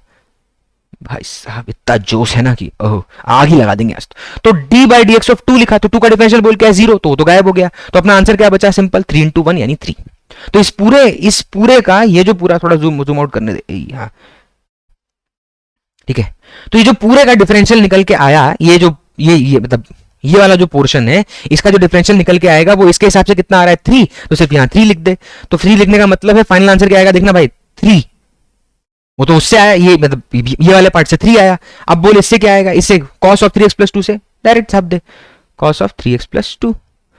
भाई साहब, इतना जोश है ना कि ओह आग ही लगा देंगे आज तो d by d x of 2 लिखा, तो 2 का डिफरेंशियल बोल क्या है? 0। तो वो तो गायब हो गया। तो अपना आंसर क्या बचा? सिंपल 3 into 1 यानी 3। तो इस पूरे का ये जो पूरा, थोड़ा जूम आउट करने दे यहां, ठीक है। तो ये जो पूरे का डिफरेंशियल निकल के आया, ये जो ये मतलब ये वाला जो पोर्शन है, इसका जो डिफरेंशियल निकल के आएगा वो इसके हिसाब से कितना आ रहा है? 3। तो सिर्फ यहां 3 लिख दे। तो 3 लिखने का मतलब है फाइनल आंसर क्या आएगा? देखना भाई 3, वो तो उससे आया, ये मतलब ये वाले पार्ट से 3 आया। अब बोल इससे क्या आएगा? इससे cos ऑफ 3x प्लस 2 से डायरेक्ट छाप दे, cos ऑफ 3x प्लस 2।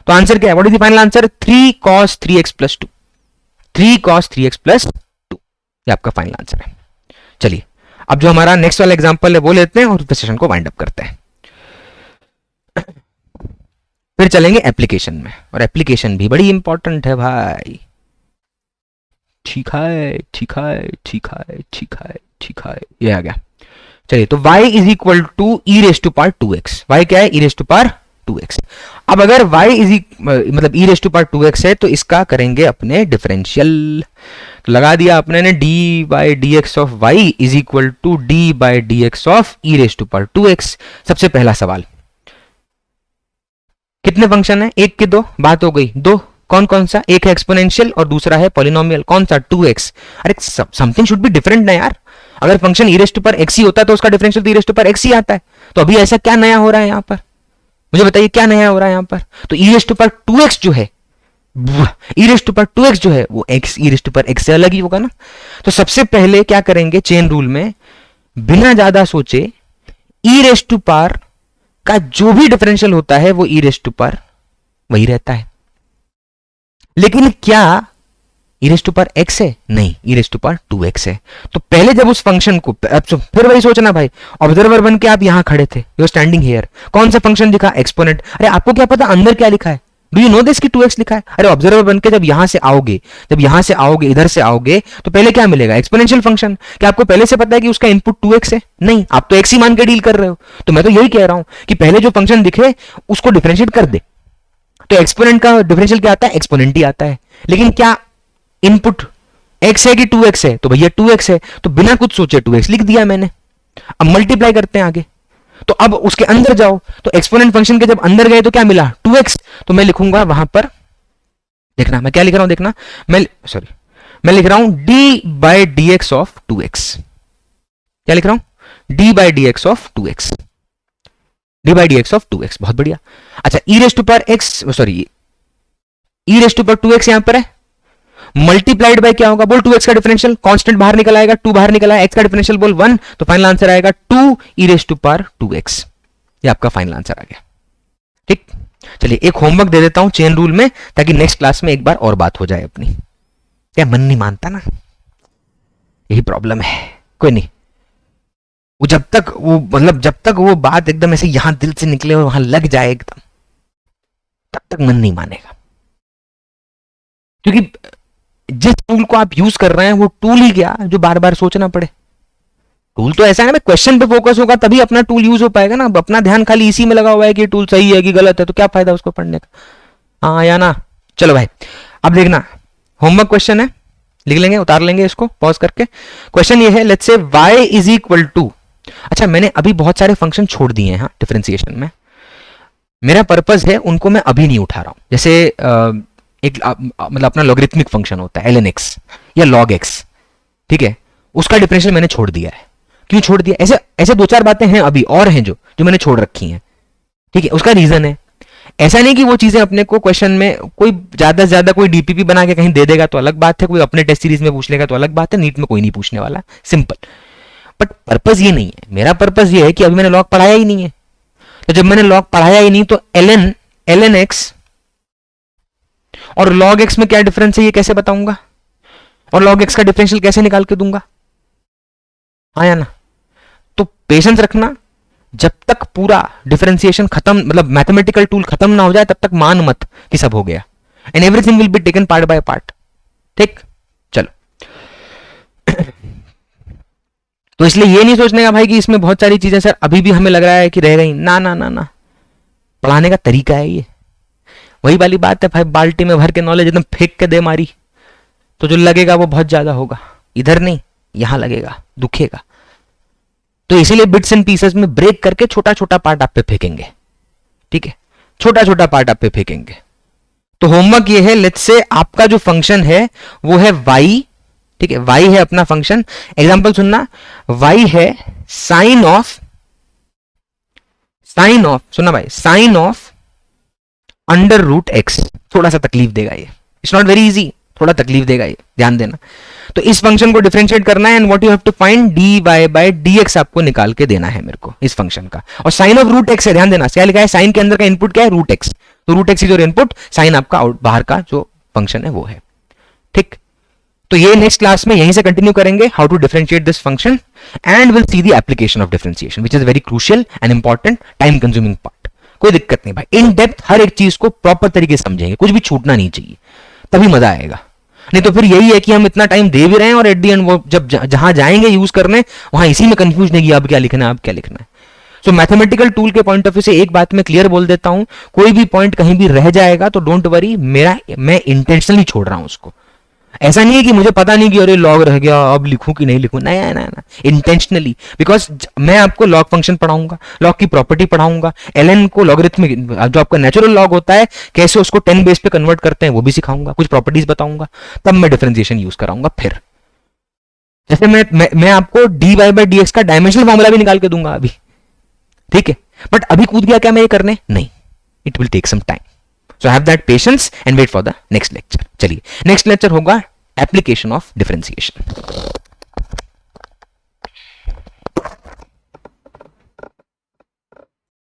तो आंसर क्या है? What is the final answer? 3 cos 3x plus 2, 3 cos 3x plus 2, ये आपका फाइनल आंसर है। चलिए अब जो हमारा नेक्स्ट वाला एग्जांपल है वो लेते हैं और सेशन को वाइंड अप करते हैं, फिर चलेंगे एप्लीकेशन में, और एप्लीकेशन भी बड़ी इंपॉर्टेंट है भाई। ठीक है ठीक है ठीक है ठीक है ठीक है, ये आ गया। चलिए, तो y is equal to e raise to power 2x। y क्या है? E raise to power 2x। अब अगर y इज मतलब ई रेज टू पावर 2x है तो इसका करेंगे अपने डिफरेंशियल। तो लगा दिया अपने ने d by d x of y is equal to d by d x of e raise to power 2x। सबसे पहला सवाल, कितने फंक्शन है? 1 के 2, बात हो गई। 2 कौन कौन सा? एक है एक्सपोनेंशियल और दूसरा है पॉलिनोमियल। कौन सा? 2x। अरे समथिंग शुड बी डिफरेंट ना यार। अगर function e raise to power x ही होता है तो उसका डिफरेंशियल तो e raise to power x ही आता है। तो अभी ऐसा क्या नया हो रहा है यहां पर? मुझे बताइए क्या नया हो रहा है यहां पर? तो e raise to power 2x जो है, e raise to power 2x जो है वो x e raise to power x से अलग ही होगा ना। तो सबसे पहले क्या करेंगे चेन रूल में, बिना ज्यादा सोचे e रेज़ टू पावर का जो भी डिफरेंशियल होता है वो e रेज़ टू पावर वही रहता है। लेकिन क्या e raise to power x है? नहीं, e raise to power 2x है। तो पहले जब उस फंक्शन को, फिर वही सोचना भाई, ऑब्जर्वर बन के आप यहां खड़े थे, यू आर स्टैंडिंग हियर, कौन सा फंक्शन दिखा? एक्सपोनेंट। अरे आपको क्या पता अंदर क्या लिखा है? डू यू नो दिस कि 2x लिखा है? अरे ऑब्जर्वर बन के जब यहां से आओगे, इधर से आओगे, तो पहले क्या मिलेगा? Exponential function. क्या आपको पहले से पता है कि उसका इनपुट 2x है? नहीं, आप तो x ही मान के डील कर रहे हो। तो मैं तो यही कह रहा हूं कि पहले जो फंक्शन दिखे उसको डिफरेंशिएट कर दे। तो एक्सपोनेंट का डिफरेंशियल क्या आता है? एक्सपोनेंट ही आता है। लेकिन क्या इनपुट x है कि 2x है? तो भैया 2x है, तो बिना कुछ सोचे 2x लिख दिया मैंने। अब मल्टीप्लाई करते हैं आगे, तो अब उसके अंदर जाओ, तो एक्सपोनेंट फंक्शन के जब अंदर गए तो क्या मिला? 2x। तो मैं लिखूंगा वहां पर, देखना मैं क्या लिख रहा हूं, देखना मैं लिख रहा हूं d by d x of 2x। क्या लिख रहा हूं? d by d x of 2x, d by d x of 2x। बहुत बढ़िया। अच्छा, e raise to power x, sorry, e raise to power 2x यहां पर है, मल्टीप्लाइड बाय क्या होगा? बोल 2x का डिफरेंशियल, कांस्टेंट बाहर निकल आएगा, 2 बाहर निकला, x का डिफरेंशियल बोल 1, तो फाइनल आंसर आएगा 2 e raise to power 2x। ये आपका फाइनल आंसर आ गया। ठीक, चलिए एक होमवर्क दे देता हूं चेन रूल में, ताकि नेक्स्ट क्लास में एक बार और बात हो जाए अपनी। क्या मन नहीं मानता ना, यही प्रॉब्लम है। कोई नहीं, वो जब तक वो बात एकदम ऐसे यहां दिल से निकले और वहां लग जाए एकदम, तब तक मन नहीं मानेगा। क्योंकि जिस टूल को आप यूज कर रहे हैं वो टूल ही क्या जो बार बार सोचना पड़े। टूल तो ऐसा है ना, क्वेश्चन पे फोकस होगा तभी अपना टूल यूज हो पाएगा ना। अपना ध्यान खाली इसी में लगा हुआ है कि टूल सही है कि गलत है, तो क्या फायदा उसको पढ़ने का? हाँ या ना? चलो भाई, अब देखना होमवर्क क्वेश्चन है, लिख लेंगे, उतार लेंगे इसको पॉज करके। क्वेश्चन ये है, let's say y is equal to, अच्छा मैंने अभी बहुत सारे फंक्शन छोड़ दिए हैं डिफरेंशिएशन में, मेरा पर्पस है उनको मैं अभी नहीं उठा रहा हूं। जैसे एक मतलब अपना लॉगरिथमिक फंक्शन होता है ln x या log x, ठीक है, उसका डिफरेंशियल मैंने छोड़ दिया है। क्यों छोड़ दिया? ऐसे ऐसे 2-4 बातें हैं अभी और हैं जो मैंने छोड़ रखी हैं, ठीक है। उसका रीजन है, ऐसा नहीं कि वो चीजें अपने को क्वेश्चन में कोई ज्यादा से ज्यादा कोई डीपीपी बना के कहीं दे देगा तो अलग बात है, कोई अपने टेस्ट सीरीज में पूछ लेगा तो अलग बात है, नीट में कोई नहीं पूछने वाला, सिंपल। बट पर्पस ये नहीं है, मेरा पर्पस ये है कि अभी मैंने लॉग पढ़ाया ही नहीं है, तो जब मैंने लॉग पढ़ाया ही नहीं तो ln x और log x में क्या डिफरेंस है ये कैसे बताऊंगा, और log x का डिफरेंशियल कैसे निकाल के दूंगा? हाँ या ना? तो पेशेंस रखना, जब तक पूरा डिफरेंशिएशन खत्म, मतलब मैथमेटिकल टूल खत्म ना हो जाए तब तक मान मत कि सब हो गया, and everything will be taken part by part. ठीक, चलो। तो इसलिए ये नहीं सोचने का भाई कि इसमें बहुत सारी चीजें सर अभी भी हमें लग रहा है कि रह गई, ना ना ना ना, पढ़ाने का तरीका है ये। वही वाली बात है भाई, बाल्टी में भर के नॉलेज एकदम फेंक के दे मारी तो जो लगेगा वो बहुत ज्यादा होगा, इधर नहीं यहां लगेगा, दुखेगा। तो इसीलिए बिट्स एंड पीसेस में ब्रेक करके छोटा छोटा पार्ट आप पे फेंकेंगे, ठीक है, छोटा छोटा पार्ट आप पे फेंकेंगे। तो होमवर्क ये है, लेट्स से आपका जो फंक्शन है वो है y, ठीक है, y है अपना फंक्शन। एग्जांपल सुनना, y है साइन ऑफ, सुनना भाई, sine of under root x. थोड़ा सा तकलीफ देगा ये, इट्स नॉट वेरी इजी, थोड़ा तकलीफ देगा ये, ध्यान देना। तो इस फंक्शन को डिफरेंशिएट करना है, and what you have to find dy by dx आपको निकाल के देना है मेरे को इस फंक्शन का। और साइन ऑफ रूट एक्स है, ध्यान देना, क्या लिखा है, साइन के अंदर का इनपुट क्या है, रूट एक्स, तो root x is your input, sine आपका आउट बाहर का जो फंक्शन है वो है। ठीक, तो ये नेक्स्ट क्लास में यहीं से कंटिन्यू करेंगे, how to differentiate this function, and will see the application of differentiation which is very crucial and important, time consuming part. कोई दिक्कत नहीं भाई, इन डेप्थ हर एक चीज को प्रॉपर तरीके से समझेंगे, कुछ भी छूटना नहीं चाहिए, तभी मजा आएगा। नहीं तो फिर यही है कि हम इतना टाइम दे भी रहे हैं और एट द एंड वो जब जहां जाएंगे यूज करने वहां इसी में कंफ्यूज नहीं कि अब क्या लिखना है, अब क्या लिखना है। सो मैथमेटिकल टूल के पॉइंट ऑफ व्यू से एक बात मैं क्लियर बोल देता हूं, कोई भी पॉइंट कहीं भी रह जाएगा तो डोंट वरी, मैं इंटेंशनली छोड़ रहा हूं उसको। ऐसा नहीं है कि मुझे पता नहीं कि अरे लॉग रह गया अब लिखूं कि नहीं लिखूं, नहीं ना, इंटेंशनली, बिकॉज मैं आपको लॉग फंक्शन पढ़ाऊंगा, लॉग की प्रॉपर्टी पढ़ाऊंगा, ln को लॉगरिथमिक जो आपका नेचुरल लॉग होता है कैसे उसको 10 बेस पे कन्वर्ट करते हैं वो भी सिखाऊंगा, कुछ प्रॉपर्टीज बताऊंगा, तब मैं डिफरेंशिएशन यूज कराऊंगा। फिर जैसे मैं आपको dy बाई dx का डायमेंशनल फॉर्मूला भी निकाल के दूंगा अभी, ठीक है, बट अभी कूद गया क्या मैं ये करने, नहीं, it will take some time, so have that patience and wait for the next lecture. चलिए नेक्स्ट लेक्चर होगा एप्लीकेशन ऑफ डिफरेंशिएशन।